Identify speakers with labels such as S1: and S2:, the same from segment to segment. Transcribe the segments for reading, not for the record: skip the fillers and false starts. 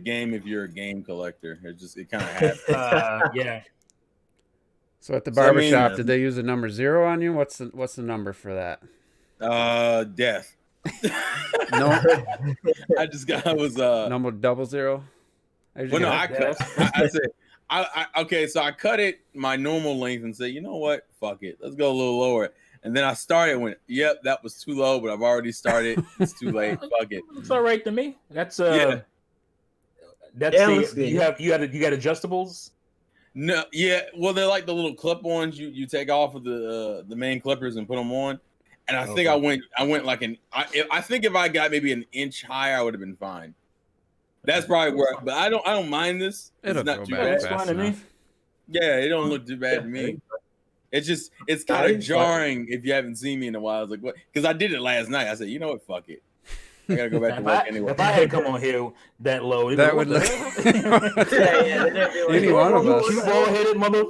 S1: game if you're a game collector. It kind of happens.
S2: Yeah.
S3: So at the barbershop, did they use the number 0 on you? What's the number for that?
S1: Death.
S3: No.
S1: I was
S3: number 00.
S1: Well, no, I said okay, so I cut it my normal length and said, you know what, fuck it, let's go a little lower. And then I started when, yep, that was too low, but I've already started. It's too late. Fuck it.
S2: It's all right to me. That's
S1: yeah.
S2: You got adjustables.
S1: No, yeah. Well, they're like the little clip-ons you take off of the main clippers and put them on. And I think I went like I think if I got maybe an inch higher, I would have been fine. That's probably where. But I don't mind this.
S3: It's not too bad.
S2: It's fine to me.
S1: Yeah, it don't look too bad to me. It's kind of jarring if you haven't seen me in a while. I was like, what? Because I did it last night. I said, you know what? Fuck it. I gotta go back to work anyway.
S2: If I had come on here that low,
S3: that would look. Any one of us.
S2: You bald-headed mother.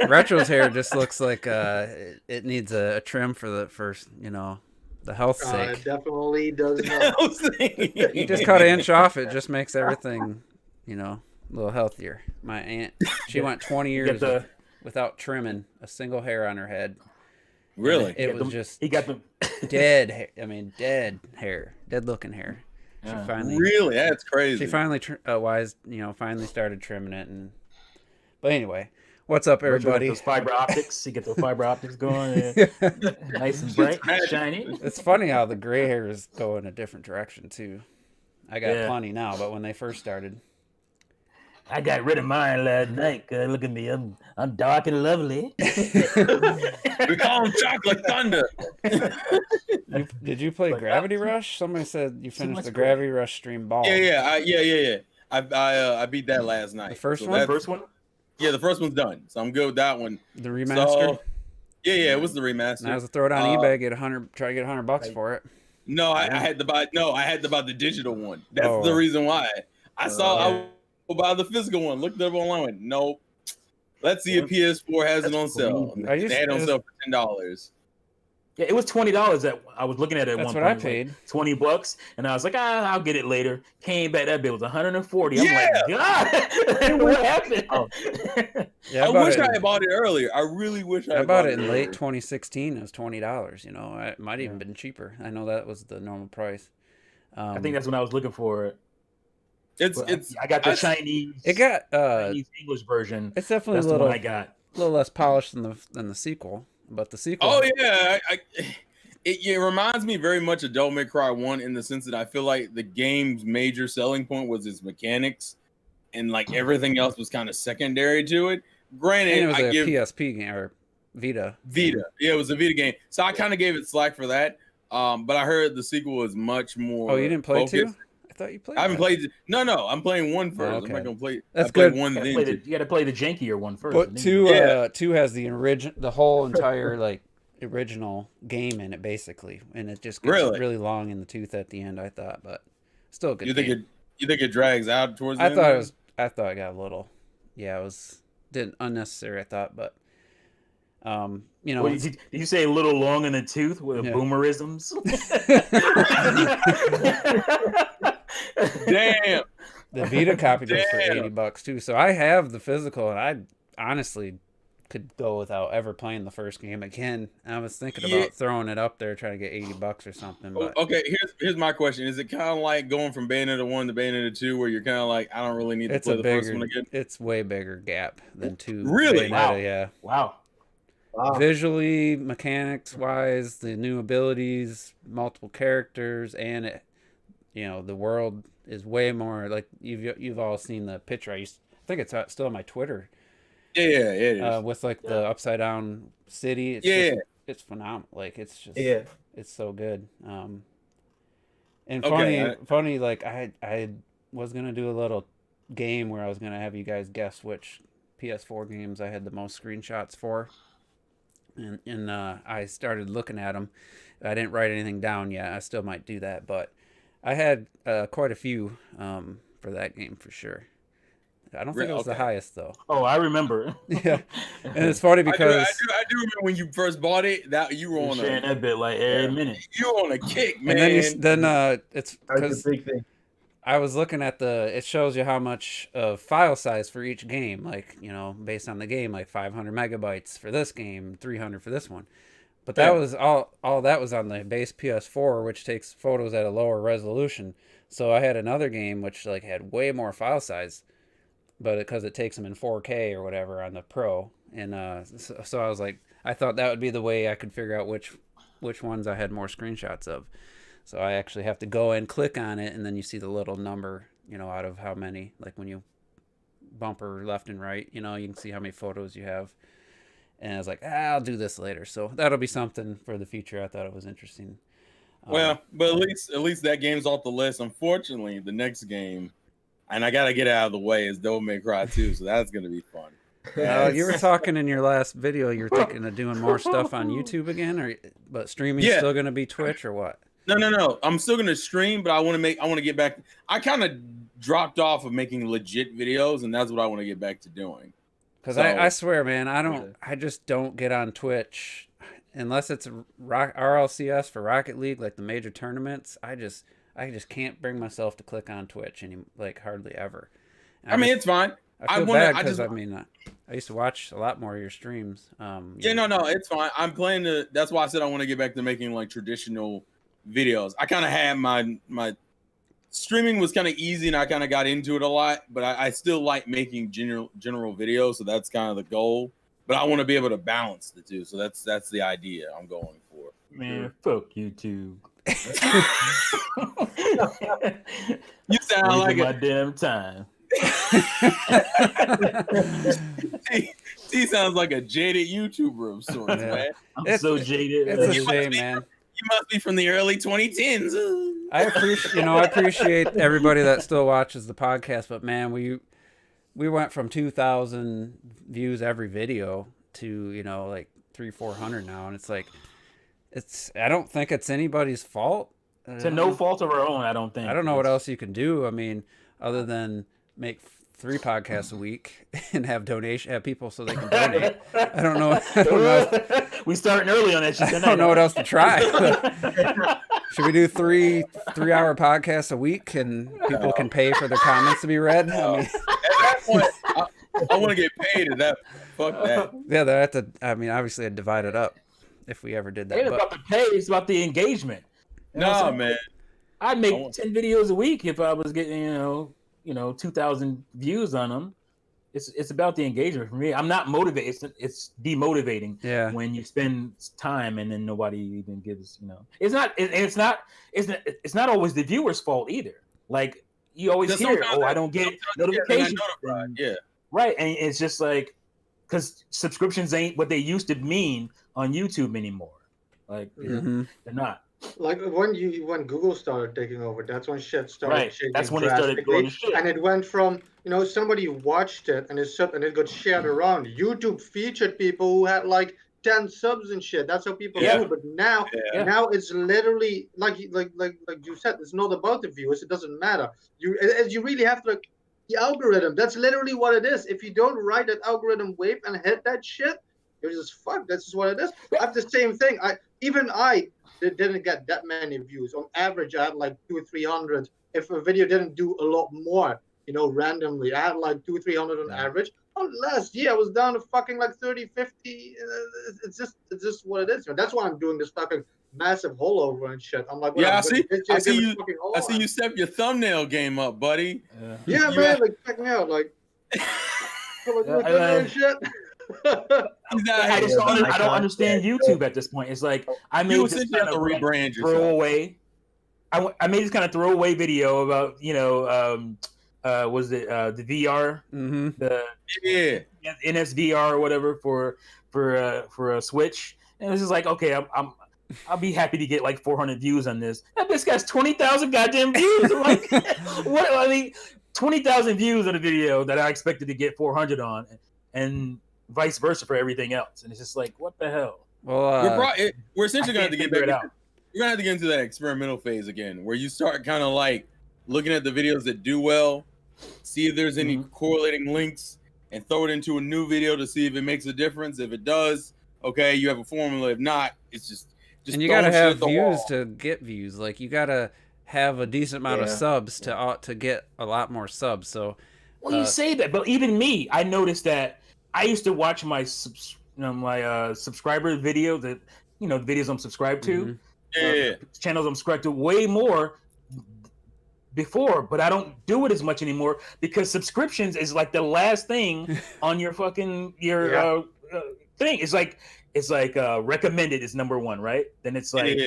S3: Retro's hair just looks like it needs a trim for the health sake.
S4: It definitely does not.
S3: You just cut an inch off, it just makes everything, a little healthier. My aunt, she went 20 years without trimming a single hair on her head.
S1: Really?
S3: It was just
S2: he got the
S3: dead hair. I mean, dead hair, dead looking hair. She finally
S1: really, that's crazy.
S3: She finally finally started trimming it. But anyway, what's up, everybody?
S2: Those fiber optics. You get those fiber optics going, nice and bright, and shiny.
S3: It's funny how the gray hairs go in a different direction too. I got plenty now, but when they first started.
S2: I got rid of mine last night. Look at me, I'm dark and lovely.
S1: We call him Chocolate Thunder.
S3: Did you play Gravity Rush? Somebody said you finished the Gravity Rush stream ball.
S1: Yeah. I beat that last night.
S3: The first one.
S2: First one.
S1: Yeah, the first one's done, so I'm good with that one.
S3: The remaster.
S1: Yeah, it was the remaster.
S3: And I was to throw it on eBay, try to get $100 for it.
S1: No, I had to buy. No, I had to buy the digital one. That's the reason why. I will buy the physical one. Looked it up online. Went, nope. Let's see if PS4 has it on sale. They had it on sale for $10.
S2: Yeah, it was $20 that I was looking at it.
S3: That's what I paid.
S2: Like $20, and I was like, I'll get it later. Came back, that bill was $140. I'm like, God, what happened?
S1: I wish I had bought it earlier. I really wish I
S3: bought it in late 2016. It was $20. It might even been cheaper. I know that was the normal price.
S2: I think that's when I was looking for it.
S1: I
S2: got the Chinese.
S3: It got
S2: Chinese English version.
S3: It's definitely
S2: that's
S3: a little.
S2: The one I got
S3: a little less polished than the sequel, but the sequel.
S1: Oh yeah, it reminds me very much of Devil May Cry 1 in the sense that I feel like the game's major selling point was its mechanics, and like everything else was kind of secondary to it. Granted,
S3: it was a PSP game or Vita.
S1: Yeah, it was a Vita game, so I kind of gave it slack for that. But I heard the sequel was much more.
S3: Oh, you didn't play
S1: focused.
S3: 2? I thought you played.
S1: I haven't played. No, I'm playing 1 first.
S3: Okay.
S1: I'm not gonna play.
S3: That's
S1: good.
S3: Good.
S1: One,
S2: you got to play the jankier one first.
S3: But 2 has the whole entire original game in it basically, and it just gets really long in the tooth at the end. I thought, but still a good.
S1: You think it drags out towards the end?
S3: I thought it got a little. Yeah, it was unnecessary. I thought, but
S2: did you say a little long in the tooth with boomerisms?
S1: Damn.
S3: The Vita copy goes for $80 too. So I have the physical, and I honestly could go without ever playing the first game again. I was thinking about throwing it up there, trying to get $80 or something. But
S1: okay, here's my question: is it kind of like going from Bayonetta 1 to Bayonetta 2, where you're kind of like, I don't really need to play the first one again?
S3: It's way bigger gap than 2.
S1: Really?
S3: Bayonetta,
S2: Wow.
S3: Visually, mechanics wise, the new abilities, multiple characters, and the world is way more like you've all seen the picture. I think it's still on my Twitter.
S1: Yeah, it is.
S3: With the upside down city. It's phenomenal. Like it's just it's so good. And funny. Like I was gonna do a little game where I was gonna have you guys guess which PS4 games I had the most screenshots for. And I started looking at them. I didn't write anything down yet. I still might do that, but I had quite a few for that game for sure. I don't think it was the highest though.
S2: Oh, I remember.
S3: Yeah, and it's funny because
S1: I do remember when you first bought it. That you were on
S2: that bit like every minute.
S1: You were on a kick, man.
S3: And then it's
S4: that's a big thing.
S3: I was looking at it shows you how much file size for each game, like, based on the game, like 500 megabytes for this game, 300 for this one. But that was all that was on the base PS4, which takes photos at a lower resolution. So I had another game which like had way more file size, but because it takes them in 4K or whatever on the Pro, and so I was like, I thought that would be the way I could figure out which ones I had more screenshots of. So I actually have to go and click on it, and then you see the little number, out of how many, like when you bumper left and right, you can see how many photos you have. And I was like, I'll do this later. So that'll be something for the future. I thought it was interesting.
S1: Well, but at least that game's off the list. Unfortunately, the next game, and I got to get it out of the way, is Devil May Cry 2. So that's going to be fun.
S3: You were talking in your last video, you were thinking of doing more stuff on YouTube again, but streaming is still going to be Twitch or what?
S1: No. I'm still going to stream, but I want to get back. I kind of dropped off of making legit videos, and that's what I want to get back to doing.
S3: Because I swear, man, I just don't get on Twitch unless it's RLCS for Rocket League, like the major tournaments. I just can't bring myself to click on Twitch hardly ever.
S1: It's fine.
S3: I feel bad because I used to watch a lot more of your streams.
S1: No, it's fine. I'm planning to. That's why I said I want to get back to making like traditional videos. I kind of had my streaming was kind of easy, and I kind of got into it a lot, but I still like making general videos, so that's kind of the goal. But I want to be able to balance the two, so that's the idea I'm going for.
S2: Man, fuck YouTube.
S1: You sound like
S2: my damn time.
S1: He sounds like a jaded YouTuber of sorts, man.
S2: I'm so jaded.
S3: It's a shame, man.
S1: You must be from the early 2010s.
S3: I appreciate everybody that still watches the podcast, but man, we went from 2,000 views every video to like 300-400 now, and it's like I don't think it's anybody's fault.
S2: To no fault of our own, I don't think.
S3: I don't know what else you can do. I mean, other than make 3 podcasts a week and have people so they can donate. I don't know.
S2: We starting early on that shit.
S3: I don't know what else to try. Should we do 3-hour podcasts a week and people can pay for their comments to be read? I mean,
S1: at that point, I want to get paid. Fuck that.
S3: Yeah, they have to. I mean, obviously, I'd divide it up if we ever did that.
S2: It's about the pay. It's about the engagement.
S1: No, man.
S2: I'd make 10 videos a week if I was getting 2,000 views on them. It's about the engagement for me. I'm not motivated. It's demotivating when you spend time and then nobody even gives. It's not always the viewer's fault either. Like you always hear, I don't get notifications.
S1: Yeah,
S2: right. And it's just like because subscriptions ain't what they used to mean on YouTube anymore. Like they're not.
S4: Like when Google started taking over, that's when shit started changing.
S2: That's when it started doing shit.
S4: And it went from somebody watched it and it got shared around. YouTube featured people who had like 10 subs and shit. That's how people do. But now it's literally like you said, it's not about the viewers. It doesn't matter. You really have to the algorithm. That's literally what it is. If you don't ride that algorithm wave and hit that shit, you're just fucked. That's just what it is. I have the same thing. I didn't get that many views. On average, I had like 200-300. If a video didn't do a lot more, randomly, I had like 200-300 on average. Last year, I was down to fucking like 30-50. It's just what it is. That's why I'm doing this fucking massive hollover and shit. I'm like,
S1: I see you step your thumbnail game up, buddy.
S4: Yeah, man. Like, check me out. Like, shit.
S2: I don't understand YouTube at this point. It's like I made this kind of throwaway. I made this kind of throwaway video about was it the VR, the NSVR or whatever for a Switch, and it was just like, okay, I'll be happy to get like 400 views on this. That bitch got 20,000 goddamn views. I'm like, what? I mean, 20,000 views on a video that I expected to get 400 on, and vice versa for everything else, and it's just like, what the hell?
S3: Well,
S1: we're essentially going to have to get back. You're going to have to get into that experimental phase again, where you start kind of like looking at the videos that do well, see if there's any correlating links, and throw it into a new video to see if it makes a difference. If it does, okay, you have a formula. If not, it's just
S3: and you got to have views to get views. Like you got to have a decent amount of subs to get a lot more subs. So,
S2: well, you say that, but even me, I noticed that I used to watch my subscriber video that the videos I'm subscribed to, channels I'm subscribed to way more before, but I don't do it as much anymore because subscriptions is like the last thing on your fucking thing. It's like recommended is number one, right? Then it's like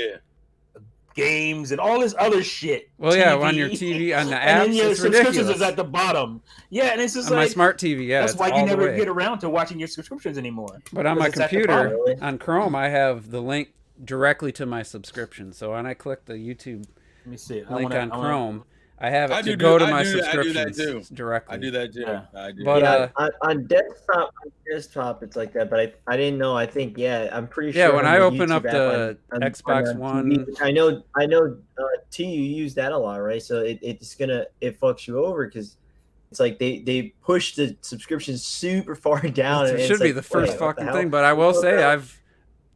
S2: games and all this other shit.
S3: Well, TV, on your TV, on the apps, and then your subscriptions
S2: ridiculous. Is at the bottom. Yeah, and it's just
S3: on my smart TV. Yeah,
S2: that's why you never get around to watching your subscriptions anymore.
S3: But on my computer, on Chrome, I have the link directly to my subscription. So when I click the YouTube link on Chrome, I have it to go to my subscriptions directly.
S1: I do that too.
S5: Yeah. I do. But on desktop, it's like that. But I didn't know. I think I'm pretty sure.
S3: Yeah, when I open up the Xbox One,
S5: TV, I know. T, you use that a lot, right? So it fucks you over because it's like they push the subscription super far down.
S3: It should be the first fucking thing. But I will say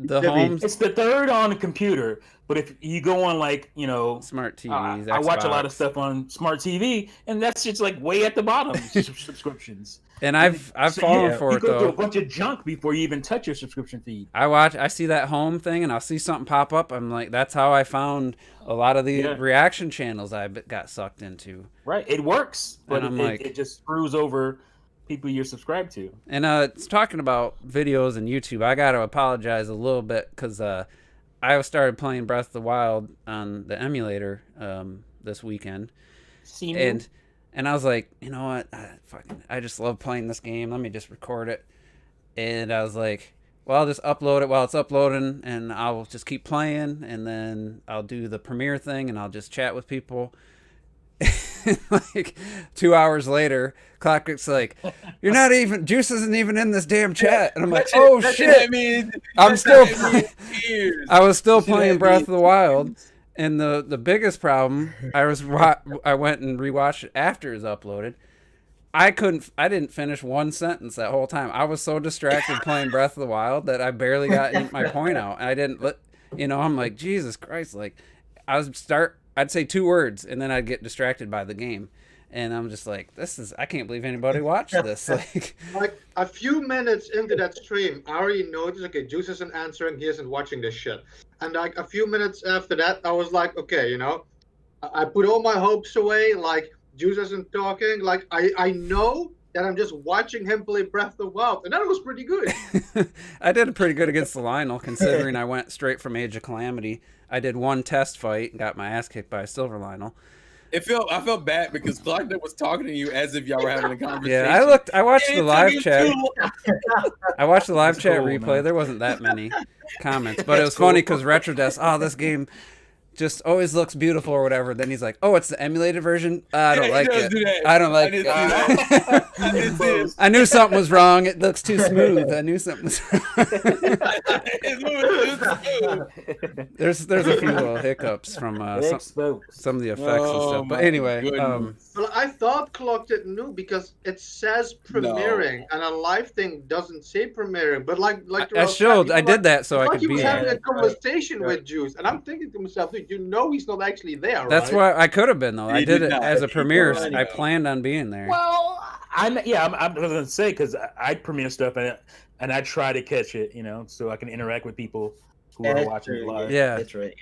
S2: it's the third on the computer. But if you go on
S3: smart TVs,
S2: I watch a lot of stuff on smart TV, and that's just like way at the bottom subscriptions.
S3: And I've fallen for it though.
S2: You go through a bunch of junk before you even touch your subscription feed.
S3: I see that home thing, and I'll see something pop up. I'm like, that's how I found a lot of the reaction channels I got sucked into.
S2: Right, it works, but it just screws over people you're subscribed to.
S3: And it's talking about videos and YouTube. I got to apologize a little bit because I started playing Breath of the Wild on the emulator this weekend, and I was like, you know what, I just love playing this game. Let me just record it. And I was like, well, I'll just upload it while it's uploading, and I'll just keep playing, and then I'll do the premiere thing, and I'll just chat with people. Like 2 hours later, Clockwork's like, "You're not even Juice isn't even in this damn chat," and I'm like, "Oh shit!" I'm still. I was still playing Breath of the Wild, and the biggest problem I went and rewatched it after it was uploaded. I didn't finish one sentence that whole time. I was so distracted playing Breath of the Wild that I barely got my point out. I didn't I'm like, Jesus Christ, like I'd say 2 words and then I'd get distracted by the game. And I'm just like, I can't believe anybody watched this.
S4: Like a few minutes into that stream, I already noticed, okay, Juice isn't answering, he isn't watching this shit. And like a few minutes after that, I was like, okay, I put all my hopes away, like Juice isn't talking, like I know that I'm just watching him play Breath of the Wild, and that was pretty good.
S3: I did pretty good against the Lionel, considering I went straight from Age of Calamity. I did one test fight and got my ass kicked by a Silver Lionel. I
S1: felt bad because Clark was talking to you as if y'all were having a conversation.
S3: Yeah, I watched the live chat. I watched the live chat replay. Man. There wasn't that many comments, but it was funny because Retrodesk, this game just always looks beautiful or whatever. Then he's like, "Oh, it's the emulated version. I don't like it. I don't like it. I knew something was wrong. It looks too smooth. I knew something was wrong." There's a few little hiccups from some of the effects and stuff. But anyway,
S4: well, I thought Clock didn't know because it says premiering and a live thing doesn't say premiering. But like
S3: I did that so I could be there.
S4: He was having a conversation with Juice, and I'm thinking to myself, he's not actually there.
S3: That's why I could have been though. I did it as a premiere. I planned on being there.
S2: Well, I'm gonna say because I premiere stuff and I try to catch it, so I can interact with people who are watching live.
S3: Yeah,
S5: that's right.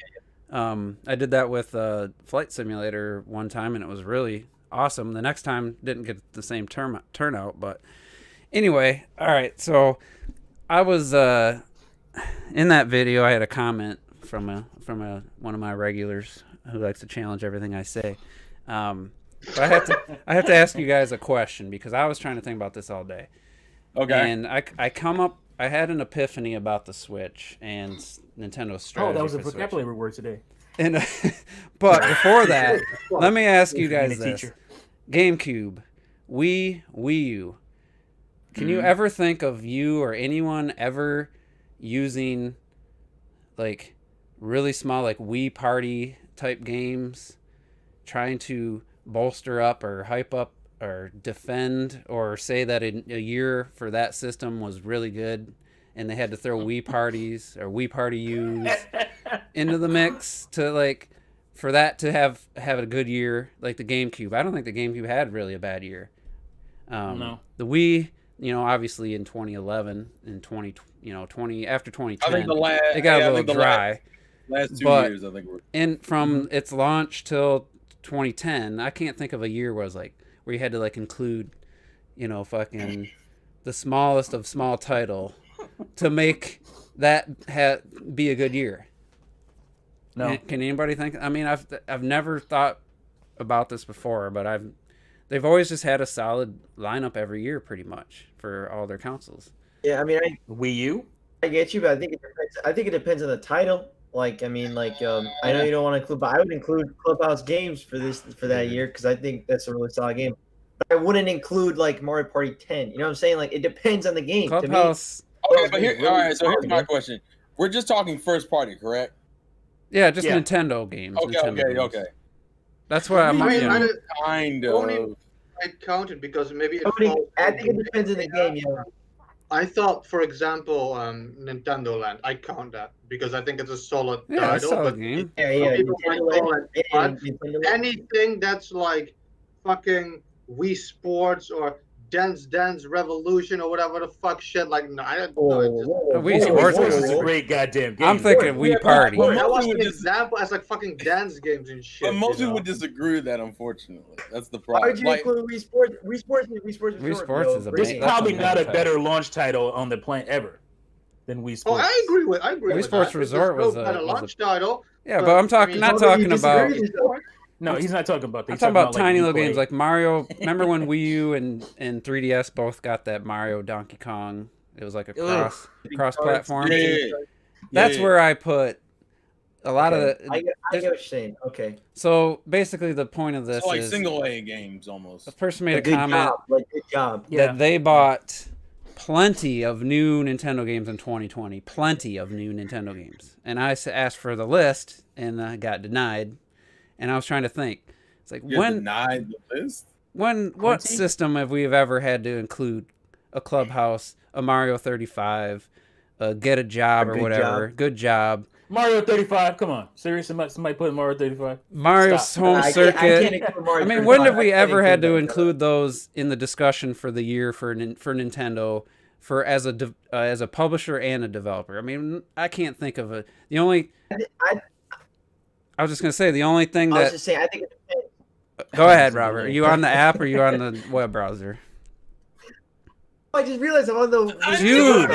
S3: I did that with Flight Simulator one time, and it was really awesome. The next time didn't get the same turnout, but anyway, all right. So I was in that video. I had a comment from one of my regulars who likes to challenge everything I say. But I have to ask you guys a question because I was trying to think about this all day.
S1: Okay.
S3: And I had an epiphany about the Switch and Nintendo's strategy.
S2: Oh, that was a vocabulary word today.
S3: And but before that, let me ask you guys this: GameCube, Wii U. Can you ever think of you or anyone ever using like really small like Wii Party type games, trying to bolster up or hype up or defend or say that a year for that system was really good and they had to throw Wii Parties or Wii Party U's into the mix to like for that to have a good year like the GameCube, I don't think the GameCube had really a bad year.
S2: No.
S3: The Wii, obviously in 2011 and 20 after 2010,
S1: I think
S3: it got a little dry.
S1: Last 2 years, I think.
S3: And from its launch till 2010, I can't think of a year where you had to include, fucking the smallest of small title to make that be a good year.
S2: No.
S3: Can anybody think? I mean, I've never thought about this before, but they've always just had a solid lineup every year, pretty much, for all their consoles.
S5: Yeah, I mean,
S2: Wii U.
S5: I get you, but I think it depends. I think it depends on the title. I know you don't want to include, but I would include Clubhouse Games for that year because I think that's a really solid game. But I wouldn't include Mario Party 10. You know what I'm saying? It depends on the game.
S3: Clubhouse.
S1: To me, okay, but here, all right. So here's my question: we're just talking first party, correct?
S3: Yeah, just Nintendo games.
S1: Okay.
S3: That's what I'm.
S1: Kind of.
S4: I counted because maybe
S5: I think it depends on the game. Yeah.
S4: I thought, for example, Nintendo Land. I count that because I think it's a solid title.
S3: Solid game.
S4: Anything that's like fucking Wii Sports or Dance Revolution or whatever the fuck shit.
S3: Wii Sports
S2: is a great goddamn game.
S3: I'm thinking Wii Party.
S4: That was an example as fucking dance games and shit.
S1: But most people would disagree with that, unfortunately. That's the problem.
S5: Why would you include Wii Sports? Wii Sports
S3: is
S2: It's probably not a better launch title on the planet ever than Wii Sports.
S4: Oh, I agree with
S3: Wii Sports
S4: that.
S3: Resort was
S4: a launch title.
S3: Yeah, but I'm not talking about.
S2: No, he's not talking about.
S3: I'm talking about tiny little games like Mario. Remember when Wii U and 3DS both got that Mario Donkey Kong? It was like a cross platform.
S1: Yeah.
S3: That's where I put a lot of the.
S5: I get what you're saying. Okay.
S3: So basically, the point of this is
S1: single A games almost.
S3: A person made a comment.
S5: Good job.
S3: That they bought plenty of new Nintendo games in 2020. Plenty of new Nintendo games, and I asked for the list and I got denied. And I was trying to think. It's like when
S1: denied the list.
S3: What system have we ever had to include a Clubhouse, a Mario 35, Get a Job or whatever? Good Job.
S2: Mario 35. Come on, seriously, somebody put Mario 35.
S3: Mario's Home Circuit. I mean, when have we ever had to include those in the discussion for the year for Nintendo as a publisher and a developer? I mean, I can't think of the only. I was just going to say, the only thing that...
S5: I was just saying, I think it depends.
S3: Go ahead, Robert. Are you on the app or are you on the web browser?
S5: I just realized I'm on the...
S3: Dude!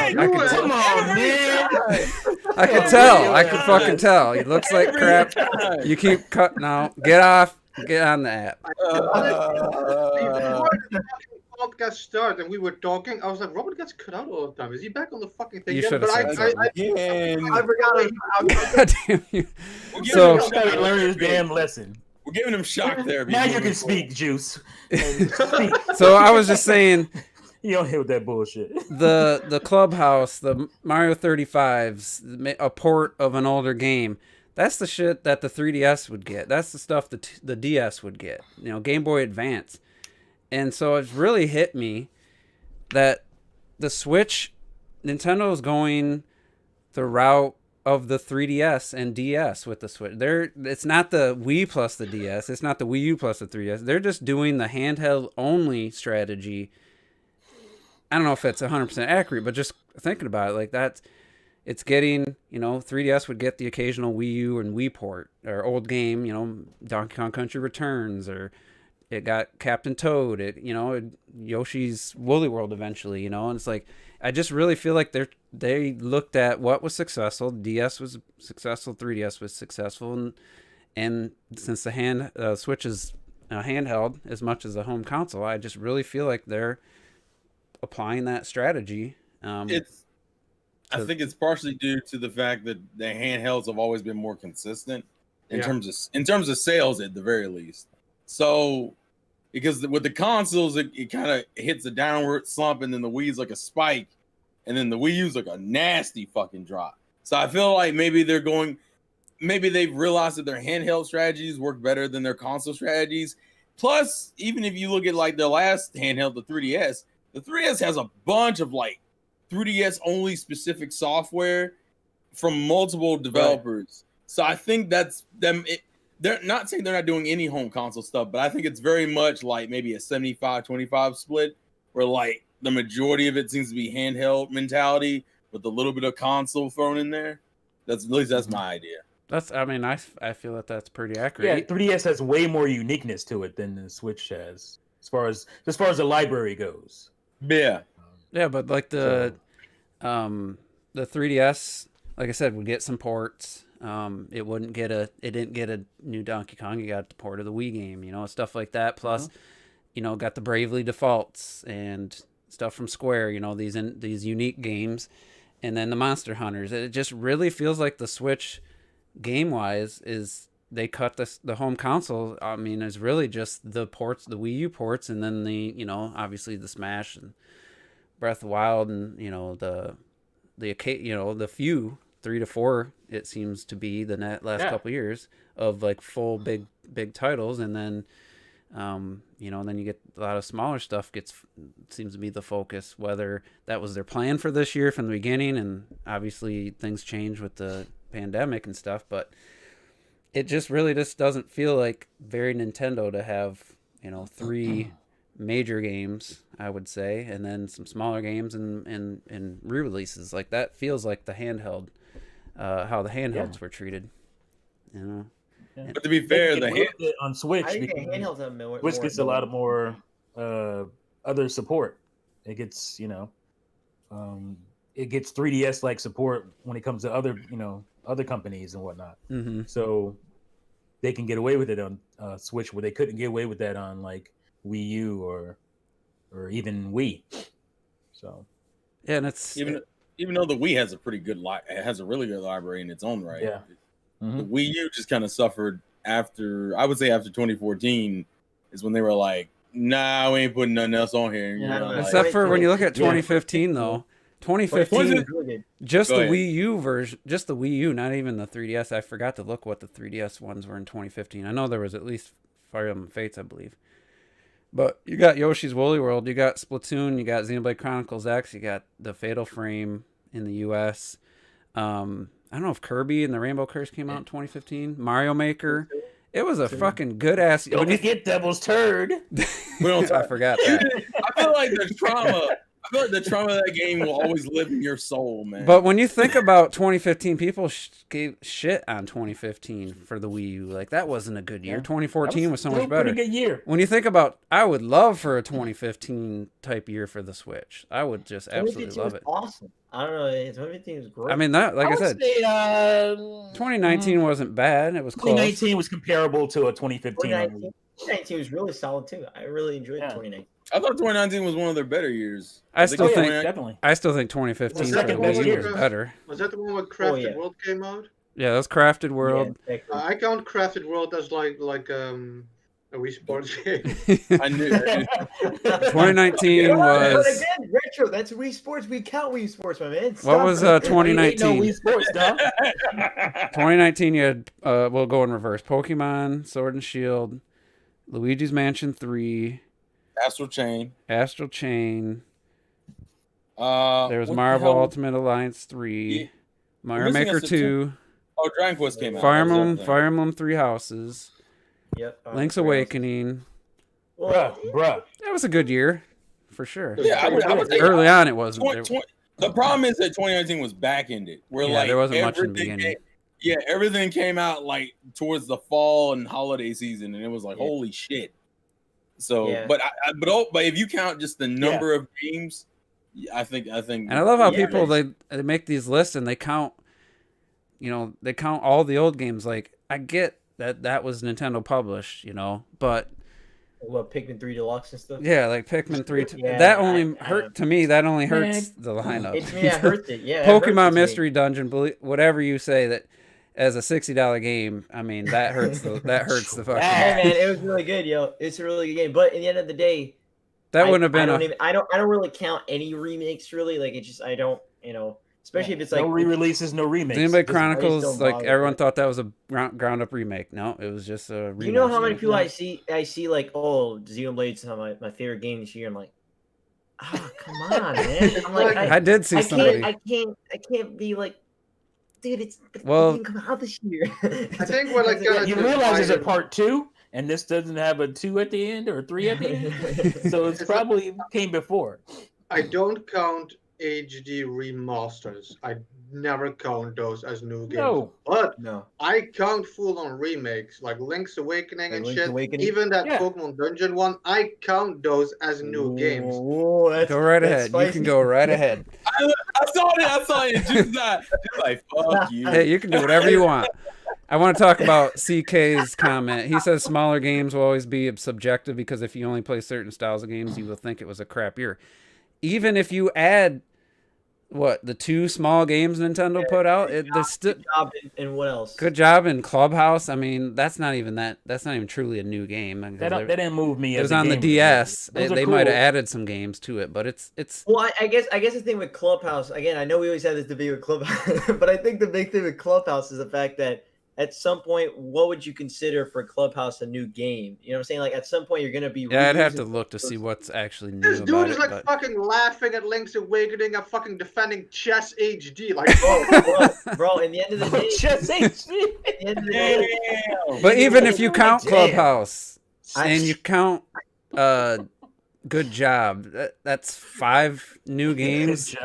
S2: Come on, man!
S3: I could tell. I could fucking tell. He looks like crap. You keep cutting out. Get off. Get on the app.
S4: Podcast started and we were talking. I was like, Robert gets cut out all the time. Is he back on the fucking thing?
S3: You should have said something.
S5: I forgot.
S3: God damn you.
S2: So learn his damn lesson.
S1: We're giving him shock therapy.
S2: Now you can speak, Juice.
S3: So I was just saying.
S2: You don't hear that bullshit.
S3: The Clubhouse, the Mario 35s, a port of an older game. That's the shit that the 3DS would get. That's the stuff that the DS would get. Game Boy Advance. And so it's really hit me that the Switch, Nintendo's going the route of the 3DS and DS with the Switch. It's not the Wii plus the DS. It's not the Wii U plus the 3DS. They're just doing the handheld only strategy. I don't know if it's 100% accurate, but just thinking about it, it's getting, 3DS would get the occasional Wii U and Wii port or old game, Donkey Kong Country Returns, or it got Captain Toad, Yoshi's Woolly World eventually, and it's like, I just really feel like they looked at what was successful. DS was successful, 3DS was successful, and since the Switch is handheld as much as a home console, I just really feel like they're applying that strategy.
S1: I think it's partially due to the fact that the handhelds have always been more consistent in terms of sales at the very least. So, because with the consoles, it kind of hits a downward slump, and then the Wii's like a spike, and then the Wii U's like a nasty fucking drop. So I feel like maybe they've realized that their handheld strategies work better than their console strategies. Plus, even if you look at like their last handheld, the 3DS has a bunch of like 3DS only specific software from multiple developers. Right. So I think that's them. they're not saying they're not doing any home console stuff, but I think it's very much like maybe a 75-25 split, where like the majority of it seems to be handheld mentality with a little bit of console thrown in there. That's at least that's my idea.
S3: I feel that that's pretty accurate.
S2: Yeah, 3DS has way more uniqueness to it than the Switch has, as far as the library goes.
S1: Yeah.
S3: Yeah, but like the 3DS, like I said, would get some ports. It didn't get a new Donkey Kong. You got the port of the Wii game, stuff like that. Plus, got the Bravely Defaults and stuff from Square. These unique games, and then the Monster Hunters. It just really feels like the Switch, game wise, is they cut the home console. I mean, is really just the ports, the Wii U ports, and then the obviously the Smash and Breath of the Wild, and the few 3 to 4 it seems to be the last couple of years of like full big titles, and then then you get a lot of smaller stuff seems to be the focus, whether that was their plan for this year from the beginning, and obviously things change with the pandemic and stuff, but it just really doesn't feel like very Nintendo to have 3 major games, I would say, and then some smaller games and re-releases. Like that feels like the handheld, how the handhelds were treated.
S1: Yeah. But to be fair,
S2: on Switch,
S5: handhelds have
S2: Switch gets a lot of more other support. It gets it gets 3DS like support when it comes to other companies and whatnot.
S3: Mm-hmm.
S2: So they can get away with it on Switch, where they couldn't get away with that on like Wii U or even Wii. So
S3: yeah, and it's
S1: even though the Wii has a pretty good it has a really good library in its own right.
S2: Yeah. Mm-hmm.
S1: The Wii U just kind of suffered after 2014 is when they were like, nah, we ain't putting nothing else on here.
S3: Except for when you look at 2015 though. 2015, just the Wii U version, just the Wii U, not even the 3DS. I forgot to look what the 3DS ones were in 2015. I know there was at least Fire Emblem Fates, I believe. But you got Yoshi's Woolly World, you got Splatoon, you got Xenoblade Chronicles X, you got the Fatal Frame in the US. I don't know if Kirby and the Rainbow Curse came out in 2015. Mario Maker. It was a fucking good ass.
S2: Don't forget Devil's Turd.
S3: I forgot that.
S1: I feel like the trauma of that game will always live in your soul, man.
S3: But when you think about 2015, people gave shit on 2015 for the Wii U. Like, that wasn't a good year. 2014 was so much better.
S2: Pretty good year.
S3: When you think about, I would love for a 2015 type year for the Switch. I would just absolutely love it.
S5: Awesome. I don't know. 2015 was great.
S3: I mean, that, like I said, 2019 wasn't bad. It was close.
S2: 2019 was comparable to a 2015.
S5: 2019 was really solid too. I really enjoyed 2019.
S1: I thought 2019 was one of their better years.
S3: I still think
S2: definitely.
S3: I still think 2015 for the Wii U was better.
S4: Was that the one where Crafted World came out?
S3: Yeah, that was Crafted World.
S5: Yeah,
S4: I count Crafted World as like a Wii Sports game.
S1: I knew.
S3: 2019 was.
S5: But again, retro. That's Wii Sports. We count Wii Sports, my man.
S3: What was 2019?
S2: No Wii Sports stuff.
S3: 2019, you had. We'll go in reverse. Pokemon Sword and Shield, Luigi's Mansion 3.
S1: Astral Chain.
S3: There was Marvel Ultimate Alliance 3. Mario Maker 2.
S1: Oh, Dragon Quest came out.
S3: Fire Emblem 3 Houses.
S5: Yep.
S3: Link's Awakening.
S2: Bruh.
S3: That was a good year, for sure.
S1: Yeah, I would
S3: early on it wasn't.
S1: The problem is that 2019 was back-ended. Where
S3: there wasn't much in the beginning.
S1: Everything came out like towards the fall and holiday season, and it was like, holy shit. So, but if you count just the number of games, I think.
S3: And I love how people they make these lists and they count. They count all the old games. Like, I get that was Nintendo published, but.
S5: What, Pikmin 3 Deluxe and stuff?
S3: Yeah, like Pikmin 3. That only hurt to me. That only hurts the lineup.
S5: It hurts it. Yeah.
S3: Pokemon Mystery Dungeon, whatever you say that. As a $60 game, I mean that hurts the fucking.
S5: Man, it was really good, yo. It's a really good game, but at the end of the day,
S3: that wouldn't have been.
S5: I don't really count any remakes really. Like it just I don't especially if it's like
S2: no re-releases, no remakes.
S3: Xenoblade Chronicles, like everyone thought that was a ground up remake. No, it was just a remake.
S5: You know how many people I see like, oh, Xenoblade's my favorite game this year. I'm like, come on, man. I'm like,
S3: I did see somebody.
S5: I can't be like. dude, it didn't come out this year.
S4: I think we're like
S2: you realize there's a part 2, and this doesn't have a 2 at the end or a 3 at the end, so it's probably came before.
S4: I don't count HD remasters. I never count those as new games.
S2: No.
S4: But I count full-on remakes like Link's Awakening and shit. Even that Pokemon Dungeon one, I count those as new games.
S5: Whoa,
S3: go right ahead. Spicy. You can go right ahead.
S1: I saw it. Just like, fuck you.
S3: Hey, you can do whatever you want. I want to talk about CK's comment. He says smaller games will always be subjective because if you only play certain styles of games, you will think it was a crap year. Even if you add the 2 small games Nintendo put out,
S5: good job and what else?
S3: Good job in Clubhouse. I mean, that's not even truly a new game.
S2: That didn't move me.
S3: It was on the DS. They cool. Might have added some games to it, but it's.
S5: Well, I guess the thing with Clubhouse, again, I know we always have this debate with Clubhouse, but I think the big thing with Clubhouse is the fact that at some point, what would you consider for Clubhouse a new game? You know what I'm saying? Like at some point, you're gonna be.
S3: Yeah, I'd have to look to see what's actually new.
S4: This dude is like fucking laughing at Link's Awakening and fucking defending Chess HD. Like,
S5: bro. In the end of the day,
S2: Chess HD.
S5: At the end of the day,
S3: but even if you count Clubhouse and you count, good job. That's 5 new games.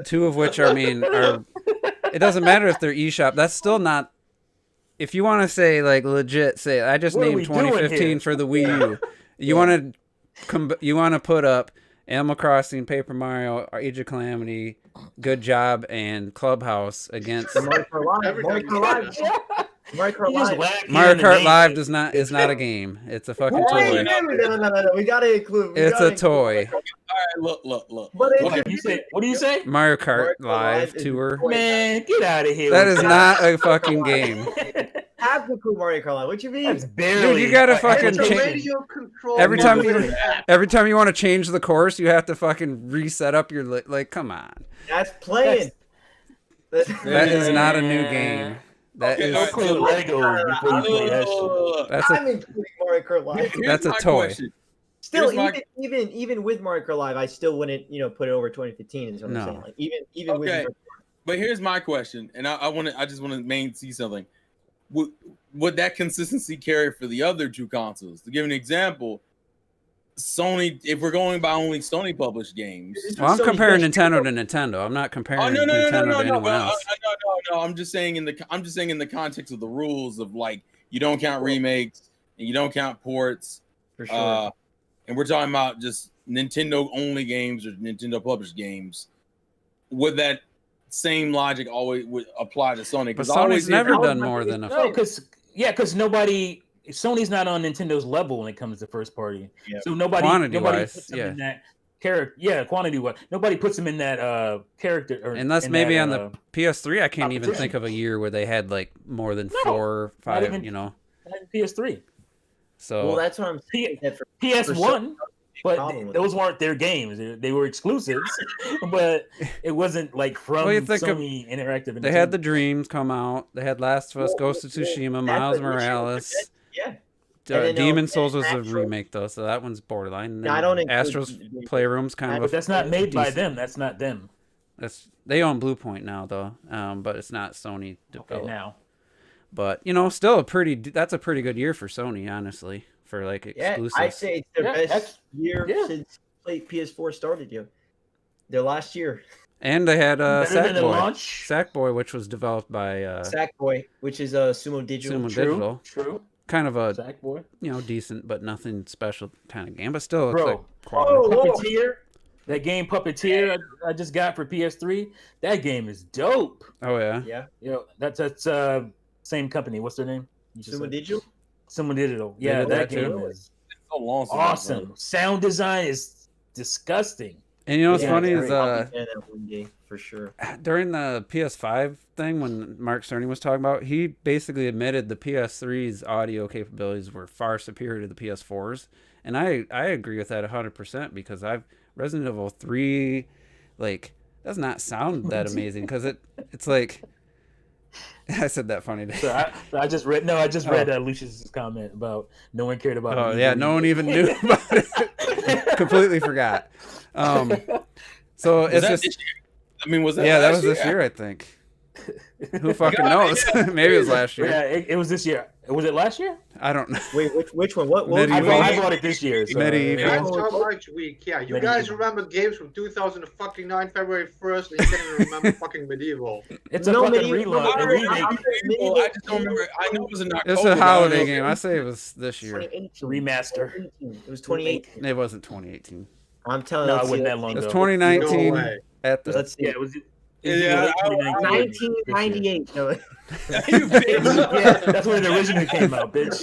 S3: 2 of which are. It doesn't matter if they're eShop. That's still not. If you want to say like legit, say I just named 2015 for the Wii U. You want to put up Animal Crossing, Paper Mario, Age of Calamity, Good Job, and Clubhouse against
S5: Mario
S3: Kart Live is not a game. It's a fucking toy.
S5: No. We gotta include.
S3: It's a toy.
S1: All right, look.
S2: What do you say?
S3: Mario Kart Live Tour.
S2: Man, get out of here.
S3: That is not a fucking game.
S5: Have to include Mario Kart Live. What you mean?
S3: Dude, you gotta fucking change. Every time you want to change the course, you have to fucking reset up your like. Come on.
S5: That's playing.
S3: That is not a new game. That is
S2: Legos before you play that shit.
S5: I'm including Mario Kart Live.
S3: That's a toy.
S1: Question.
S5: Still, even with Mario Kart Live, I still wouldn't put it over 2015. Is what I'm saying. Like, even with.
S1: But here's my question, and I just want to see something. Would that consistency carry for the other 2 consoles? To give an example, Sony. If we're going by only Sony published games,
S3: well, I'm comparing Nintendo to Nintendo. I'm not comparing Nintendo to anyone else.
S1: No. I'm just saying in the context of the rules of like you don't count remakes and you don't count ports.
S5: For sure.
S1: And we're talking about just Nintendo only games or Nintendo published games. Would that same logic always would apply to Sony?
S3: But Sony's never done more than
S2: because Sony's not on Nintendo's level when it comes to first party. Yeah. So nobody puts them in that character. Yeah, quantity wise. Nobody puts them in that character.
S3: Unless maybe on the PS3, I can't even think of a year where they had like more than 4 or 5.
S2: Not even PS3.
S3: So
S5: that's what I'm saying.
S2: PS1. But those weren't their games. They were exclusives, but it wasn't like from Sony Interactive.
S3: They had the Dreams come out. They had Last of Us, Ghost of Tsushima, Miles Morales.
S5: Yeah.
S3: Demon's Souls was a remake though, so that one's borderline.
S5: I don't.
S3: Astro's Playroom's kind of.
S2: But that's not made by them. That's not them.
S3: They own Bluepoint now though, but it's not Sony developed
S2: now.
S3: But still that's a pretty good year for Sony, honestly. For like exclusives.
S5: I'd say it's their best year since PS4 started. Their last year.
S3: And they had Sackboy, which was developed by
S5: Sackboy, which is Sumo Digital.
S2: True.
S3: Kind of a
S2: Sackboy.
S3: Decent but nothing special kind of game, but still
S2: Puppeteer. That game Puppeteer I just got for PS3. That game is dope.
S3: Oh yeah.
S5: Yeah.
S2: That's same company. What's their name?
S5: Sumo Digital.
S2: Someone Digital. Yeah, that game is awesome. Sound design is disgusting.
S3: And what's funny is
S5: for sure.
S3: During the PS5 thing when Mark Cerny was talking about, he basically admitted the PS3's audio capabilities were far superior to the PS4's, and I agree with that 100% because Resident Evil 3 does not sound that amazing because it's like. I said that funny.
S2: So I just read Lucius's comment about no one cared about.
S3: Oh yeah, no one even knew about it. Completely forgot. So it's just.
S1: Was that?
S3: Yeah, that was this year, I think. Who fucking knows? Maybe it was last year.
S2: Yeah, it was this year. Was it last year?
S3: I don't know.
S5: Wait, which one? What
S2: I bought it this year. So.
S3: Medieval.
S4: March week. Yeah, you guys remember games from 2009, February 1st, and you can't even remember fucking Medieval.
S2: It's a fucking remake.
S1: I just don't remember. I know it was in October.
S3: It's a holiday game. I say it was this year.
S2: Remaster.
S5: It was 2018.
S3: It wasn't 2018.
S5: I'm telling
S2: you.
S5: No,
S2: it wasn't that long ago.
S3: It was 2019.
S4: No way.
S3: At the,
S5: Let's see.
S2: Yeah, it was.
S5: 1998. No.
S2: Yeah, that's when it originally came out, bitch.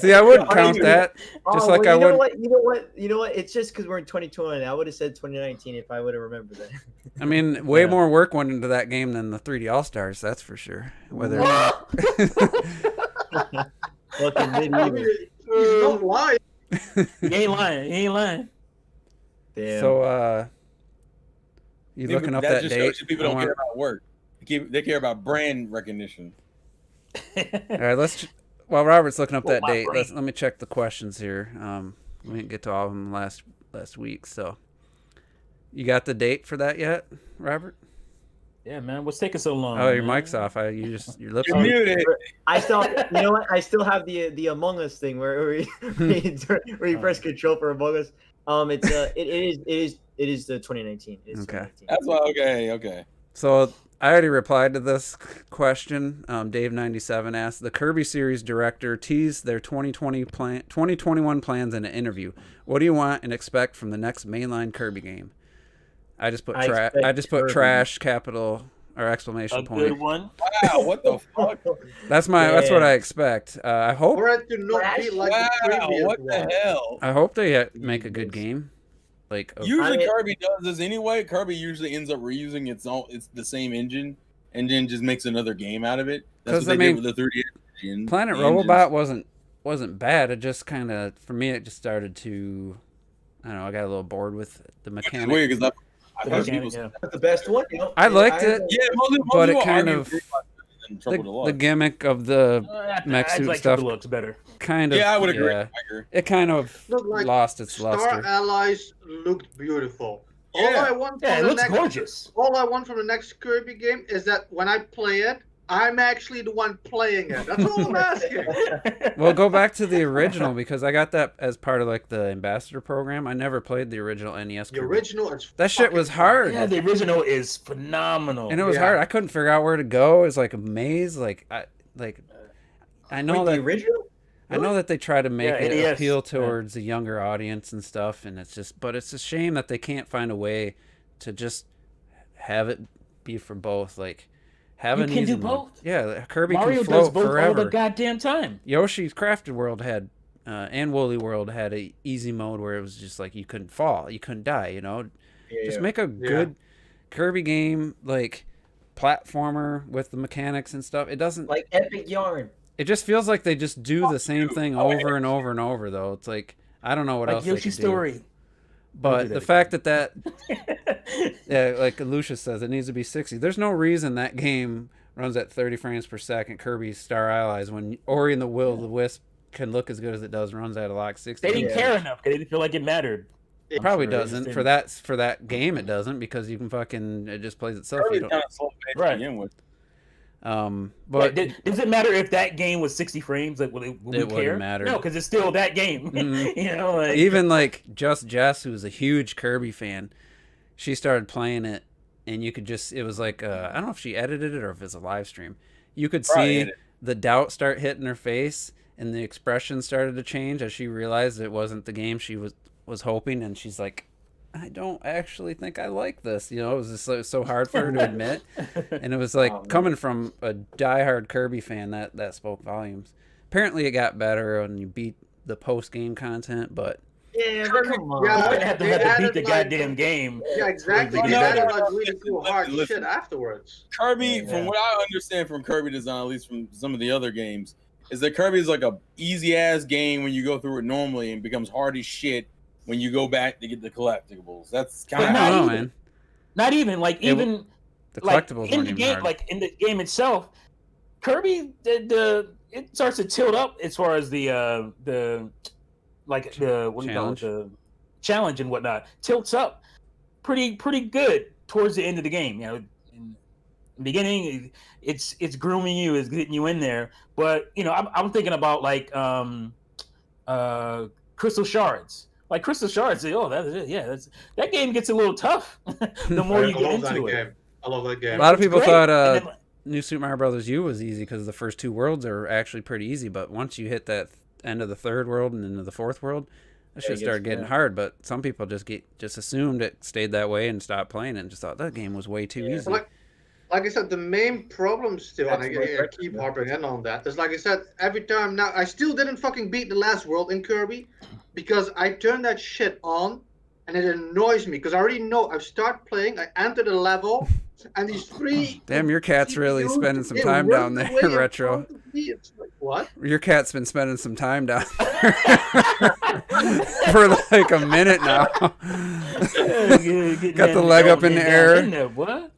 S3: See, I wouldn't count that. Just like I would.
S5: You know what? It's just because we're in 2020. I would have said 2019 if I would have remembered that.
S3: I mean, way more work went into that game than the 3D All Stars. That's for sure. Whether.
S5: Fucking Medieval.
S4: He's not lying.
S2: He ain't lying. He ain't lying.
S5: Damn.
S3: So, you looking up that date?
S1: People don't care about work. They care about brand recognition.
S3: All right, while Robert's looking up that date, let me check the questions here. We didn't get to all of them last week, so you got the date for that yet, Robert?
S2: Yeah, man. What's taking so long?
S3: Oh, your mic's off. Your lips
S1: are muted.
S5: I still, you know what? I still have the Among Us thing where you press control for Among Us. It is the 2019. It is
S3: okay.
S5: 2019.
S1: That's why. Okay.
S3: So I already replied to this question. Dave97 asked, the Kirby series director teased their 2021 plans in an interview. What do you want and expect from the next mainline Kirby game? I just put trash, capital or exclamation point.
S2: A good one.
S1: Wow, what the fuck?
S3: That's what I expect. I hope.
S4: For it to not be like the previous
S1: what the
S4: one.
S1: hell?
S3: I hope they make a good game. Like
S1: usually Kirby does this anyway. Kirby usually ends up reusing it's the same engine and then just makes another game out of it. That's what they did with the 3D engine.
S3: Planet Robobot wasn't bad. It just kind of, for me, it just started to, I don't know, I got a little bored with the mechanic.
S1: It's weird because
S5: that's the best one. You know?
S3: I liked it, but it kind of
S1: the
S3: gimmick of the mech suit stuff
S2: looks better.
S3: Kind of.
S1: Yeah, I would agree.
S3: It kind of lost its luster.
S4: Star Allies looked beautiful.
S1: Yeah.
S4: All I want from
S2: it looks gorgeous.
S4: All I want from the next Kirby game is that when I play it, I'm actually the one playing it. That's all I'm asking.
S3: Well, go back to the original because I got that as part of like the ambassador program. I never played the original NES.
S4: The original is
S3: that shit was hard.
S2: Yeah, the original is phenomenal.
S3: And it was hard. I couldn't figure out where to go. It was like a maze. I know that
S5: the original.
S3: I know that they try to make it appeal towards a younger audience and stuff, and but it's a shame that they can't find a way to just have it be for both. Like, have an easy mode. Yeah, Kirby
S2: Mario
S3: can float
S2: does both
S3: forever.
S2: all the goddamn time.
S3: Yoshi's Crafted World had, and Woolly World had a easy mode where it was just like you couldn't fall, you couldn't die. You know, just make a good Kirby game, like platformer with the mechanics and stuff. It doesn't
S5: like Epic Yarn.
S3: It just feels like they just do the same thing over and over and over, though. It's like, I don't know what else
S2: Yoshi
S3: they could
S2: Story.
S3: do. But the fact that yeah, like Lucius says, it needs to be 60. There's no reason that game runs at 30 frames per second, Kirby's Star Allies, when Ori and the Will of the Wisp can look as good as it does, runs at a lock 60.
S2: They didn't care enough. They didn't feel like it mattered.
S3: It probably doesn't. For that game, it doesn't, because you can it just plays itself.
S1: Kirby's kind of slow paced to begin with.
S3: But
S2: does it matter if that game was 60 frames? Like, would we care?
S3: Wouldn't matter.
S2: No, because it's still that game.
S3: Mm-hmm.
S2: You know, like...
S3: even like Just Jess, who's a huge Kirby fan, she started playing it, and you could just, it was like, I don't know if she edited it or if it's a live stream. You could see the doubt start hitting her face, and the expression started to change as she realized it wasn't the game she was hoping, and she's like, I don't actually think I like this. You know, it was just so hard for her to admit. And it was like coming from a diehard Kirby fan, that spoke volumes. Apparently it got better when you beat the post-game content, but...
S5: Yeah, come on.
S2: Yeah, you have to beat the goddamn game.
S4: Yeah, exactly. They added like really cool hard shit afterwards.
S1: Kirby, from what I understand from Kirby design, at least from some of the other games, is that Kirby is like a easy-ass game when you go through it normally and becomes hard as shit when you go back to get the collectibles. That's kind of
S3: man.
S2: Not even like
S3: the collectibles
S2: in the game,
S3: hard.
S2: like in the game itself, Kirby it starts to tilt up as far as the what do you call it, the challenge and whatnot tilts up pretty good towards the end of the game. You know, beginning, it's grooming you, it's getting you in there. But I'm thinking about like Crystal Shards. Like Crystal Shards, that game gets a little tough the more you get into it.
S4: I love that game.
S3: A lot of people thought New Super Mario Brothers U was easy because the first 2 worlds are actually pretty easy, but once you hit that end of the 3rd world and into the 4th world, that shit started getting hard. But some people just assumed it stayed that way and stopped playing it and just thought that game was way too easy.
S4: Like I said, the main problem still, and I keep harping in on that, is like I said, every time now, I still didn't fucking beat the last world in Kirby because I turned that shit on and it annoys me because I already know I've started playing, I enter the level, and these 3...
S3: Damn, your cat's really spending some time down there, Retro.
S4: It's like, what?
S3: Your cat's been spending some time down there for like a minute now. Got the leg up in the air.
S2: What?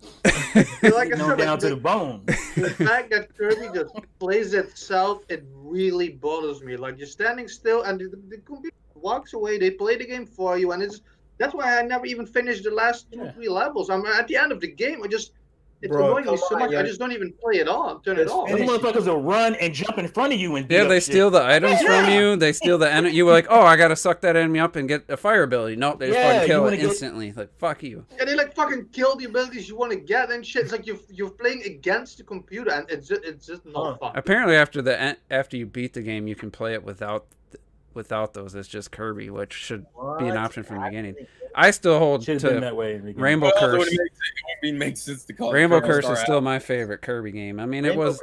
S4: Like I said,
S2: down to the bone.
S4: The fact that Kirby just plays itself, it really bothers me. Like, you're standing still and the computer walks away, they play the game for you, and that's why I never even finished the last 2-3 levels. I'm at the end of the game. It's annoying me so much. I just don't even play it on. Turn it off.
S2: Those motherfuckers will run and jump in front of you and
S3: they steal the items from you. They steal the enemy. You were like, oh, I gotta suck that enemy up and get a fire ability. Nope, they just fucking kill it instantly. Like, fuck you.
S4: Yeah, they like fucking kill the abilities you want to get and shit. It's like you're playing against the computer, and it's just not fun.
S3: Apparently, after you beat the game, you can play it without those. It's just Kirby, which should be an option from the beginning. I still hold to
S2: that way
S3: Rainbow Curse.
S1: It makes sense to call
S3: Rainbow Curse is still my favorite Kirby game. I mean, it was.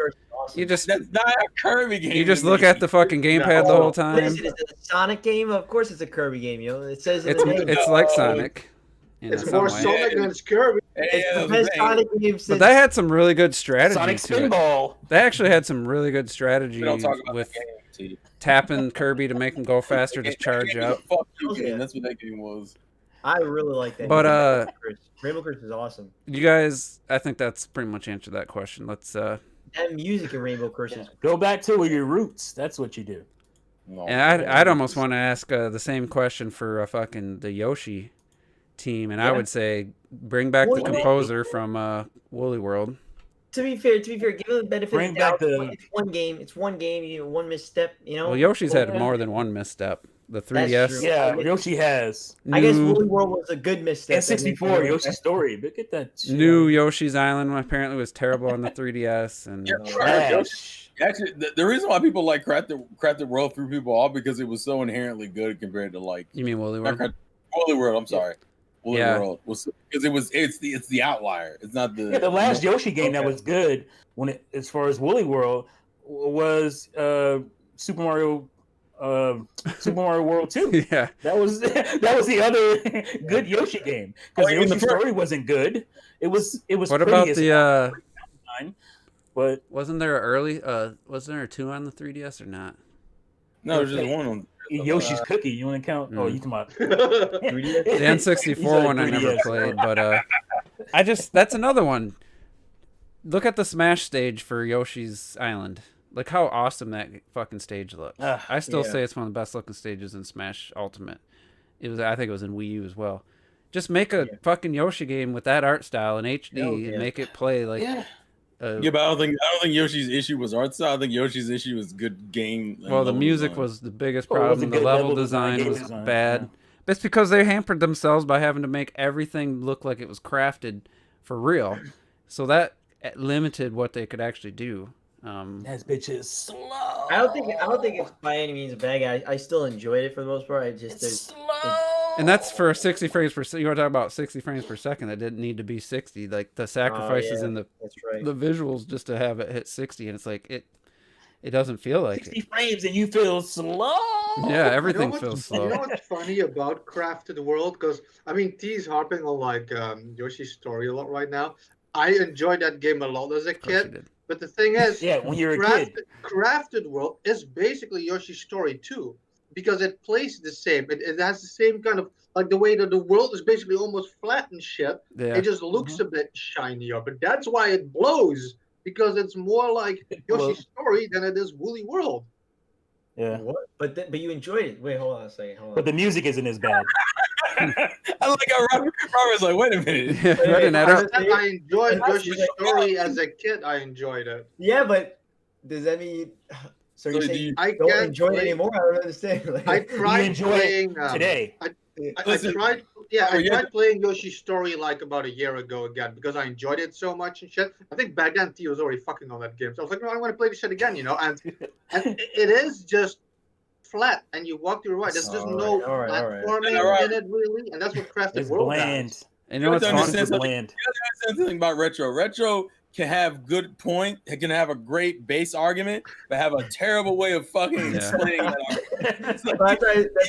S3: You just
S1: that's not a Kirby game.
S3: You just look at the fucking gamepad the whole time.
S5: Is it a Sonic game? Of course, it's a Kirby game. It says
S3: it's like Sonic.
S4: It's more Sonic than it's Kirby.
S5: It's the best Sonic game since.
S3: But they had some really good strategy.
S2: Sonic Spinball.
S3: They actually had some really good strategy with tapping Kirby to make him go faster to charge up.
S1: Fuck you game. That's what that game was.
S5: I really like that.
S3: But
S5: Rainbow Curse is awesome.
S3: You guys, I think that's pretty much answered that question. Let's
S5: that music in Rainbow Curse is
S2: go back to your roots. That's what you do.
S3: And I'd almost want to ask the same question for fucking the Yoshi team, and I would say bring back the composer from Woolly World.
S5: To be fair, give them the benefit
S2: of the doubt.
S5: It's one game. It's one game. One misstep.
S3: Well, Yoshi's had more than one misstep. The 3DS.
S2: Yeah, Yoshi has.
S5: I guess Woolly World was a good misstep.
S2: And 64, Yoshi's Story. But get that.
S3: New Yoshi's Island apparently was terrible on the 3DS. And
S1: actually, the reason why people like Crafted World threw people off because it was so inherently good compared to like.
S3: You mean Woolly World?
S1: Woolly World. I'm sorry. Woolly World was because it's the outlier. It's not the.
S2: Yeah, the last Yoshi game that was good as far as Woolly World was Super Mario World 2.
S3: Yeah,
S2: that was the other good Yoshi game because Yoshi's Story wasn't good. It was.
S3: What about the?
S2: But
S3: wasn't there wasn't there a 2 on the 3DS or not?
S1: No, there's just one on.
S2: Yoshi's Cookie. You want to count? Oh, you come out. The
S3: N64 one I never played, but that's another one. Look at the Smash stage for Yoshi's Island. Like how awesome that fucking stage looks. I still say it's one of the best looking stages in Smash Ultimate. I think it was in Wii U as well. Just make a fucking Yoshi game with that art style in HD and make it play like.
S1: But I don't think Yoshi's issue was art style. I think Yoshi's issue was good game.
S3: Well, the music was the biggest problem. The level design was bad. Yeah. But it's because they hampered themselves by having to make everything look like it was crafted for real. So that limited what they could actually do.
S2: That bitch is slow.
S5: I don't think it's by any means a bad game. I still enjoyed it for the most part. It's slow.
S3: And that's for 60 frames per second. You want to talk about 60 frames per second. That didn't need to be 60. Like the sacrifices in the visuals just to have it hit 60, and it's like it doesn't feel like
S2: 60 frames and you feel slow.
S3: Yeah, everything feels slow.
S4: You know what's funny about Crafted World? Because I mean, T's harping on like Yoshi's Story a lot right now. I enjoyed that game a lot as a kid. But the thing is,
S2: when you're a kid,
S4: Crafted World is basically Yoshi's Story too. Because it plays the same. It has the same kind of, like the way that the world is basically almost flat and shit. Yeah. It just looks a bit shinier. But that's why it blows. Because it's more like Yoshi's Story than it is Woolly World.
S2: Yeah.
S5: What? But you enjoyed it. Wait, hold on a second.
S2: But the music isn't as bad.
S1: I like how Robert's like, wait a minute.
S4: I enjoyed Yoshi's Story as a kid. I enjoyed it.
S5: Yeah, but does that mean? So you're saying you don't enjoy it anymore? I don't understand. Like,
S4: I tried playing
S2: today.
S4: I tried playing Yoshi's Story like about a year ago again because I enjoyed it so much and shit. I think back then T was already fucking on that game, so I was like, no, I want to play this shit again, and it is just flat, and you walk through the right. There's just no platforming in it really, and that's what Crafted World
S2: bland.
S3: And you know what's fun?
S1: Bland. Something about retro. Retro can have good point. It can have a great base argument, but have a terrible way of fucking explaining that argument.
S5: That's what I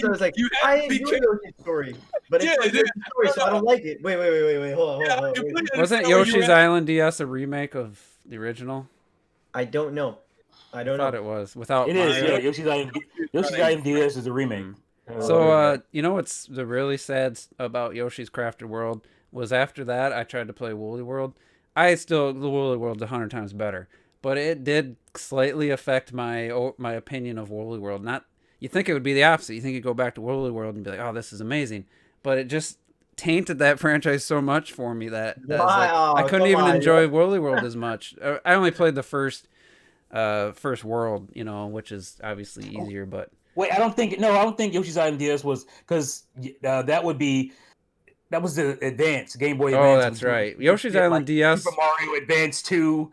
S5: was like. I enjoy Yoshi's Story, but it's Yoshi's Story, so I don't like it. Wait. Hold on.
S3: Wasn't Yoshi's Island DS a remake of the original?
S5: I don't know.
S3: I thought it was. Without
S2: it is. Yeah, Yoshi's Island DS is a remake.
S3: So you know what's the really sad about Yoshi's Crafted World was after that I tried to play Woolly World. The Woolly World's 100 times better, but it did slightly affect my opinion of Woolly World. You think it would be the opposite. You think you'd go back to Woolly World and be like, oh, this is amazing, but it just tainted that franchise so much for me that I couldn't even enjoy Woolly World as much. I only played the first world, which is obviously easier, but.
S2: Wait, I don't think Yoshi's Island DS was because that was the Advance Game Boy Advance.
S3: Oh, that's right. Yoshi's Island DS.
S2: Super Mario Advance 2,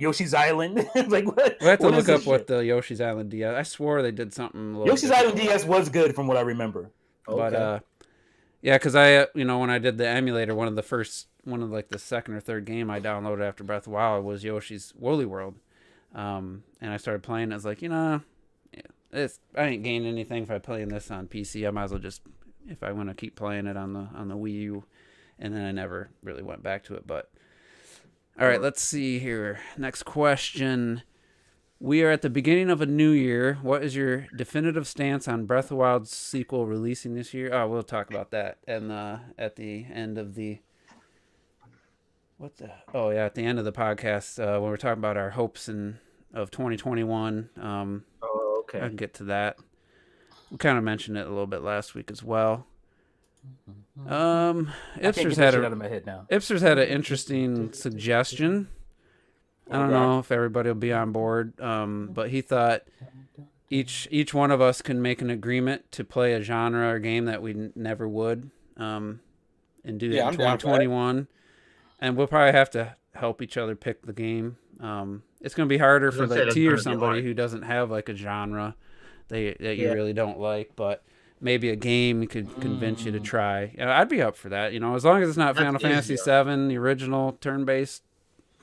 S2: Yoshi's Island. Like what?
S3: We have to look up what the Yoshi's Island DS. I swore they did something.
S2: Yoshi's Island DS was good from what I remember.
S3: But yeah, because I when I did the emulator, one of the second or third game I downloaded after Breath of the Wild was Yoshi's Woolly World, and I started playing. I was like, I ain't gaining anything if I play this on PC. I might as well just. If I want to keep playing it on the Wii U, and then I never really went back to it. But all right, let's see here. Next question: we are at the beginning of a new year. What is your definitive stance on Breath of the Wild's sequel releasing this year? Oh, we'll talk about that and at the end of the at the end of the podcast when we're talking about our hopes of 2021.
S5: Okay,
S3: I can get to that. We kind of mentioned it a little bit last week as well. Ipser's had an interesting suggestion. I don't know if everybody will be on board, but he thought each one of us can make an agreement to play a genre or game that we never would, and do that in 2021. And we'll probably have to help each other pick the game. It's going to be harder for like T or somebody who doesn't have like a genre that you really don't like, but maybe a game could convince you to try. I'd be up for that, as long as it's not Final Fantasy VII, the original turn-based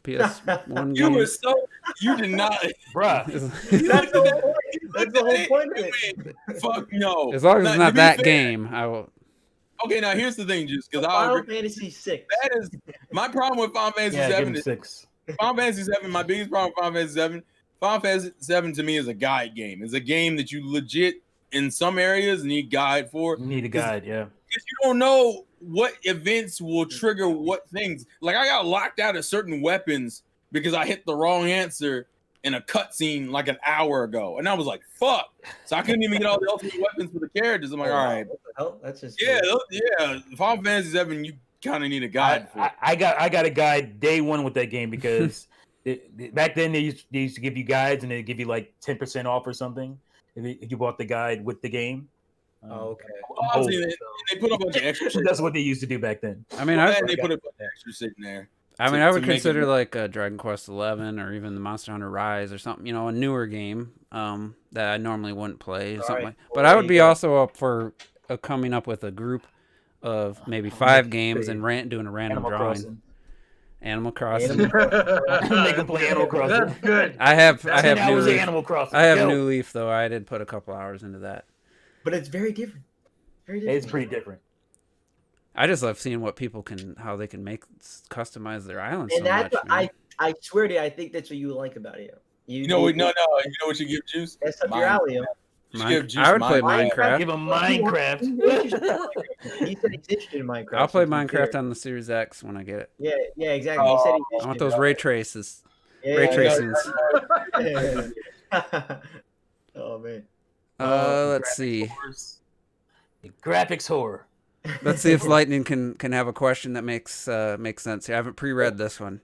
S3: PS1 game.
S1: You did not,
S2: bruh.
S5: That's the whole point of it.
S1: Fuck no.
S3: As long as it's not that game, I will.
S1: Okay, now here's the thing, just because
S5: Final Fantasy VI.
S1: That is my problem with Final Fantasy VII. Final Fantasy VII. My biggest problem with Final Fantasy VII. Final Fantasy VII to me is a guide game. It's a game that you legit, in some areas, need guide for.
S2: You need a guide, yeah.
S1: Because you don't know what events will trigger what things. Like, I got locked out of certain weapons because I hit the wrong answer in a cutscene like an hour ago. And I was like, fuck. So I couldn't even get all the ultimate weapons for the characters. I'm like, all right.
S5: What the hell? That's just...
S1: Yeah. Final Fantasy VII, you kind of need a guide for.
S2: I got a guide day one with that game because... back then, they used to give you guides, and they give you like 10% off or something if you bought the guide with the game.
S5: Okay.
S1: They put a bunch of extra shit.
S2: That's what they used to do back then.
S3: I mean,
S1: they put a bunch of extra shit in there.
S3: I would consider like Dragon Quest XI or even the Monster Hunter Rise or something, a newer game that I normally wouldn't play. Or something but I would be also up for coming up with a group of maybe 5 games and doing a random drawing. Animal Crossing.
S2: Make them play Animal Crossing.
S5: That's good.
S3: I have New Leaf.
S2: Animal Crossing.
S3: I have New Leaf though. I did put a couple hours into that.
S5: But it's very different.
S2: It's pretty different.
S3: I just love seeing how they can customize their islands.
S5: And that's what I swear to you, I think that's what you like about it.
S1: You know what you give Juice?
S5: That's up your alley.
S3: I would play Minecraft.
S2: Give him Minecraft.
S5: He said he's interested in Minecraft.
S3: I'll play Minecraft on the Series X when I get it.
S5: Yeah, exactly. He said
S3: I want those ray traces.
S5: Ray
S3: tracings.
S5: Oh man.
S3: Let's see.
S2: Graphics horror.
S3: Let's see if Lightning can have a question that makes sense here. I haven't pre-read this one.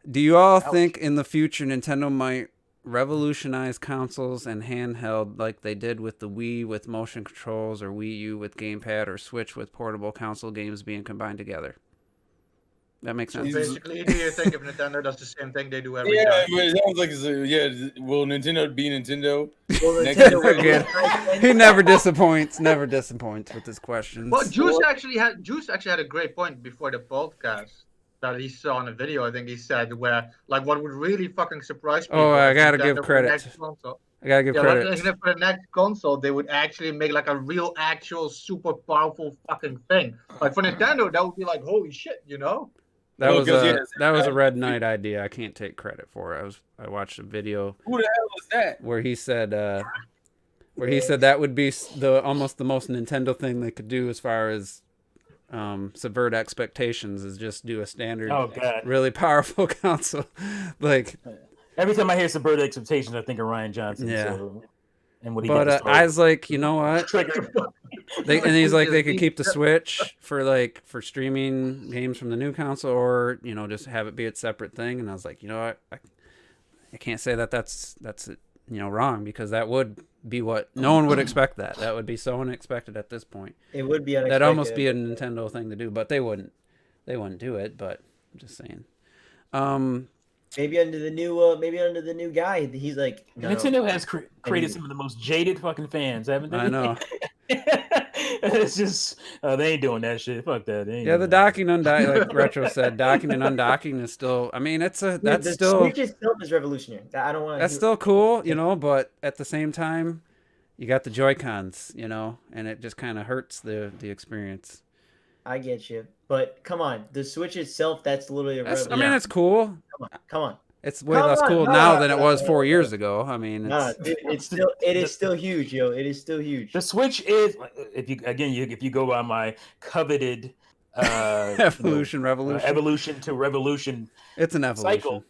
S3: Do you all think in the future Nintendo might revolutionize consoles and handheld like they did with the Wii with motion controls, or Wii U with gamepad, or Switch with portable console games being combined together? That makes sense.
S4: So basically, do you think if Nintendo does the same thing they do every time?
S1: Yeah, it sounds like will Nintendo be Nintendo?
S3: He never disappoints. Never disappoints with his questions.
S4: Well, Juice actually had a great point before the podcast that he saw in a video. I think he said where like what would really fucking surprise people.
S3: Oh, I gotta give credit. I gotta give credit.
S4: Like, for the next console, they would actually make like a real, actual, super powerful fucking thing. Like for Nintendo, that would be like, holy shit, you know?
S3: That was a Red Knight idea. I can't take credit for it. I watched a video.
S1: Who the hell was that?
S3: Where he said that would be almost the most Nintendo thing they could do as far as subvert expectations, is just do a standard, really powerful console. Like
S2: every time I hear subvert expectations, I think of Ryan Johnson.
S3: Yeah.
S2: So, and what he
S3: but I was like, you know what? He's like, they could keep the Switch for streaming games from the new console, or just have it be its separate thing. And I was like, you know what? I can't say that's wrong, because that would be what no one would expect. That would be so unexpected at this point.
S5: It would be unexpected.
S3: That'd almost be a Nintendo thing to do, but they wouldn't do it. But I'm just saying.
S5: Maybe under the new guy, he's like, no.
S2: Nintendo has created some of the most jaded fucking fans, haven't they?
S3: I know.
S2: It's just they ain't doing that shit. Fuck that.
S3: The docking undocking, like Retro said, docking and undocking is still. I mean, that's
S5: the
S3: still.
S5: Switch itself is revolutionary. I don't want.
S3: That's still cool, but at the same time, you got the Joy-Cons, and it just kind of hurts the experience.
S5: I get you, but come on, the Switch itself, that's literally
S3: I mean, it's cool.
S5: Come on.
S3: It's way less cool now than it was 4 years ago. I mean,
S5: it is still huge, yo. It is still huge.
S2: The Switch is, if you go by my coveted
S3: evolution
S2: to revolution,
S3: it's an evolution.
S2: Cycle.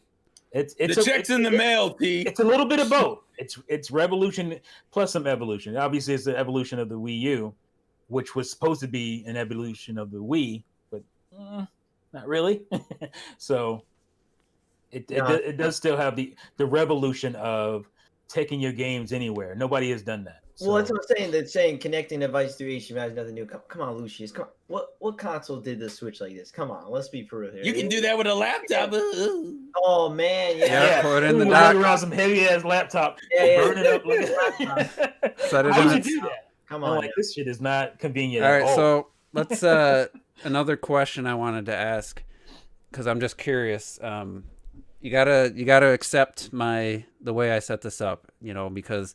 S1: It's the check's in the mail, P.
S2: It's a little bit of both. It's revolution plus some evolution. Obviously, it's the evolution of the Wii U, which was supposed to be an evolution of the Wii, but not really. So it does still have the revolution of taking your games anywhere. Nobody has done that. So.
S5: Well, that's what I'm saying. That's saying connecting device through HDMI is nothing new. Come on, Lucius. Come on. What console did the Switch like this? Come on, let's be for real here.
S1: You can do that with a laptop.
S5: Oh man, yeah.
S3: Put it in the dock.
S2: Around some heavy ass laptop.
S5: Burn
S2: it up like a laptop.
S3: Set it
S2: How would you do that?
S5: Come on.
S2: Like, this shit is not convenient.
S3: All right, so let's another question I wanted to ask, because I'm just curious. You gotta accept the way I set this up, because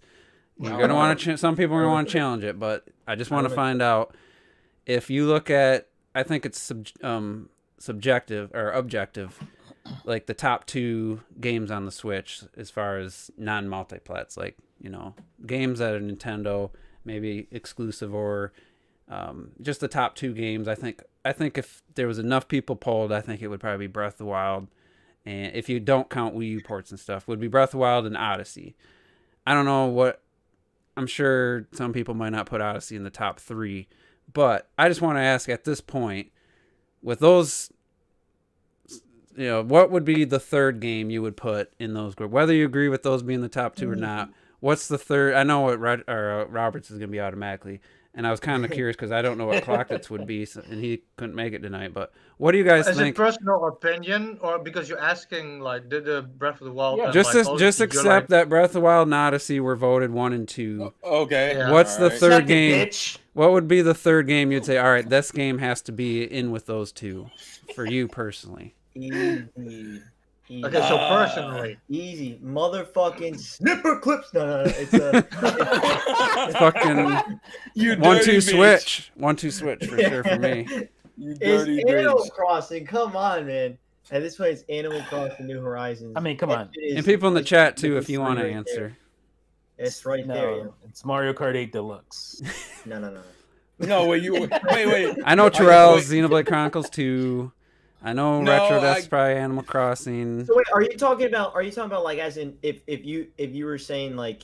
S3: you're gonna want to. Some people are gonna want to challenge it, but I just want to find out if you look at. I think it's subjective or objective, like the top 2 games on the Switch as far as non-multiplats, like games that are Nintendo, maybe exclusive, or just the top 2 games. I think if there was enough people polled, I think it would probably be Breath of the Wild. And if you don't count Wii U ports and stuff, would be Breath of the Wild and Odyssey. I don't know what. I'm sure some people might not put Odyssey in the top 3, but I just want to ask at this point, with those, what would be the third game you would put in those group? Whether you agree with those being the top 2 or not, what's the third? I know what Roberts is going to be automatically. And I was kind of curious because I don't know what Clockets would be, and he couldn't make it tonight. But what do you guys think?
S4: Is it personal opinion, or because you're asking, like, did the Breath of the Wild?
S3: Yeah. Just accept that Breath of the Wild and Odyssey were voted 1 and 2.
S1: Okay.
S3: Yeah. What's the third game? What would be the third game you'd say? All right, this game has to be in with those 2 for you personally.
S5: Easy.
S4: Okay, so personally,
S5: easy motherfucking snipper clips. No, it's
S3: fucking
S1: you
S3: 1-2 switch, 1-2 switch for sure for me.
S1: You dirty
S5: it's Animal Crossing. Come on, man. At this point, it's Animal Crossing: New Horizons.
S2: I mean, come on.
S3: And people in the chat too, if you want to answer.
S5: It's right there. Yeah.
S2: It's Mario Kart 8 Deluxe.
S5: No.
S1: No, wait.
S3: I know Terrell's Xenoblade Chronicles 2. I know Retro. That's probably Animal Crossing.
S5: So wait, are you talking about like as in if you were saying like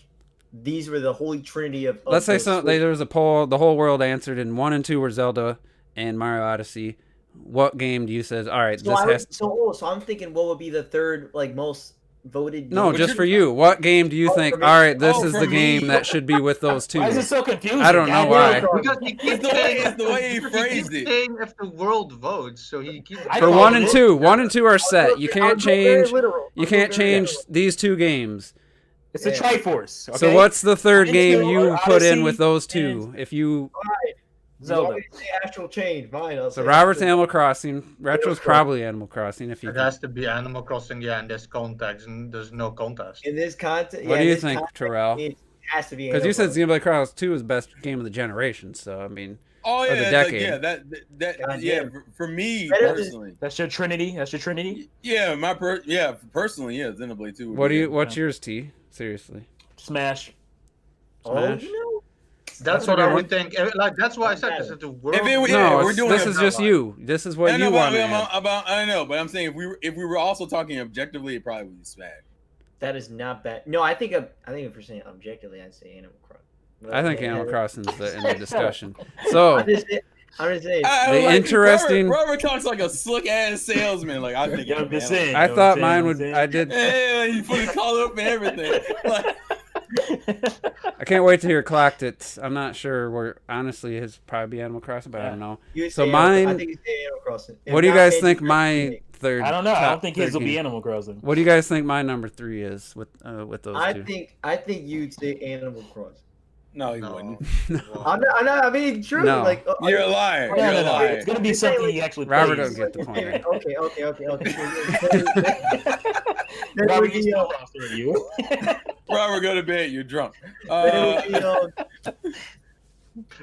S5: these were the holy trinity of
S3: let's say so there was a poll, the whole world answered, and 1 and 2 were Zelda and Mario Odyssey, what game do you say, all right,
S5: so I'm thinking what would be the third most voted game?
S3: No, just for you. What game do you think, all right, this is the game that should be with those two?
S2: Why is it so confusing?
S3: I don't know why.
S4: Because it's the way he phrased it. Saying if the world votes, so he keeps...
S3: For 1 and 2. 1 and 2 are set. You can't change these two games.
S2: It's a Triforce. Okay?
S3: So what's the third game you put in with those two? If you...
S5: Zelda. Actual change. Fine.
S3: So Robert's Animal Crossing. Retro's probably Animal Crossing. If you
S4: it has to be Animal Crossing, in this context, and there's no contest.
S5: In this context,
S3: what do you think, Terrell?
S5: It has to be
S3: because you said Xenoblade Chronicles 2 is the best game of the generation. So I mean,
S1: of the
S3: decade.
S1: For me personally,
S2: that's your Trinity.
S1: Yeah, personally, Xenoblade 2.
S3: What's yours, T? Seriously,
S2: Smash.
S4: That's what I would think. That's why I said this is the world.
S3: This is just you. This is what you want.
S1: I know, but I'm saying if we were also talking objectively, it probably would be Smash.
S5: That is not bad. No, I think if we're saying objectively, I'd say Animal Crossing.
S3: I think Animal Crossing's in the discussion. So
S5: I'm just saying.
S3: The interesting.
S1: Robert talks like a slick ass salesman. Like I think.
S3: I thought mine would. I did.
S1: Yeah, you put a collar up and everything.
S3: I can't wait to hear Clocked It. I'm not sure where. Honestly, it's probably be Animal Crossing, but I don't know. So mine. I think it's Animal Crossing. What do you guys think my third?
S2: I don't know. I don't think his will be Animal Crossing.
S3: What do you guys think my number 3 is with those two?
S5: I think you'd say Animal Crossing.
S1: No, you wouldn't.
S5: No. I'm not. I mean, true.
S3: No.
S1: You're a liar. You're a liar.
S2: It's gonna be something he actually.
S3: Robert don't get the point.
S2: Robert, you.
S1: Robert, go to bed. You're drunk.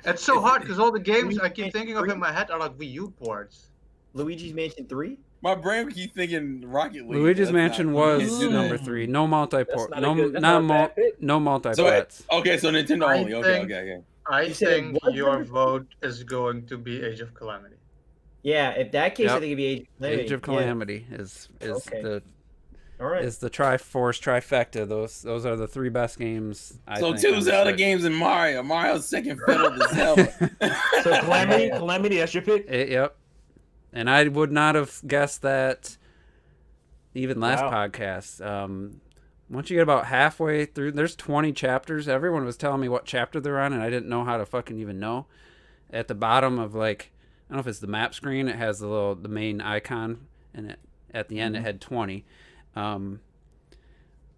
S4: It's so hard because all the games I keep thinking of in my head are like Wii U ports.
S5: Luigi's Mansion 3.
S1: My brain keeps thinking Rocket League.
S3: Luigi's Mansion was number 3. No multi-port. No multi-plats.
S1: So Nintendo only. Okay.
S4: I think your vote is going to be Age of Calamity.
S5: Yeah, if that case, I think it'd be
S3: Age of Calamity is the
S5: all right.
S3: Is the Triforce trifecta. Those are the 3 best games.
S1: So 2 Zelda games and Mario. Mario's second fiddle to Zelda.
S2: So Calamity, that's your pick?
S3: Yep. And I would not have guessed that even last podcast. Once you get about halfway through, there's 20 chapters. Everyone was telling me what chapter they're on, and I didn't know how to fucking even know. At the bottom of I don't know if it's the map screen, it has the main icon, and at the end it had 20.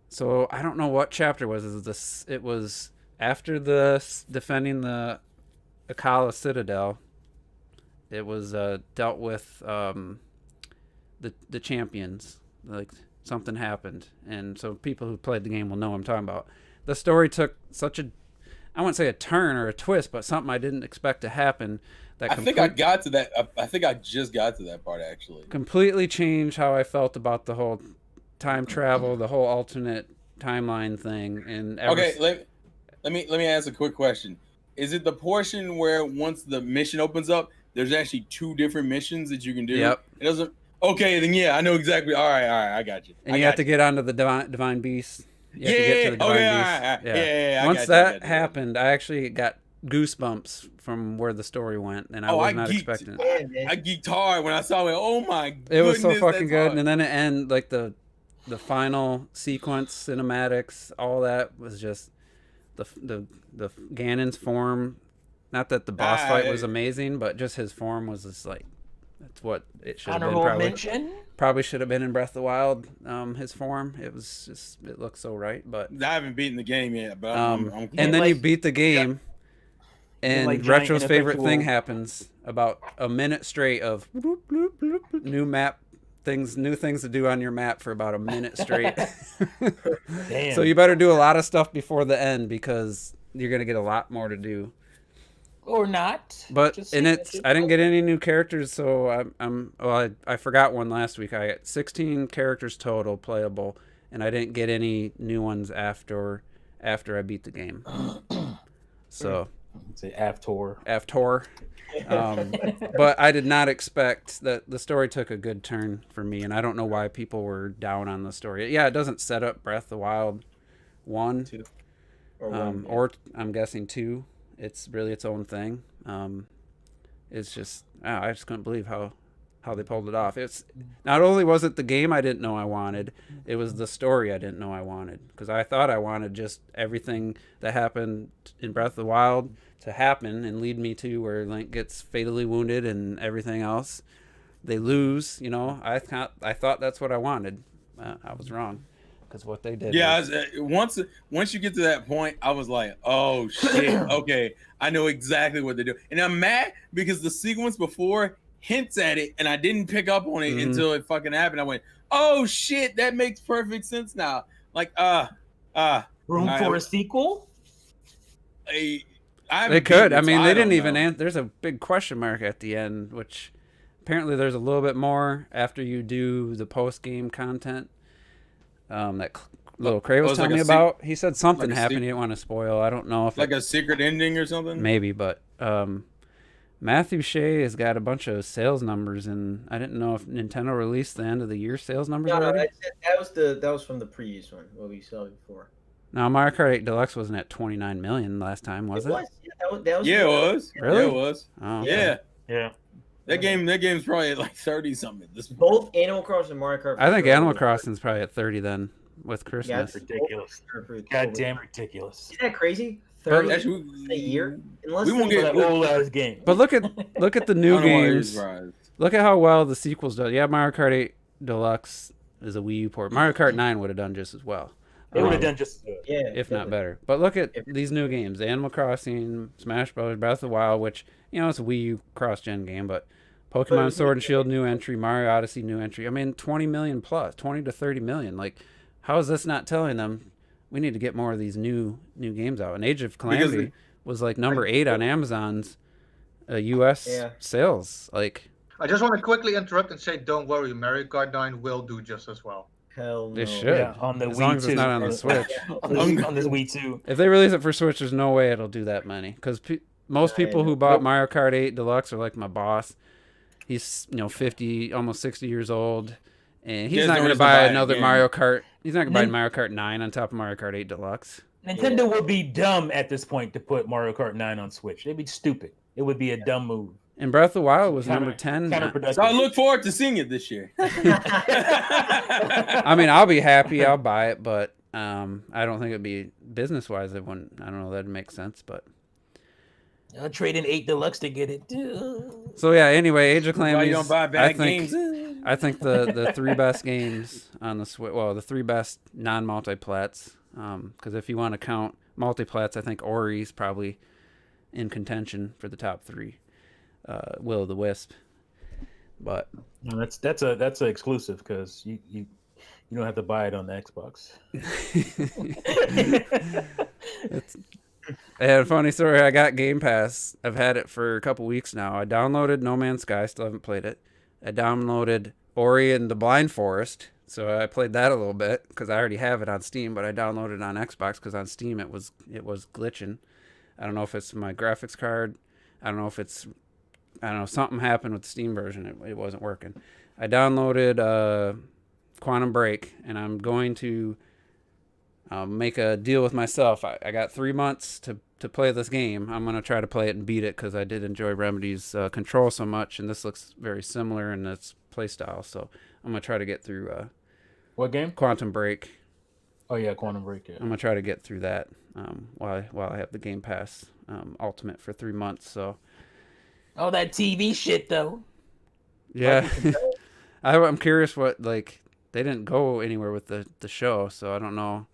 S3: So I don't know what chapter was this. It was after defending the Akala Citadel. It was dealt with the champions. Like something happened, and so people who played the game will know what I'm talking about. The story took such I wouldn't say a turn or a twist, but something I didn't expect to happen.
S1: I think I got to that. I think I just got to that part actually.
S3: Completely changed how I felt about the whole time travel, the whole alternate timeline thing, and
S1: let me ask a quick question. Is it the portion where once the mission opens up, there's actually 2 different missions that you can do?
S3: Yep.
S1: It doesn't. Okay, then I know exactly. All right, I got you.
S3: And you have to get onto the divine beast. You have to get to the divine beast.
S1: Yeah.
S3: Once that happened, I actually got goosebumps from where the story went, and I was not expecting it.
S1: I geeked hard when I saw it. Oh my goodness,
S3: it was so fucking good. Hard. And then it ended the final sequence, cinematics, all that was just the Ganon's form. Not that the boss fight was amazing, but just his form was just that's what it should have been. Probably should have been in Breath of the Wild. His form, it looks so right. But
S1: I haven't beaten the game yet. But
S3: and then you beat the game, and Retro's favorite thing happens about a minute straight of new map. New things to do on your map for about a minute straight.
S2: Damn.
S3: So you better do a lot of stuff before the end because you're gonna get a lot more to do.
S2: Or not.
S3: But I didn't get any new characters, so I forgot one last week. I got 16 characters total playable, and I didn't get any new ones after I beat the game. So
S2: say Aftor.
S3: But I did not expect that the story took a good turn for me, and I don't know why people were down on the story. Yeah, it doesn't set up Breath of the Wild 1,
S5: 2,
S3: or I'm guessing 2. It's really its own thing. It's just I just couldn't believe how they pulled it off. It's not only was it the game I didn't know I wanted, it was the story I didn't know I wanted, because I thought I wanted just everything that happened in Breath of the Wild to happen and lead me to where Link gets fatally wounded and everything else. They lose, you know. I thought that's what I wanted. I was wrong, because what they did.
S1: Yeah, once you get to that point, I was like, oh shit, okay, I know exactly what they're doing, and I'm mad because the sequence before hints at it, and I didn't pick up on it until it fucking happened. I went, oh shit, that makes perfect sense now. Like,
S2: room for a sequel?
S3: They could. I mean, they didn't even answer. There's a big question mark at the end, which apparently there's a little bit more after you do the post-game content. That little Cray was telling me about. He said something happened he didn't want to spoil. I don't know if
S1: like a secret ending or something.
S3: Maybe, but Matthew Shea has got a bunch of sales numbers, and I didn't know if Nintendo released the end of the year sales numbers already.
S5: That was from the previous one, what we saw before.
S3: Now, Mario Kart 8 Deluxe wasn't at 29 million last time, was it?
S4: Yeah, that was
S1: it was.
S3: Really?
S1: Yeah, it was.
S3: Oh,
S1: okay.
S2: Yeah.
S1: That game's probably at like 30 something at this point.
S5: Both Animal Crossing and Mario Kart.
S3: I think Animal Crossing's probably at 30 then with Christmas.
S2: Yeah, that's ridiculous. Goddamn ridiculous.
S5: Isn't that crazy? 30 a year?
S2: We won't get that old ass game.
S3: But look at the new games. Look at how well the sequels do. Yeah, Mario Kart 8 Deluxe is a Wii U port. Mario Kart 9 would have done just as well.
S2: It would have done just
S3: if not better. But look at these new games: Animal Crossing, Smash Bros., Breath of the Wild, which it's a Wii U cross-gen game, but Pokemon Sword and Shield new entry, Mario Odyssey new entry. I mean, 20 million plus, 20 to 30 million. Like, how is this not telling them we need to get more of these new games out? And Age of Calamity was like number 8 on Amazon's U.S. sales. Like,
S4: I just want to quickly interrupt and say, don't worry, Mario Kart 9 will do just as well.
S5: Hell no.
S3: They should.
S2: Yeah, on the
S3: as
S2: Wii
S3: long as
S2: 2.
S3: It's not on the Switch.
S2: on this Wii 2.
S3: If they release it for Switch, there's no way it'll do that many. Because most people who bought Mario Kart 8 Deluxe are like my boss. He's 50, almost 60 years old, and he's not going to buy another Mario Kart. He's not going to buy Mario Kart 9 on top of Mario Kart 8 Deluxe.
S2: Nintendo would be dumb at this point to put Mario Kart 9 on Switch. They'd be stupid. It would be a dumb move.
S3: And Breath of the Wild was number 10.
S1: So I look forward to seeing it this year.
S3: I mean, I'll be happy. I'll buy it, but I don't think it'd be business-wise. It wouldn't. I don't know. That'd make sense, but
S2: I'll trade in 8 Deluxe to get it.
S3: So yeah. Anyway, Age of Calamity.
S1: You don't buy bad games.
S3: I think the 3 best games on the Switch. Well, the 3 best non-multiplats. Because if you want to count multiplats, I think Ori's probably in contention for the top 3. Will-o'-the-Wisp, but
S2: no, that's a exclusive because you don't have to buy it on the Xbox.
S3: I had a funny story. I got Game Pass. I've had it for a couple weeks now. I downloaded No Man's Sky. Still haven't played it. I downloaded Ori and the Blind Forest. So I played that a little bit because I already have it on Steam, but I downloaded it on Xbox because on Steam it was glitching. I don't know if it's my graphics card. I don't know, something happened with the Steam version. It wasn't working. I downloaded Quantum Break, and I'm going to make a deal with myself. I got 3 months to play this game. I'm going to try to play it and beat it because I did enjoy Remedy's control so much, and this looks very similar in its playstyle. So I'm going to try to get through...
S2: what game?
S3: Quantum Break.
S2: Oh, yeah, Quantum Break. Yeah.
S3: I'm going to try to get through that while I have the Game Pass Ultimate for 3 months, so...
S2: Oh, that TV shit, though.
S3: Yeah. I'm curious what, like, they didn't go anywhere with the show, so I don't know.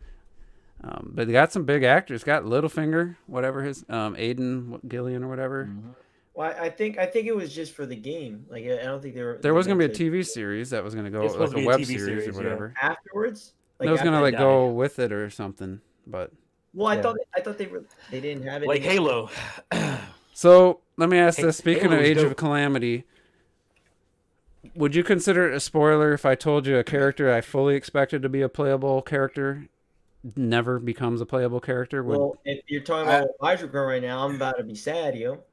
S3: But they got some big actors. Got Littlefinger, whatever his, Aiden Gillian or whatever.
S5: Mm-hmm. Well, I think it was just for the game. Like, I don't think
S3: there was going to be a TV series that was going to go, like a web series or whatever.
S5: Yeah. Afterwards?
S3: Like, it was going to, like, go with it or something, but...
S5: Well, I thought they didn't have it.
S2: Like Halo.
S3: So, let me ask this. Speaking of Age of Calamity, would you consider it a spoiler if I told you a character I fully expected to be a playable character never becomes a playable character?
S5: Well, if you're talking about Elijah right now, I'm about to be sad, yo.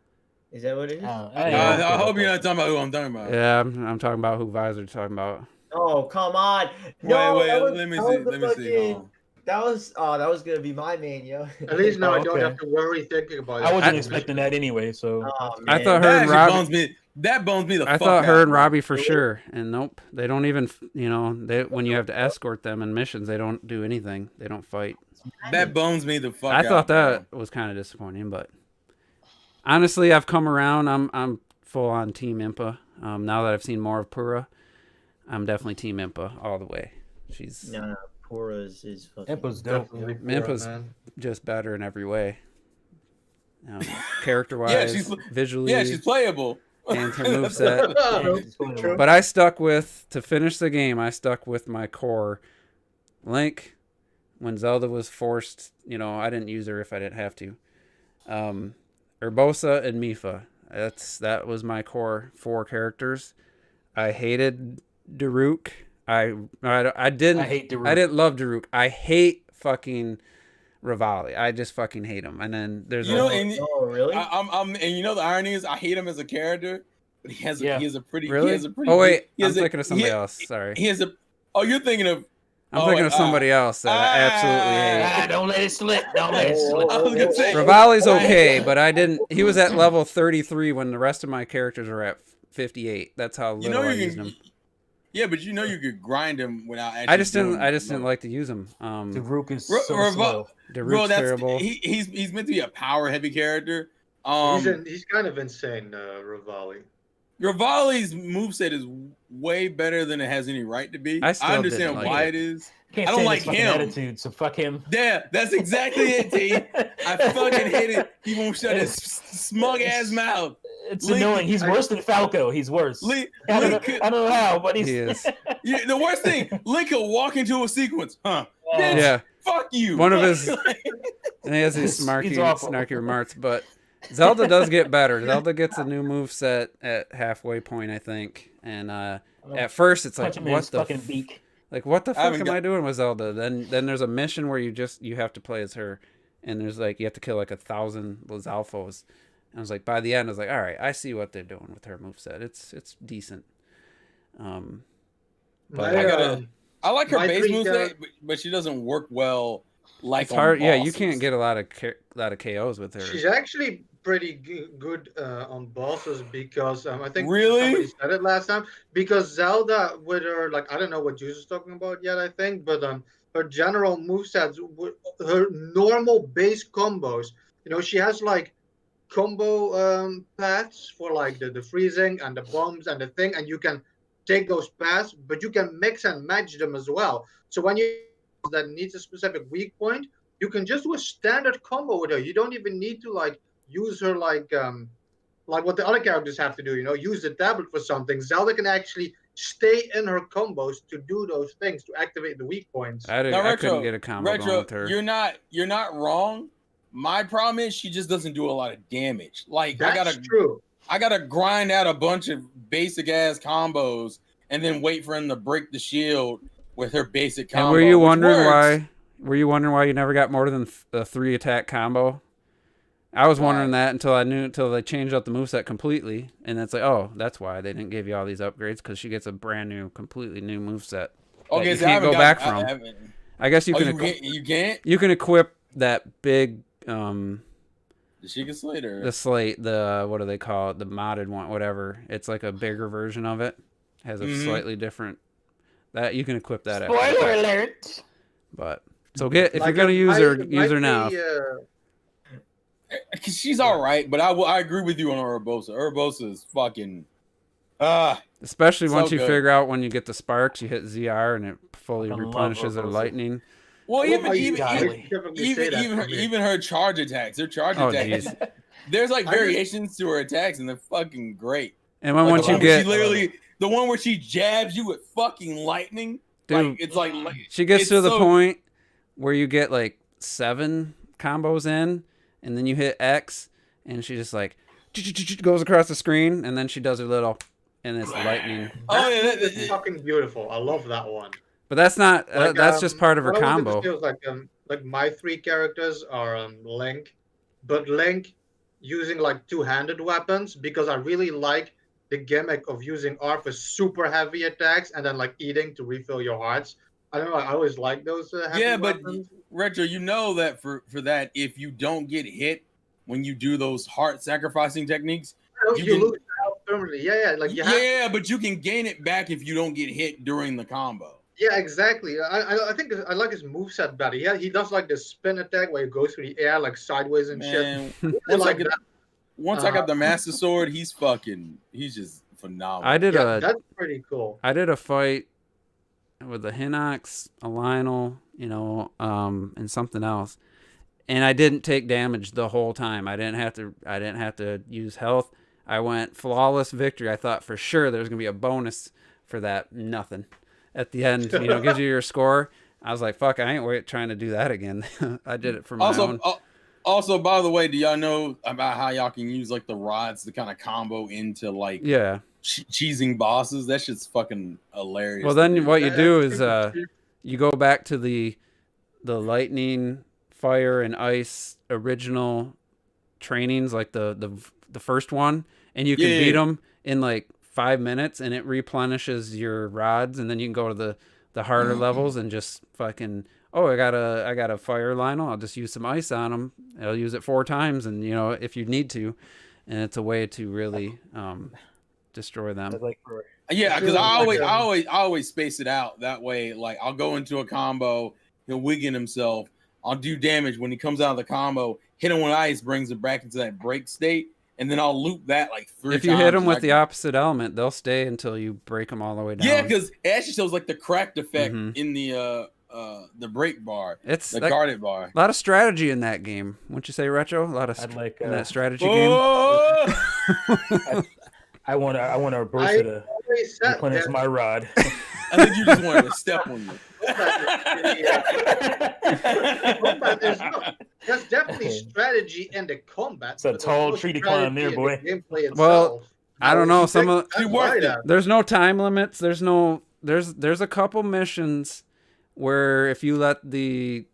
S5: Is that what it is?
S1: I hope you're not talking about who I'm talking about.
S3: Yeah, I'm talking about who Visor's talking about.
S5: Oh, come on. No,
S1: wait, let me see.
S5: That was gonna be my main, yo.
S4: At least now I don't have to worry thinking about it.
S2: I wasn't expecting that anyway, so
S3: I thought her and Robbie.
S1: That bones me the fuck out.
S3: I thought her and Robbie for sure, and nope, they don't even. When you have to escort them in missions, they don't do anything. They don't fight.
S1: That bones me the fuck out.
S3: I thought that was kind of disappointing, but honestly, I've come around. I'm full on Team Impa. Now that I've seen more of Pura, I'm definitely Team Impa all the way. She's
S5: no. Pura is fucking
S2: Impa's dope.
S3: Impa's just better in every way. Character-wise, visually.
S1: Yeah, she's playable.
S3: And her moveset. But I stuck with, to finish the game, I stuck with my core. Link, when Zelda was forced, I didn't use her if I didn't have to. Urbosa and Mipha. That was my core 4 characters. I hated Daruk. I hate Daruk. I didn't love Daruk. I hate fucking Rivali. I just fucking hate him. And then there's
S1: really?
S4: I'm
S1: and the irony is I hate him as a character, but he has a pretty
S3: really? Oh wait, I'm thinking of somebody else. Sorry.
S1: You're thinking of
S3: I'm thinking of somebody else that I absolutely hate.
S2: Don't let it slip. Don't let it slip.
S1: I was gonna say
S3: Rivali's okay, but I didn't. He was at level 33 when the rest of my characters were at 58. That's how little I used him.
S1: Yeah, but you could grind him without actually.
S3: I just didn't like to use him.
S2: Daruk is so slow.
S3: Daruk's terrible.
S1: He's meant to be a power heavy character.
S4: He's kind of insane, Rivali.
S1: Rivali's moveset is way better than it has any right to be. I understand why it is. I don't like him.
S2: Attitude, so fuck him.
S1: Yeah, that's exactly it, T. I fucking hate it. He won't shut his smug ass mouth.
S2: It's annoying. He's worse than Falco. He's worse. I don't know how, but he
S3: is.
S1: Yeah, the worst thing, Link could walk into a sequence, huh?
S3: Yeah.
S1: Fuck you.
S3: One of his, and he has these snarky remarks, but Zelda does get better. Zelda gets a new moveset at halfway point, I think. And at first, it's like, what the fucking beak? Like, what the fuck am I doing with Zelda? Then there's a mission where you have to play as her, and there's like you have to kill like 1,000 Lizalfos. And I was like, by the end, I was like, all right, I see what they're doing with her moveset. It's decent.
S1: But I like her base moveset, but she doesn't work well. Like
S3: it's hard. Yeah, you can't get a lot of KOs with her.
S4: She's actually pretty good on bosses because I think
S1: somebody
S4: said it last time. Because Zelda with her, like, I don't know what Juice is talking about yet, I think, but her general movesets, her normal base combos, she has like combo paths for like the freezing and the bombs and the thing, and you can take those paths, but you can mix and match them as well. So when you that needs a specific weak point, you can just do a standard combo with her. You don't even need to like use her like what the other characters have to do, use the tablet for something. Zelda can actually stay in her combos to do those things, to activate the weak points.
S3: I couldn't get a combo going with her.
S1: You're not wrong. My problem is she just doesn't do a lot of damage. Like
S4: That's true.
S1: I gotta grind out a bunch of basic ass combos and then wait for him to break the shield with her basic combo.
S3: And were you wondering why you never got more than the 3 attack combo? I was wondering that until they changed up the moveset completely, and it's like, oh, that's why they didn't give you all these upgrades, because she gets a brand new, completely new moveset.
S1: Okay,
S3: you can't go back from. I guess you can.
S1: You can't.
S3: You can equip that big.
S1: The Sheikah Slate or
S3: the Slate, the what do they call it? The modded one, whatever. It's like a bigger version of it. Has a slightly different. That you can equip that.
S2: Spoiler alert!
S3: But so if you're gonna use her now.
S1: Cause she's all right, but I agree with you on Urbosa. Urbosa is fucking.
S3: Especially once you figure out when you get the sparks, you hit ZR and it fully replenishes her lightning.
S1: Well, even her charge attacks. Her charge attacks. There's like variations to her attacks, and they're fucking great.
S3: And once you get
S1: literally the one where she jabs you with fucking lightning,
S3: dude,
S1: it's like
S3: she gets to the point where you get like 7 combos in, and then you hit X, and she just like goes across the screen, and then she does her little, and it's lightning.
S4: Oh yeah, that's fucking beautiful. I love that one.
S3: But that's not. That's just part of her combo.
S4: Feels like my 3 characters are Link, but Link using like 2-handed weapons, because I really like the gimmick of using R for super heavy attacks and then like eating to refill your hearts. I don't know. I always like those.
S1: Yeah, but
S4: weapons.
S1: Retro, you know that for that, if you don't get hit when you do those heart sacrificing techniques,
S4: you lose health permanently. Yeah, like you
S1: have but you can gain it back if you don't get hit during the combo.
S4: Yeah, exactly. I think I like his moveset better. Yeah, he does like the spin attack where he goes through the air like sideways and shit.
S1: Once I got the Master Sword, he's just phenomenal.
S4: That's pretty cool.
S3: I did a fight with a Hinox, a Lionel, and something else, and I didn't take damage the whole time. I didn't have to use health. I went flawless victory. I thought for sure there's gonna be a bonus for that. Nothing. At the end, gives you your score. I was like, fuck, I ain't trying to do that again. I did it for my own.
S1: Also, by the way, do y'all know about how y'all can use like the rods to kind of combo into like cheesing bosses? That shit's fucking hilarious.
S3: Well, then what you do is you go back to the lightning, fire, and ice original trainings, like the first one, and you can beat them in like 5 minutes, and it replenishes your rods, and then you can go to the harder levels and just fucking I got a fire Lionel, I'll just use some ice on them. I'll use it 4 times, and if you need to, and it's a way to really destroy them.
S1: Because I always space it out that way. Like I'll go into a combo, he'll Wiggin himself, I'll do damage when he comes out of the combo, hit him with ice, brings it back into that break state. And then I'll loop that like 3 times.
S3: If you hit them with the opposite element, they'll stay until you break them all the way down.
S1: Yeah, because it actually shows like the cracked effect in the break bar, the guarded bar.
S3: A lot of strategy in that game. Wouldn't you say, Retro? A lot of in that strategy game.
S2: I want to burst to replenish my rod.
S1: I think you just wanted to step on you.
S4: There's definitely strategy in the combat.
S2: It's a tall tree to climb there, boy.
S3: Well, I don't know. There's no time limits. There's a couple missions where if you let the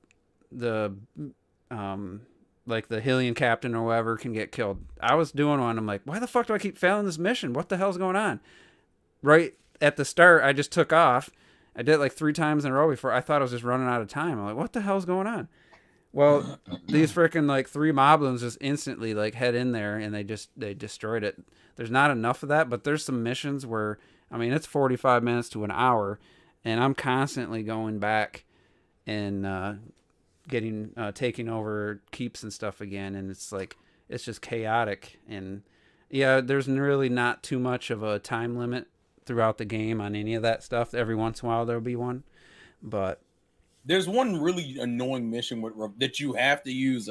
S3: like the Hylian captain or whoever can get killed. I was doing one. I'm like, why the fuck do I keep failing this mission? What the hell's going on? Right at the start, I just took off. I did it like 3 times in a row before I thought I was just running out of time. I'm like, what the hell's going on? Well, these freaking like 3 moblins just instantly like head in there and they destroyed it. There's not enough of that, but there's some missions where, I mean, it's 45 minutes to an hour, and I'm constantly going back and taking over keeps and stuff again, and it's just chaotic. And yeah, there's really not too much of a time limit throughout the game on any of that stuff. Every once in a while there'll be one, but
S1: there's one really annoying mission that you have to use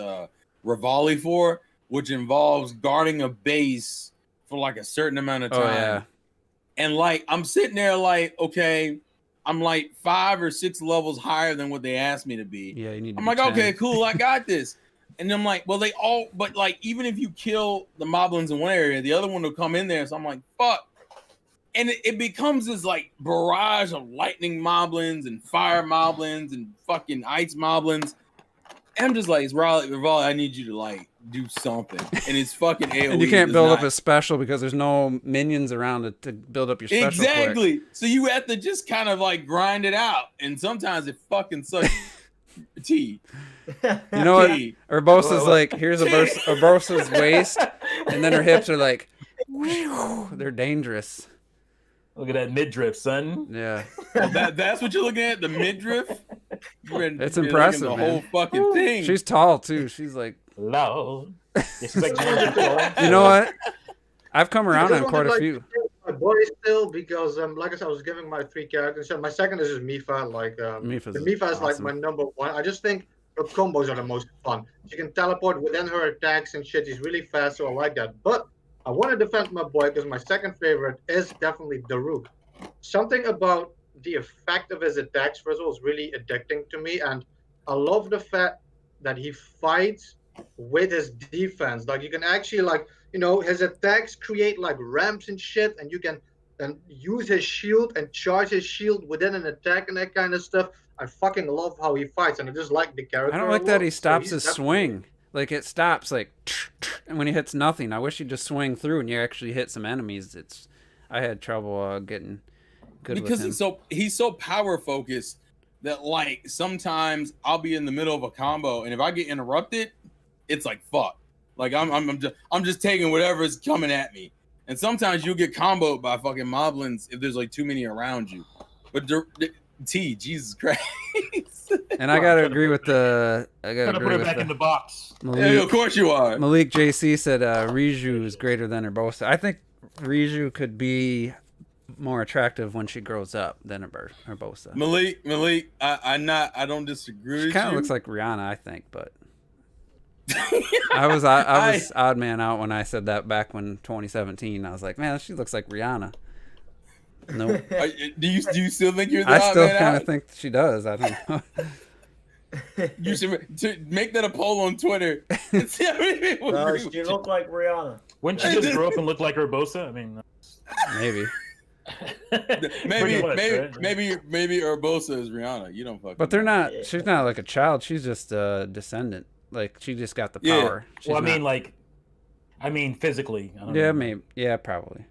S1: Rivali for, which involves guarding a base for like a certain amount of time.
S3: Oh, yeah.
S1: And like I'm sitting there like, okay, I'm like 5 or 6 levels higher than what they asked me to be.
S3: Yeah, you need to
S1: I'm like, 10. Okay, cool, I got this. And I'm like, well, but like even if you kill the moblins in one area, the other one will come in there. So I'm like, fuck. And it becomes this like barrage of lightning moblins and fire moblins and fucking ice moblins. And I'm just like, Rivali, I need you to like do something. And it's fucking AoE.
S3: And you can't build up a special because there's no minions around to build up your special.
S1: Exactly. Quick. So you have to just kind of like grind it out. And sometimes it fucking sucks. T.
S3: You know what? Urbosa's like, here's Urbosa's waist, and then her hips are like, whew, they're dangerous.
S2: Look at that midriff, son.
S3: Yeah.
S1: Well, that's what you're looking at, the midriff?
S3: It's impressive,
S1: the
S3: man.
S1: whole fucking thing.
S3: She's tall, too. She's like...
S2: Loud.
S3: You know what? I've come around on quite a few.
S4: My boy still, because like I said, I was giving my 3 characters. So my second is just Mifa. Like Mifa is like my number 1. I just think her combos are the most fun. She can teleport within her attacks and shit. She's really fast, so I like that. But I want to defend my boy because my second favorite is definitely Daruk. Something about the effect of his attacks, first of all, is really addicting to me, and I love the fact that he fights with his defense. Like you can actually his attacks create like ramps and shit, and you can then use his shield and charge his shield within an attack and that kind of stuff. I fucking love how he fights, and I just like the character.
S3: I don't like that he stops his swing. Like it stops like, and when he hits nothing. I wish he'd just swing through and you actually hit some enemies. I had trouble getting good
S1: because
S3: with him.
S1: he's so power focused. that like sometimes I'll be in the middle of a combo, and if I get interrupted, it's like fuck. Like I'm just taking whatever's coming at me. And sometimes you'll get comboed by fucking moblins if there's like too many around you. But Jesus Christ.
S3: And I gotta agree with the. I gotta
S2: put her back in the box.
S1: Malik, yeah, of course you are.
S3: Malik JC said Riju is greater than Urbosa. I think Riju could be more attractive when she grows up than Urbosa.
S1: Malik, I don't disagree.
S3: She kind of looks like Rihanna, I think, but I was odd man out when I said that back when 2017. I was like, man, she looks like Rihanna. No. Nope.
S1: Do you still think you're the
S3: I still kind of think she does. I don't know.
S1: You should make that a poll on Twitter. And see how many people agree
S5: she look like Rihanna.
S2: Wouldn't she just grow up and look like Urbosa? I mean,
S3: maybe.
S1: Maybe Urbosa is Rihanna. You don't fucking.
S3: But they're not. She's not like a child. She's just a descendant. Like she just got the power.
S2: Yeah. Well, I mean, physically. I don't know.
S3: Maybe. Yeah, probably.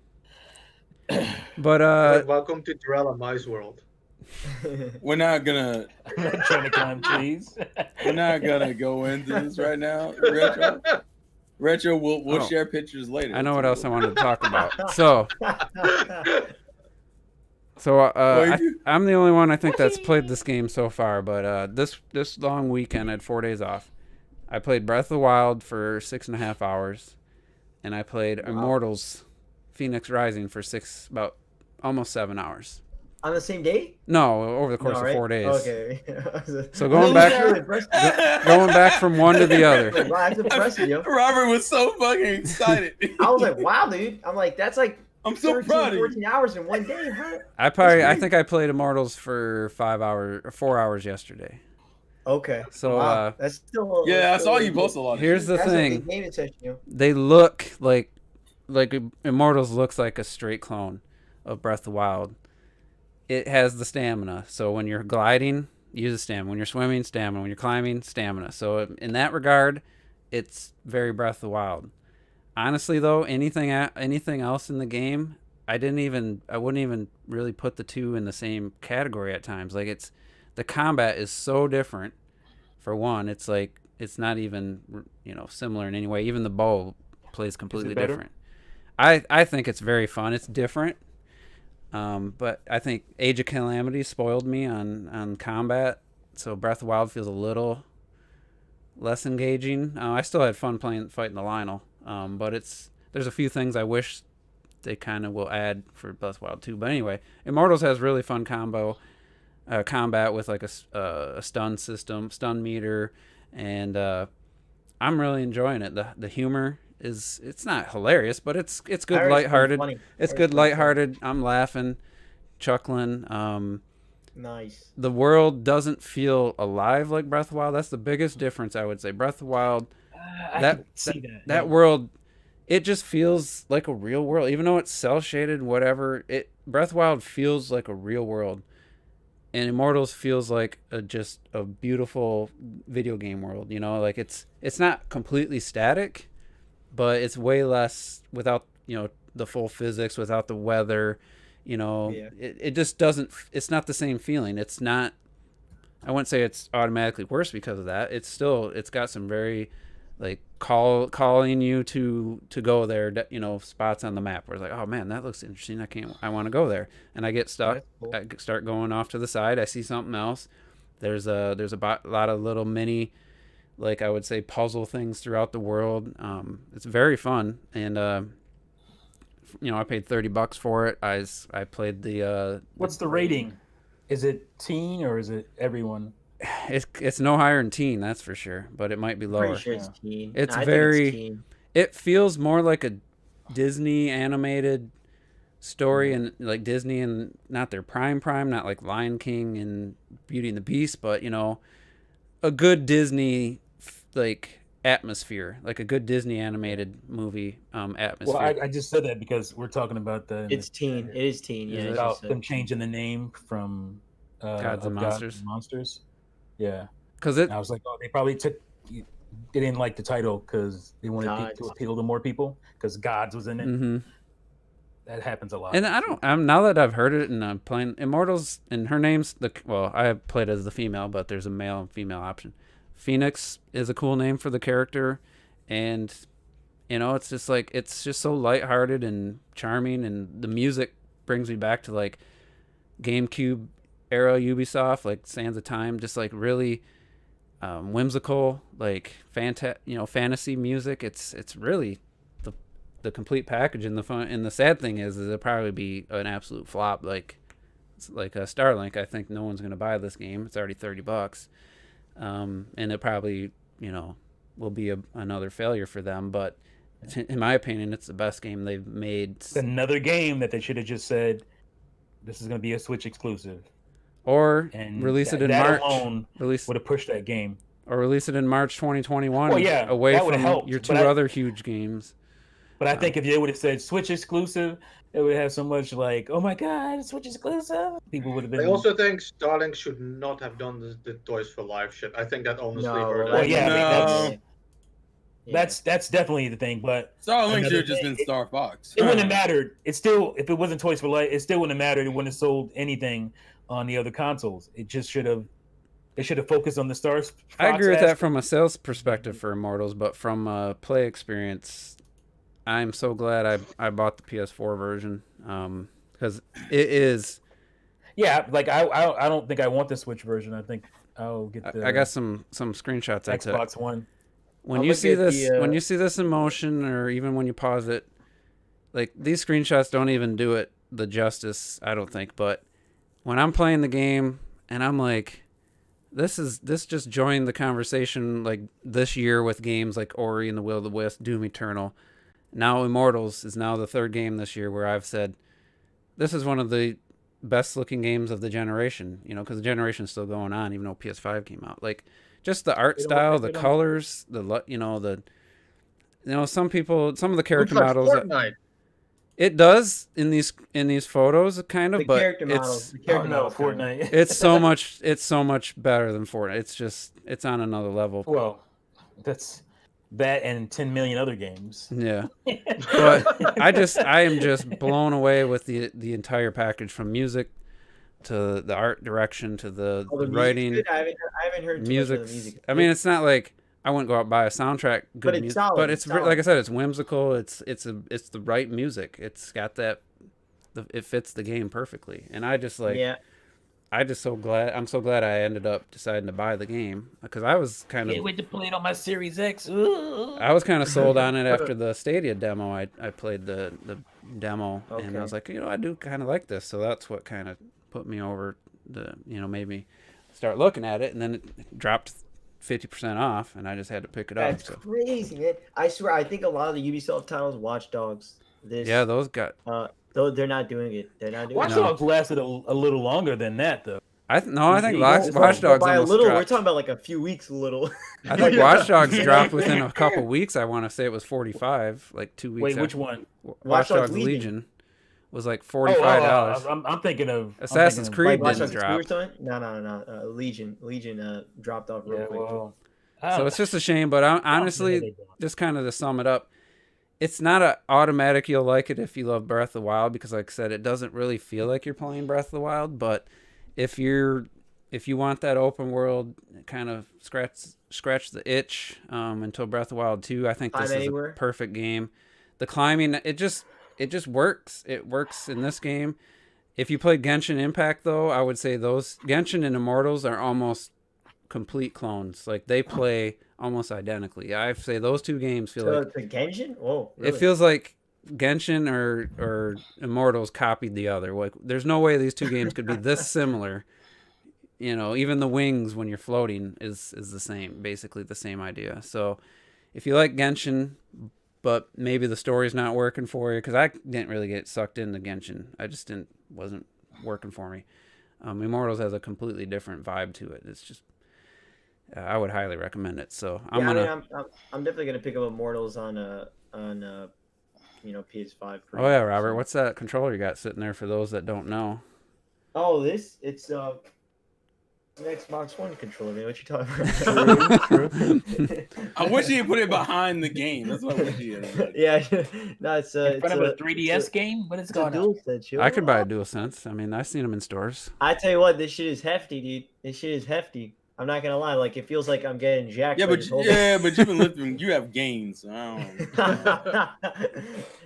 S3: But
S4: welcome to Terrell and Mice World.
S1: We're not gonna.
S2: I'm not trying to climb trees.
S1: We're not gonna go into this right now. Retro, we'll share pictures later.
S3: I know what else I wanted to talk about. So I'm the only one I think that's played this game so far. But this long weekend, I had 4 days off. I played Breath of the Wild for 6.5 hours, and I played Immortals Phoenix Rising for about almost 7 hours.
S5: On the same day?
S3: No, over the course of 4 days.
S5: Okay.
S3: So going back from one to the other.
S5: Wow, that's impressive, yo.
S1: Robert was so fucking excited.
S5: I was like, wow, dude. I'm like, that's like
S1: I'm so
S5: 13,
S1: proud of
S5: 14 hours in one day, huh?
S3: I think I played Immortals for 4 hours yesterday.
S5: Okay.
S3: So
S5: wow. That's still
S1: I saw you post a lot.
S3: Here's the thing. They look like Immortals looks like a straight clone of Breath of the Wild. It has the stamina. So when you're gliding, use the stamina. When you're swimming, stamina. When you're climbing, stamina. So in that regard, it's very Breath of the Wild. Honestly, though, anything else in the game, I wouldn't even really put the two in the same category at times. Like the combat is so different. For one, it's like it's not even similar in any way. Even the bow plays completely different. I think it's very fun. It's different. But I think Age of Calamity spoiled me on combat, so Breath of the Wild feels a little less engaging. I still had fun fighting the Lionel, but there's a few things I wish they kind of will add for Breath of the Wild 2. But anyway, Immortals has really fun combat with like a stun system, stun meter, and I'm really enjoying it. The humor it's not hilarious, but it's good, lighthearted. It's good, lighthearted. I'm laughing, chuckling.
S5: Nice.
S3: The world doesn't feel alive like Breath of the Wild. That's the biggest difference, I would say. Breath of the Wild, that world, it just feels like a real world, even though it's cel shaded. Whatever. Breath of the Wild feels like a real world, and Immortals feels like just a beautiful video game world. Like it's not completely static. But it's way less without, the full physics, without the weather, it just doesn't, it's not the same feeling. It's not, I wouldn't say it's automatically worse because of that. It's got some very, like, calling you to go there, spots on the map where it's like, oh man, that looks interesting. I want to go there. And I get stuck. Cool. I start going off to the side. I see something else. There's a lot of little mini, like I would say, puzzle things throughout the world. It's very fun, and I paid $30 for it. I played the.
S2: What's the rating? Is it teen or is it everyone?
S3: It's no higher than teen, that's for sure. But it might be lower.
S5: Pretty sure it's teen.
S3: It's teen. It feels more like a Disney animated story, and like Disney and not their prime, not like Lion King and Beauty and the Beast, but a good Disney like atmosphere, like a good Disney animated movie atmosphere.
S2: Well, I just said that because we're talking about
S5: it's teen. It is teen. Yeah,
S2: about them changing the name from
S3: Gods and
S2: Monsters. Yeah,
S3: because
S2: I was like, oh, they didn't like the title because they wanted to appeal to more people because Gods was in it.
S3: Mm-hmm.
S2: That happens a lot.
S3: And I'm now that I've heard it and I'm playing Immortals and her name's I played as the female, but there's a male and female option. Phoenix is a cool name for the character, and it's just like it's just so lighthearted and charming, and the music brings me back to like GameCube era Ubisoft, like Sands of Time, just like really whimsical, like fantasy music. It's really the complete package, and the fun. And the sad thing is it'll probably be an absolute flop, like a Starlink. I think no one's gonna buy this game. It's already $30, and it probably will be another failure for them. But in my opinion, it's the best game they've made.
S2: It's another game that they should have just said, this is going to be a Switch exclusive.
S3: Or release it in March.
S2: Alone would have pushed that game.
S3: Or release it in March 2021
S2: away
S3: from your two other huge games.
S2: But I think if they would have said Switch exclusive, it would have so much like, oh my God, Switch exclusive. People would have been.
S4: I also think Starlink should not have done the Toys for Life shit. I think that honestly hurt.
S2: That's definitely the thing. But
S1: Starlink should have just been Star Fox.
S2: It wouldn't have mattered. It still, if it wasn't Toys for Life, it still wouldn't have mattered. It wouldn't have sold anything on the other consoles. It just should have. They should have focused on the Star Fox.
S3: I agree with that from a sales perspective for Immortals, but from a play experience, I'm so glad I bought the PS4 version because it is.
S2: Yeah, like I don't think I want the Switch version. I think I'll get the.
S3: I got some screenshots.
S2: Xbox One.
S3: When you see this in motion, or even when you pause it, like these screenshots don't even do it the justice, I don't think. But when I'm playing the game and I'm like, this just joined the conversation like this year with games like Ori and the Will of the Wisp, Doom Eternal. Now Immortals is now the third game this year where I've said this is one of the best looking games of the generation, because the generation's still going on even though PS5 came out. Like just the art style, the colors, some of the character models. It does in these photos, kind of, but it's
S2: Fortnite.
S3: it's so much better than Fortnite. It's on another level.
S2: Well, that's that and 10 million other games.
S3: Yeah, but I am just blown away with the entire package, from music to the art direction to the writing.
S5: I haven't heard
S3: music.
S5: Much of the music.
S3: I mean, it's not like I wouldn't go out and buy a soundtrack.
S5: But it's solid.
S3: But it's like I said, it's whimsical. It's the right music. It's got that. It fits the game perfectly, and I just like. Yeah. I'm so glad I ended up deciding to buy the game, because I was kind of.
S2: Can't wait to play it on my Series X.
S3: I was kind of sold on it after the Stadia demo. I played the demo, and I was like, I do kind of like this, so that's what kind of put me over made me start looking at it, and then it dropped 50% off, and I just had to pick it up.
S5: That's crazy, man. I swear, I think a lot of the Ubisoft titles, Watch Dogs,
S3: those got.
S5: They're not doing it.
S2: Watch Dogs lasted a little longer than that, though.
S3: I think Watch Dogs
S5: by a little.
S3: Dropped.
S5: We're talking about like a few weeks. A little.
S3: I think Watch Dogs dropped within a couple weeks. I want to say it was 45, like 2 weeks.
S2: Wait, which one?
S3: Watch Dogs Legion was like $45.
S2: I'm thinking of
S3: Assassin's Creed didn't drop.
S5: No. Legion dropped off real quick.
S3: Well, so it's just a shame, but honestly, just kind of to sum it up, it's not an automatic you'll like it if you love Breath of the Wild, because like I said, it doesn't really feel like you're playing Breath of the Wild. But if you want that open world, kind of scratch the itch until Breath of the Wild 2, I think this is a perfect game. The climbing, it just works. It works in this game. If you play Genshin Impact, though, I would say those Genshin and Immortals are almost complete clones. Like they play almost identically. I say those two games feel like
S5: the Genshin. Oh, really?
S3: It feels like Genshin or Immortals copied the other. Like there's no way these two games could be this similar. Even the wings when you're floating is the same, basically the same idea. So if you like Genshin, but maybe the story's not working for you, because I didn't really get sucked into Genshin. I just wasn't working for me. Immortals has a completely different vibe to it. It's just. I would highly recommend it. So I'm
S5: definitely gonna pick up Immortals on PS5.
S3: Oh yeah, Robert, what's that controller you got sitting there for those that don't know?
S5: Oh, it's an Xbox One controller, man. What you talking about?
S1: True. I wish he put it behind the game. That's what I wish he had.
S5: Yeah, no, it's
S2: in front of a 3DS game. What is going on?
S3: I could buy a DualSense. I mean, I've seen them in stores.
S5: I tell you what, this shit is hefty, dude. This shit is hefty. I'm not gonna lie. Like, it feels like I'm getting jacked.
S1: Yeah, but you've been lifting. You have gains. So I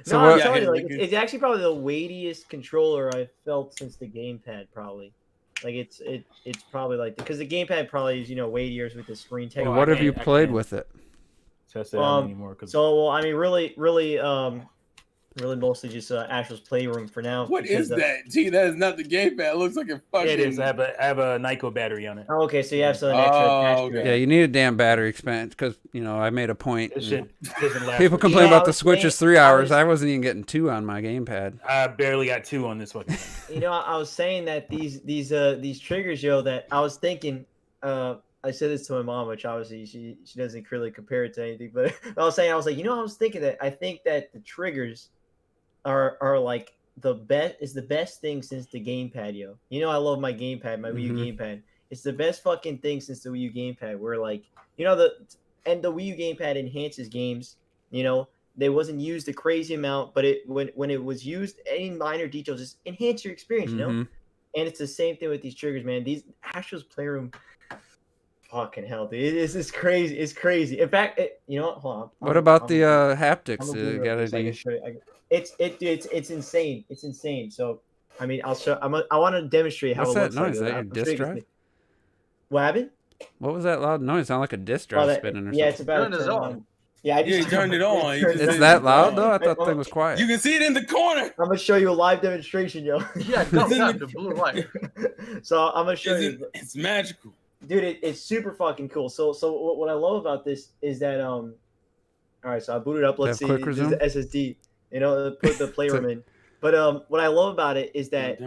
S5: don't I'm telling you, like, it's actually probably the weightiest controller I've felt since the gamepad. Probably, like it's probably like because the gamepad probably is weightier with the screen tech.
S3: Well, what have you played with it?
S2: Test it out anymore.
S5: So, well, I mean, really mostly just Astro's Playroom for now.
S1: What is that? Gee, that is not the gamepad. It looks like a fucking.
S2: It is. I have a Nyko battery on it.
S5: Oh, okay, so you have some extra.
S3: Okay. Yeah, you need a damn battery expansion because I made a point.
S2: This shit doesn't last.
S3: People complain about the Switch is 3 hours. I wasn't even getting 2 on my gamepad.
S2: I barely got 2 on this fucking thing.
S5: I was saying that these triggers, that I was thinking. I said this to my mom, which obviously she doesn't really compare it to anything, but I was like, I was thinking that I think that the triggers are like the best thing since the gamepad, yo. I love my gamepad, my Wii U gamepad. It's the best fucking thing since the Wii U gamepad. Where like, the Wii U gamepad enhances games. They wasn't used a crazy amount, but when it was used, any minor details just enhance your experience, And it's the same thing with these triggers, man. These Astro's Playroom. Fucking hell, dude! It's crazy. It's crazy. In fact, hold on.
S3: What about the haptics?
S5: It's insane. It's insane. So, I mean, I'll show. I want to demonstrate how.
S3: What's
S5: it looks
S3: that noise? Is
S5: like.
S3: that your disc drive?
S5: What happened?
S3: What was that loud noise? Sound like a disc drive spinning or something?
S5: Yeah, it's about. Turn on. Yeah,
S1: he turned it on.
S3: It's that loud though. I thought the thing was quiet.
S1: You can see it in the corner.
S5: I'm gonna show you a live demonstration, yo.
S6: Yeah, the blue light.
S5: So I'm gonna show you.
S1: It's magical.
S5: Dude, it's super fucking cool. So what I love about this is that all right, so I boot it up. Let's see, this is the SSD. Put the Playroom in. But what I love about it is that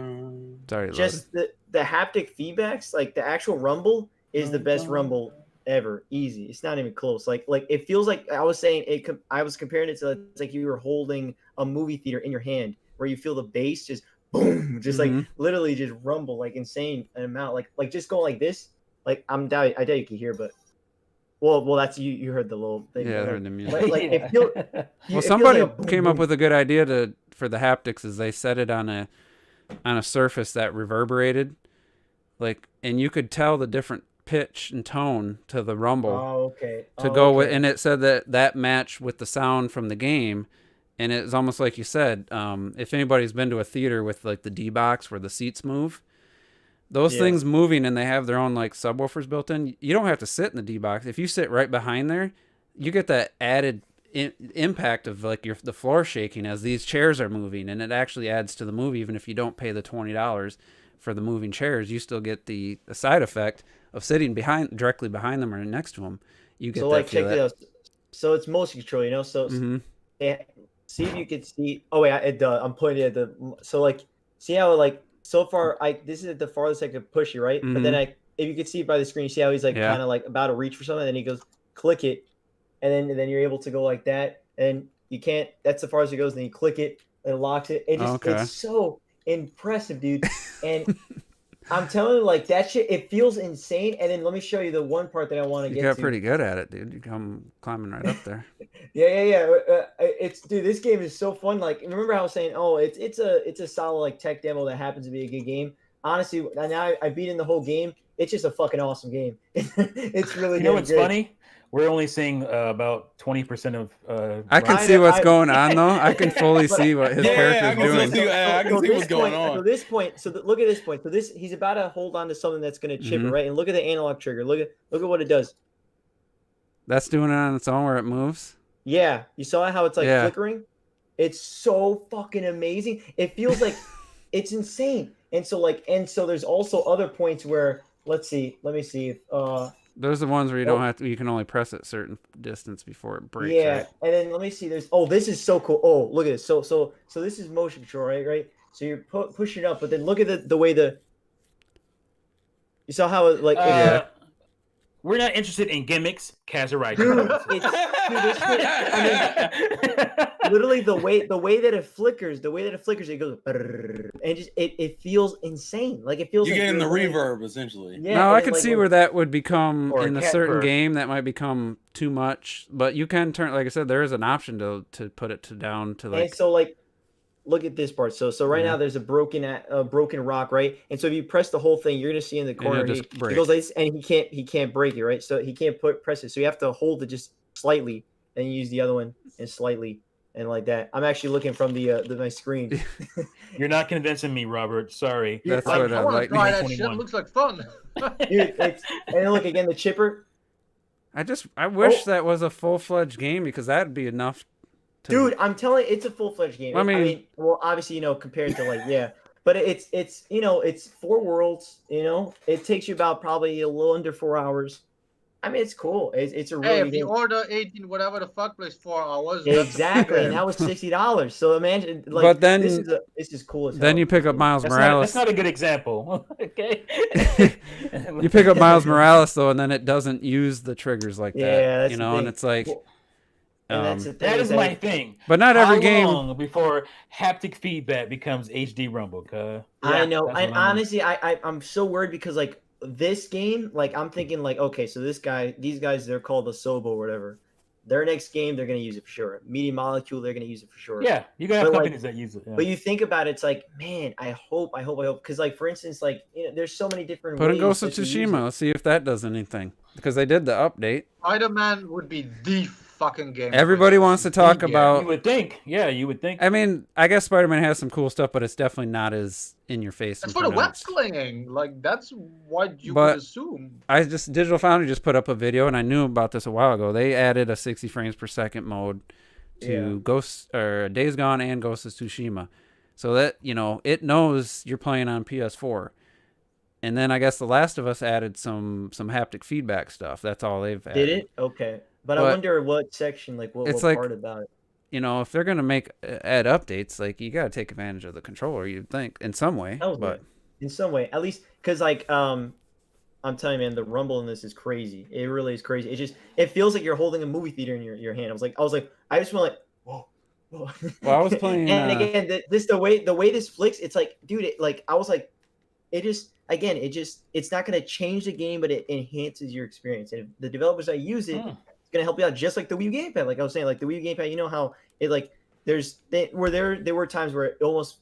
S5: just the haptic feedbacks, like the actual rumble, is the best rumble ever. Easy. It's not even close. Like it feels like I was saying I was comparing it to it's like you were holding a movie theater in your hand, where you feel the bass just boom, just like literally just rumble like insane amount, like just going like this. Like I doubt you can hear, but well, that's you heard the little thing.
S3: Yeah, I heard the music.
S5: Like
S3: somebody came up with a good idea for the haptics. Is they set it on a surface that reverberated, and you could tell the different pitch and tone to the rumble.
S5: Oh, okay.
S3: With, and it said that matched with the sound from the game, and it's almost like you said. If anybody's been to a theater with like the D box where the seats move. Those things moving and they have their own like subwoofers built in. You don't have to sit in the D box. If you sit right behind there, you get that added impact of like the floor shaking as these chairs are moving, and it actually adds to the movie. Even if you don't pay the $20 for the moving chairs, you still get the side effect of sitting directly behind them or next to them. You get
S5: check it out. So it's motion control, So see if you can see. Oh wait, I'm pointing at see how so far, this is the farthest I could push you, right? But then if you could see it by the screen, see how he's kind of about to reach for something, and then he goes, click it, and then you're able to go like that, and you can't. That's the farthest it goes. And then you click it, and it locks it. It's so impressive, dude. And I'm telling you, that shit, it feels insane. And then let me show you the one part that I want to get to.
S3: You got pretty good at it, dude. You come climbing right up there.
S5: Yeah. Dude, this game is so fun. Remember how I was saying, it's a solid tech demo that happens to be a good game. Honestly, now I beat in the whole game. It's just a fucking awesome game. It's really good.
S2: You know what's funny? We're only seeing about 20% of.
S3: I can see what's going on, though. I can fully see what his character's doing.
S1: I can see what's going on.
S5: Look at this point. So he's about to hold on to something that's going to chip it, right? And look at the analog trigger. Look at what it does.
S3: That's doing it on its own where it moves?
S5: Yeah. You saw how it's flickering? It's so fucking amazing. It feels like it's insane. And so there's also other points where, let me see.
S3: Those are the ones where you can only press it certain distance before it breaks.
S5: Yeah,
S3: right?
S5: And then let me see. This is so cool. Oh, look at this. So this is motion control, right? So you're pushing it up, but then look at the way you saw how it
S2: we're not interested in gimmicks. Kaz right.
S5: Literally the way that it flickers, it goes, and just it feels insane. Like it feels.
S1: You're
S5: like
S1: getting the reverb essentially.
S3: Yeah. No, I could see where that would become in a certain game. That might become too much, but you can turn. Like I said, there is an option to put it down to like.
S5: And so like. Look at this part. So right now there's a broken rock, right? And so if you press the whole thing, you're gonna see in the corner he goes like this, and he can't break it, right? So he can't press it. So you have to hold it just slightly, and you use the other one and slightly and like that. I'm actually looking from my screen.
S2: You're not convincing me, Robert. Sorry.
S3: That's what
S6: I want to try that shit. It looks like fun.
S5: Dude, and then look again, the chipper.
S3: I wish that was a full-fledged game because that'd be enough.
S5: Dude, I'm telling you, it's a full-fledged game. I mean, well, obviously, compared to like, but it's it's 4 worlds. It takes you about probably a little under 4 hours. I mean, it's cool. It's a really.
S4: If you order 18, whatever the fuck, plays 4 hours.
S5: Exactly, and that was $60. So imagine, like,
S3: but then
S5: this is cool as hell.
S3: Then you pick up Miles Morales.
S2: That's not a good example. Okay.
S3: You pick up Miles Morales though, and then it doesn't use the triggers like that.
S5: Yeah,
S3: and it's like.
S5: Well,
S2: that is my thing.
S3: But not every game.
S2: How long before haptic feedback becomes HD rumble?
S5: I know, and honestly, I'm so worried because like this game, like I'm thinking like, okay, so these guys, they're called the Sobo or whatever. Their next game, they're gonna use it for sure. Media Molecule, they're gonna use it for sure.
S2: Yeah, you gotta have companies that use it. Yeah.
S5: But you think about it, it's like, man, I hope, because like for instance, like there's so many different.
S3: Put in Ghost of Tsushima. Let's see if that does anything because they did the update.
S4: Spider-Man would be the fucking game.
S3: Everybody wants to talk about.
S2: You would think, you would think.
S3: I mean, I guess Spider-Man has some cool stuff, but it's definitely not as in your face.
S4: That's for the web slinging. Like that's what you would assume.
S3: Digital Foundry just put up a video, and I knew about this a while ago. They added a 60 frames per second mode to Days Gone and Ghost of Tsushima, so that it knows you're playing on PS4. And then I guess The Last of Us added some haptic feedback stuff. That's all they've added.
S5: Did it? Okay. But I wonder what section, like what part about it.
S3: If they're gonna add updates, like you gotta take advantage of the controller. You'd think in some way,
S5: in some way, at least because like I'm telling you, man, the rumble in this is crazy. It really is crazy. It feels like you're holding a movie theater in your hand. I was like, I just went like, whoa.
S3: Well, I was playing,
S5: and again, the way this flicks, it's like, dude, I was like, it's not gonna change the game, but it enhances your experience. And if the developers that use it. Gonna help you out just like the Wii U gamepad. Like I was saying, like the Wii U gamepad, how it like there were times where it almost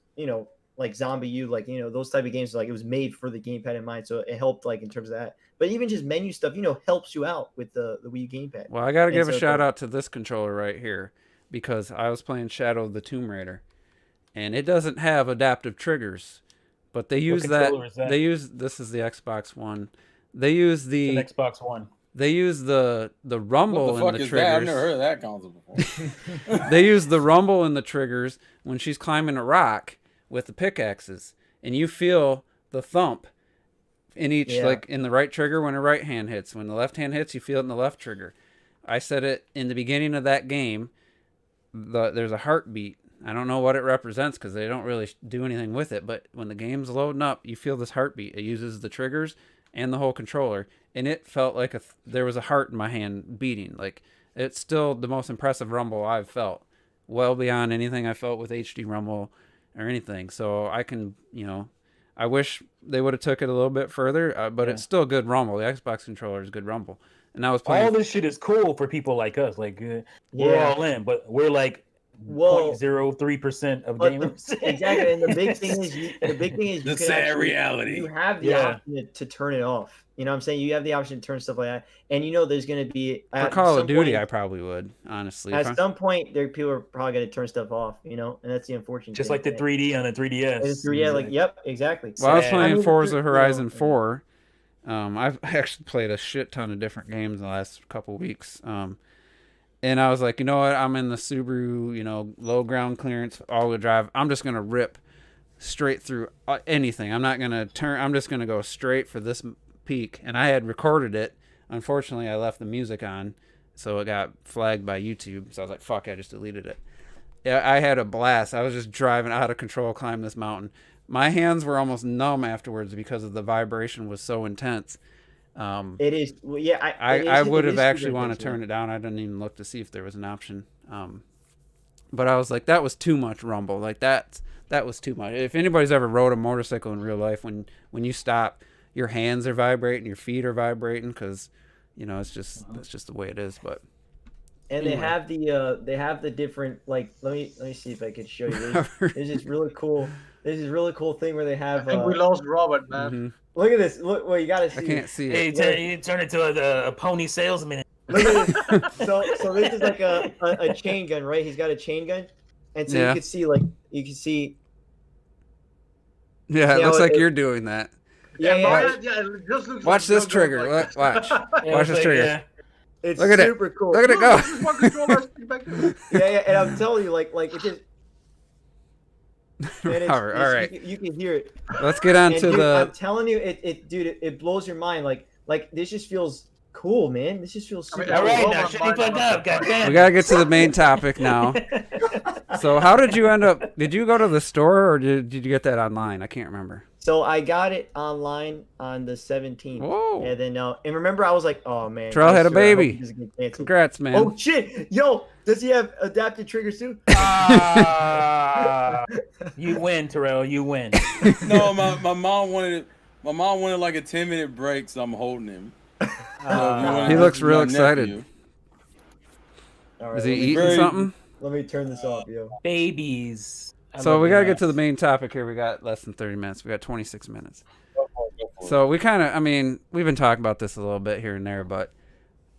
S5: like Zombie U, like those type of games, like it was made for the gamepad in mind, so it helped like in terms of that. But even just menu stuff, helps you out with the Wii U gamepad.
S3: Well, I gotta give a shout out to this controller right here because I was playing Shadow of the Tomb Raider, and it doesn't have adaptive triggers, but they use that. They use this is the Xbox One. They use the
S2: Xbox One.
S3: They use the rumble in the triggers.
S1: That? I've never heard of that console before.
S3: They use the rumble in the triggers when she's climbing a rock with the pickaxes, and you feel the thump in each, like in the right trigger when the right hand hits. When the left hand hits, you feel it in the left trigger. I said it in the beginning of that game. There's a heartbeat. I don't know what it represents because they don't really do anything with it. But when the game's loading up, you feel this heartbeat. It uses the triggers and the whole controller. And it felt like there was a heart in my hand beating. Like it's still the most impressive rumble I've felt, well beyond anything I felt with HD rumble or anything. So I can, I wish they would have took it a little bit further, but it's still good rumble. The Xbox controller is good rumble, and I was playing.
S2: All this shit is cool for people like us. Like we're all in, but we're like 0.03% of gamers.
S5: Exactly, and the big thing is
S1: the sad reality.
S5: You have the option to turn it off. You know what I'm saying? You have the option to turn stuff like that. And there's going to be...
S3: For Call of Duty, I probably would, honestly.
S5: At some point, people are probably going to turn stuff off, and that's the unfortunate
S2: Just
S5: thing.
S2: Like the 3D on the 3DS.
S5: Yep, exactly.
S3: Well, I was playing Forza Horizon 4. I've actually played a shit ton of different games in the last couple weeks. And I was like, you know what? I'm in the Subaru, low ground clearance, all-wheel drive. I'm just going to rip straight through anything. I'm not going to turn. I'm just going to go straight for this peak. And I had recorded it. Unfortunately, I left the music on, so it got flagged by YouTube. So I was like, fuck, I just deleted it. Yeah, I had a blast. I was just driving out of control, climbing this mountain. My hands were almost numb afterwards because of the vibration was so intense.
S5: It is. Well, yeah,
S3: I would have actually want to turn it down. I didn't even look to see if there was an option. But I was like, that was too much rumble. Like that was too much. If anybody's ever rode a motorcycle in real life, when you stop, your hands are vibrating, your feet are vibrating, because it's just the way it is. But
S5: and anyway. they have the different, like, let me see if I can show you. There's this really cool thing where they have.
S6: I think we lost Robert, man.
S3: Mm-hmm.
S5: Look at this. Look, well, you gotta see.
S3: I can't see it.
S2: You turn into a pony salesman.
S5: Look at this. So this is like a chain gun, right? He's got a chain gun, and so you can see.
S3: Yeah, it looks like you're doing that.
S5: Yeah.
S6: It just looks
S3: watch this trigger. Like watch this trigger.
S5: Yeah. It's
S3: look at
S5: super
S3: it.
S5: cool.
S3: Look at it go.
S5: Yeah, and I'm telling you, like it just.
S3: All right.
S5: You can hear it.
S3: Let's get on to the.
S5: I'm telling you, it blows your mind. Like this just feels cool, man. This just feels super.
S2: All right, now shut the fuck up, goddamn.
S3: We gotta get to the main topic now. So, how did you end up? Did you go to the store or did you get that online? I can't remember.
S5: So I got it online on the 17th.
S3: Whoa!
S5: And then and remember, I was like, oh man,
S3: Trail had a baby. Congrats, man.
S5: Oh shit, yo, does he have adaptive triggers too?
S2: You win, Terrell. You win.
S1: No, my mom wanted like a 10-minute break, so I'm holding him.
S3: He looks real excited.
S5: Right,
S3: is he eating something?
S5: Let me turn this off, yo.
S2: Babies.
S3: So we gotta get to the main topic here. We got less than 30 minutes. We got 26 minutes. Go for it. So we kind of, we've been talking about this a little bit here and there, but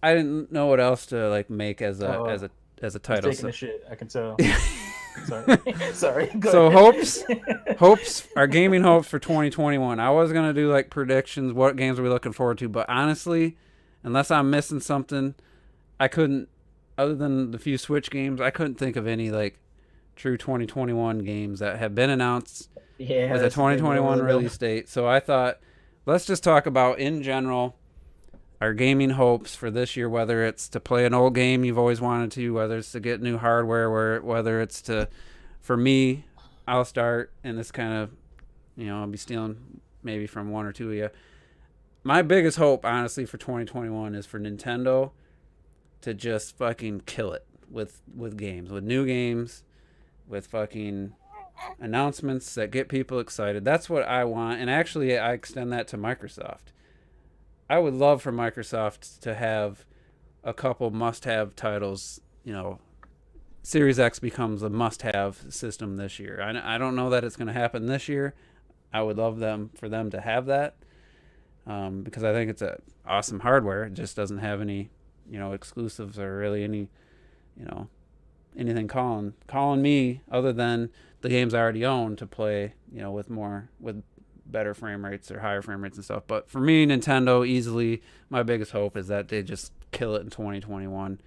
S3: I didn't know what else to like make as a title.
S2: Taking a shit, I can tell. Sorry.
S3: So hopes, our gaming hopes for 2021. I was gonna do like predictions, what games are we looking forward to, but honestly, unless I'm missing something, I couldn't. Other than the few Switch games, I couldn't think of any like true 2021 games that have been announced as a 2021 release date. So I thought, let's just talk about in general our gaming hopes for this year, whether it's to play an old game you've always wanted to, whether it's to get new hardware, whether it's to, for me, I'll start, and this kind of, I'll be stealing maybe from one or two of you. My biggest hope, honestly, for 2021 is for Nintendo to just fucking kill it with games, with new games, with fucking announcements that get people excited. That's what I want, and actually I extend that to Microsoft. I would love for Microsoft to have a couple must-have titles. Series X becomes a must-have system this year. I don't know that it's going to happen this year. I would love for them to have that because I think it's a awesome hardware. It just doesn't have any, exclusives or really any, anything calling me other than the games I already own to play, with better frame rates or higher frame rates and stuff. But for me, Nintendo, easily my biggest hope is that they just kill it in 2021.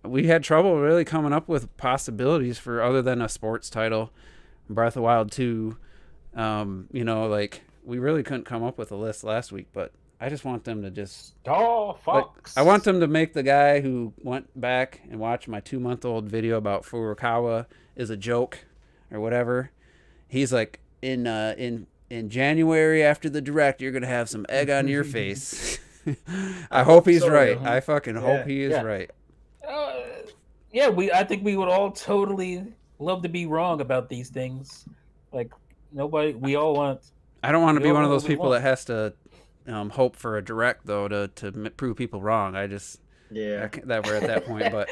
S3: We had trouble really coming up with possibilities for other than a sports title. Breath of the Wild 2, we really couldn't come up with a list last week, but I just want them to just...
S2: Oh, Fox.
S3: I want them to make the guy who went back and watched my 2-month-old video about Furukawa is a joke or whatever. He's like, in January after the direct, you're going to have some egg on your face. I hope he's right. I fucking hope he is right.
S2: I think we would all totally love to be wrong about these things. Like, we all want...
S3: I don't want to be one of those people that has to hope for a direct, though, to prove people wrong. that we're at that point. But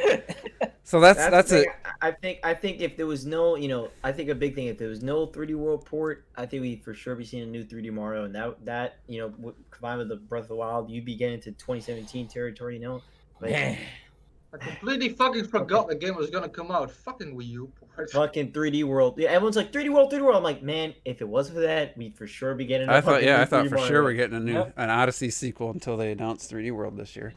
S3: so that's it.
S5: I think if there was no, I think a big thing, if there was no 3D World port, I think we'd for sure be seeing a new 3D Mario, and that combined with the Breath of the Wild, you'd be getting into 2017 territory,
S6: I completely fucking forgot the game was gonna come out. Fucking Wii U port.
S5: Fucking 3D World. Yeah, everyone's like 3D World. I'm like, man, if it wasn't for that, we'd for sure be getting.
S3: I thought for sure we're getting an Odyssey sequel until they announced 3D World this year.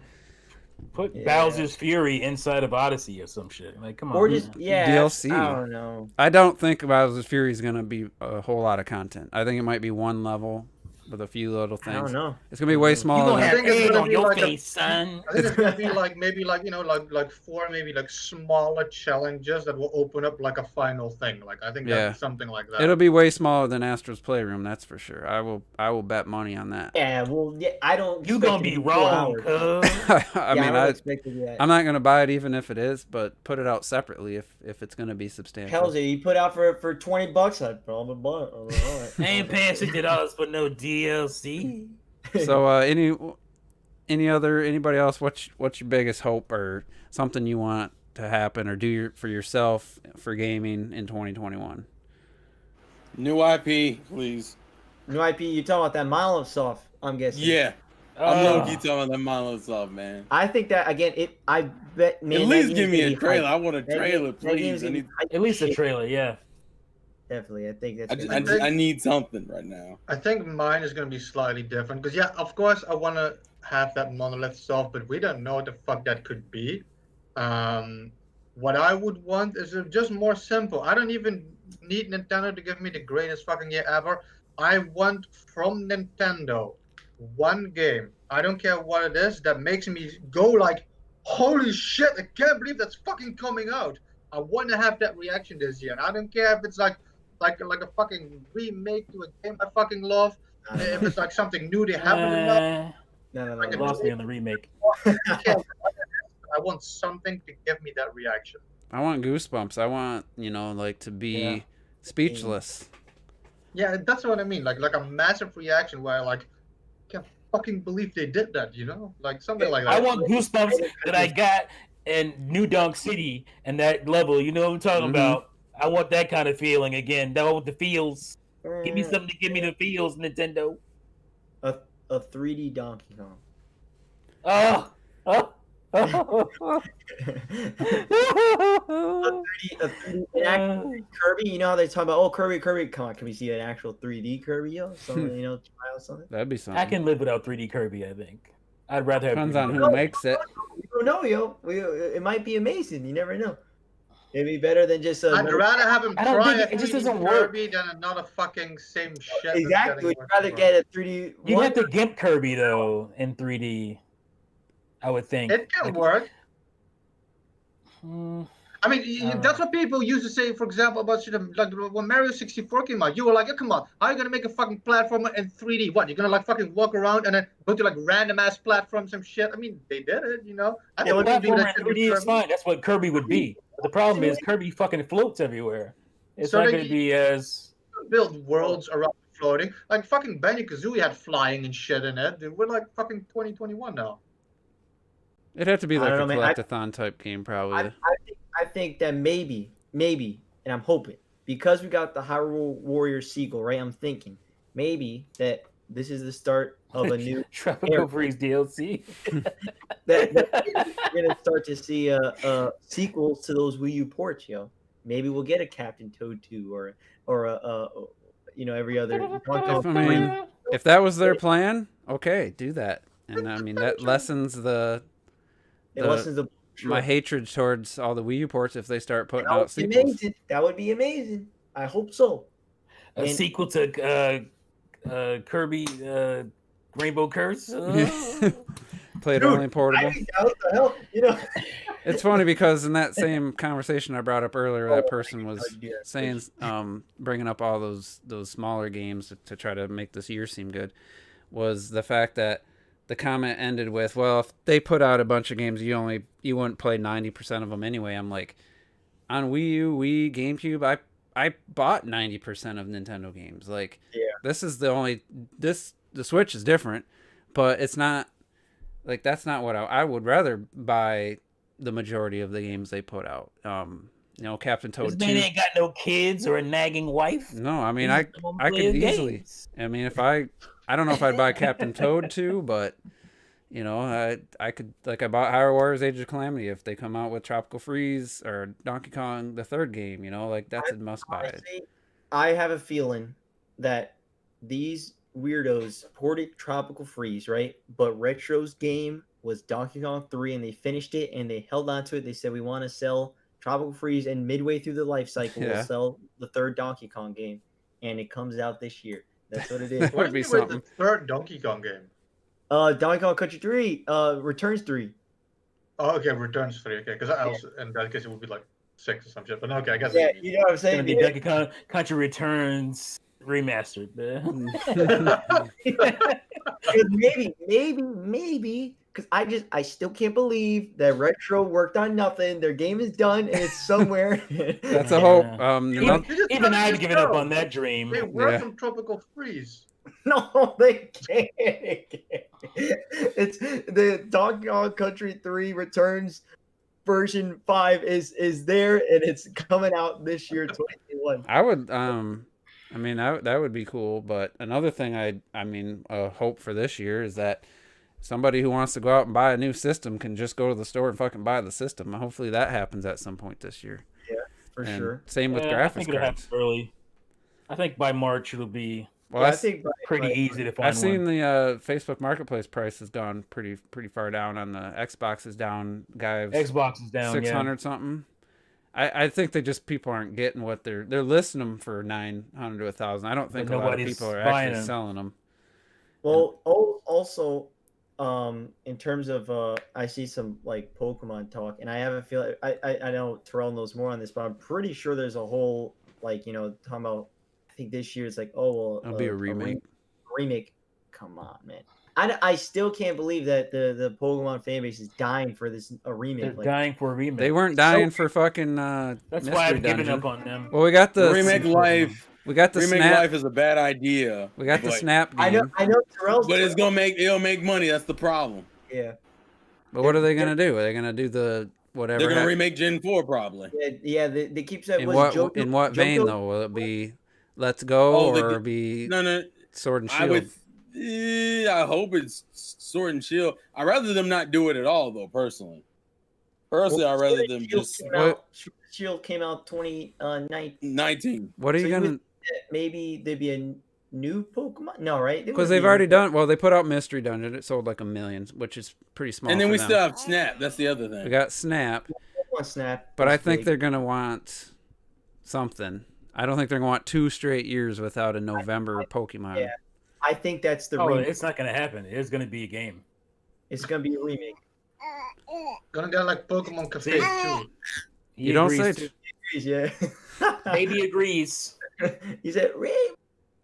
S2: Put Bowser's Fury inside of Odyssey or some shit. Like, come on.
S5: Or just
S3: DLC.
S5: I don't know.
S3: I don't think Bowser's Fury is gonna be a whole lot of content. I think it might be one level with a few little things.
S5: I don't know.
S3: It's gonna be way smaller.
S2: You gonna have egg on your
S4: like
S2: face, son.
S4: I think it's gonna be like maybe like like 4 maybe like smaller challenges that will open up like a final thing. Like I think that'd be something like that.
S3: It'll be way smaller than Astro's Playroom, that's for sure. I will bet money on that.
S5: Yeah, well, yeah, I don't.
S2: You gonna be wrong, cuz.
S3: I mean, I'm not gonna buy it even if it is, but put it out separately if it's gonna be substantial.
S5: Hell's you put out for $20, I'd probably buy it. All right.
S2: I ain't paying $60 for no DLC.
S3: So anybody else? What's your biggest hope or something you want to happen or do for yourself for gaming in 2021?
S1: New IP, please.
S5: New IP. You talking about that Microsoft? I'm guessing.
S1: Yeah, I'm low-key talking about that Microsoft, man.
S5: I think that again. I bet. Man,
S1: at least give me a trailer. I want a trailer, please.
S2: At least a trailer, yeah.
S5: Definitely, I think that's.
S1: I need something right now.
S4: I think mine is gonna be slightly different because yeah, of course I want to have that monolith soft, but we don't know what the fuck that could be. What I would want is just more simple. I don't even need Nintendo to give me the greatest fucking year ever. I want from Nintendo one game. I don't care what it is that makes me go like, holy shit! I can't believe that's fucking coming out. I want to have that reaction this year. And I don't care if it's like a fucking remake to a game I fucking love. If it's like something new they haven't enough.
S5: No.
S2: You lost me on the remake.
S4: I want something to give me that reaction.
S3: I want goosebumps. I want, like to be speechless.
S4: Yeah, that's what I mean. Like a massive reaction where I can't fucking believe they did that, Like something like that.
S2: I want goosebumps that I got in New Donk City and that level. You know what I'm talking about? I want that kind of feeling again. That with the feels. Give me something to give me the feels, Nintendo.
S5: A 3D Donkey Kong.
S2: Oh.
S5: A 3D Kirby. You know how they talk about Kirby. Come on, can we see an actual 3D Kirby? Something, try out something.
S3: That'd be something.
S2: I can live without 3D Kirby. I think. I'd rather have.
S3: Depends on who makes it.
S5: You don't know, yo. It might be amazing. You never know. It'd be better than just.
S4: I'd rather have him try
S2: it just doesn't work.
S4: Kirby than another fucking same shit.
S5: Exactly. You'd rather get a 3D.
S2: You have to GIMP Kirby though in 3D. I would think
S4: it can work. I mean, that's what people used to say. For example, about like when Mario 64 came out, you were like, oh, "Come on, how are you gonna make a fucking platformer in 3D? What? You're gonna fucking walk around and then go to random ass platforms and shit?" I mean, they did it,
S2: I don't think do that. 3D is fine. That's what Kirby would be. But the problem is Kirby fucking floats everywhere. It's not gonna be as
S4: build worlds around floating. Like fucking Banjo-Kazooie had flying and shit in it. Dude, we're like fucking 2021 now.
S3: It'd have to be like a collectathon type game, probably.
S5: I think that maybe, and I'm hoping, because we got the Hyrule Warriors sequel, right? I'm thinking maybe that this is the start of a new
S2: Tropical Freeze DLC.
S5: that we're gonna start to see sequels to those Wii U ports, yo. Maybe we'll get a Captain Toad 2 or a every other.
S3: If that was their plan, okay, do that. And I mean that lessens my hatred towards all the Wii U ports if they start putting out sequels.
S5: Amazing. That would be amazing. I hope so.
S2: A sequel to Kirby Rainbow Curse.
S3: Played only portable.
S5: What the hell?
S3: It's funny because in that same conversation I brought up earlier, that person was saying, bringing up all those smaller games to try to make this year seem good, was the fact that the comment ended with, well, if they put out a bunch of games, you wouldn't play 90% of them anyway. I'm like, on Wii U, Wii, GameCube, I bought 90% of Nintendo games. Like, this is the Switch is different, but it's not, like, that's not what I would rather buy the majority of the games they put out. Captain Toad 2.
S2: This man ain't got no kids or a nagging wife.
S3: No, I mean, I could easily. I mean, if I don't know if I'd buy Captain Toad 2, but I could, like, I bought Hyrule Warriors Age of Calamity if they come out with Tropical Freeze or Donkey Kong the third game, like that's a must buy.
S5: I have a feeling that these weirdos ported Tropical Freeze, right? But Retro's game was Donkey Kong 3 and they finished it and they held on to it. They said, we want to sell Tropical Freeze, and midway through the life cycle, we'll sell the third Donkey Kong game, and it comes out this year. That's what it is.
S3: Would be something.
S6: The third Donkey Kong game.
S5: Donkey Kong Country 3, Returns 3.
S6: Oh, okay, Returns 3. Okay, because I also in that case it would be like 6 or some shit. But okay, I guess.
S5: Yeah, you know what I'm saying.
S2: It's gonna be Donkey Kong Country Returns remastered.
S5: maybe, because I still can't believe that Retro worked on nothing. Their game is done and it's somewhere.
S3: That's a hope.
S2: Even I've given up on that dream.
S6: They worked on Tropical Freeze.
S5: No, they can't. It's the Donkey Kong Country 3 Returns version 5 is there, and it's coming out this year, 2021.
S3: I would that would be cool. But another thing I hope for this year is that somebody who wants to go out and buy a new system can just go to the store and fucking buy the system. Hopefully that happens at some point this year.
S5: Yeah, for sure.
S3: Same with graphics
S2: I think it'll
S3: cards.
S2: happen early. I think by March it'll be.
S3: Well,
S2: I think pretty easy to find.
S3: I've seen the Facebook Marketplace price has gone pretty far down. On the Xbox is down.
S2: Xbox is down
S3: 600 something. I think people aren't getting what they're listing them for 900 to 1,000. I don't think a lot of people are actually selling them.
S5: Well, also, in terms of I see some like Pokemon talk, and I have a feeling I know Terrell knows more on this, but I'm pretty sure there's a whole talking about. I think this year it's like, it'll
S3: be a remake.
S5: Remake, come on, man! I still can't believe that the Pokemon fan base is dying for a remake.
S2: They're dying for a remake.
S3: They weren't dying for fucking.
S2: That's why I've given up on them.
S3: Well, we got the
S1: remake life.
S3: We got the
S1: remake
S3: Snap.
S1: Life is a bad idea.
S3: We got the Snap game.
S5: I know Terrell's.
S1: But it'll make money. That's the problem.
S5: Yeah.
S3: But what are they gonna do? Are they gonna do the whatever?
S1: They're gonna remake Gen 4 probably.
S5: Yeah. They keep saying.
S3: In what vein though? Will it be Let's Go or be Sword and Shield?
S1: I hope it's Sword and Shield. I'd rather them not do it at all, though. Personally, I'd rather them just.
S5: Shield came out 2019.
S3: What are you gonna?
S5: Maybe there'd be a new Pokemon. No, right?
S3: Because they've already done. Well, they put out Mystery Dungeon. It sold like 1 million, which is pretty small.
S1: And then we still have Snap. That's the other thing.
S3: We got Snap.
S5: Snap.
S3: But I think they're gonna want something. I don't think they're gonna want 2 straight years without a November Pokemon.
S5: Yeah. I think that's the
S2: remake. It's not going to happen. It's going to be a game.
S5: It's going to be a remake.
S6: Gonna get like Pokemon Cafe too.
S3: You don't say.
S5: He agrees, yeah.
S2: Maybe agrees.
S5: He said,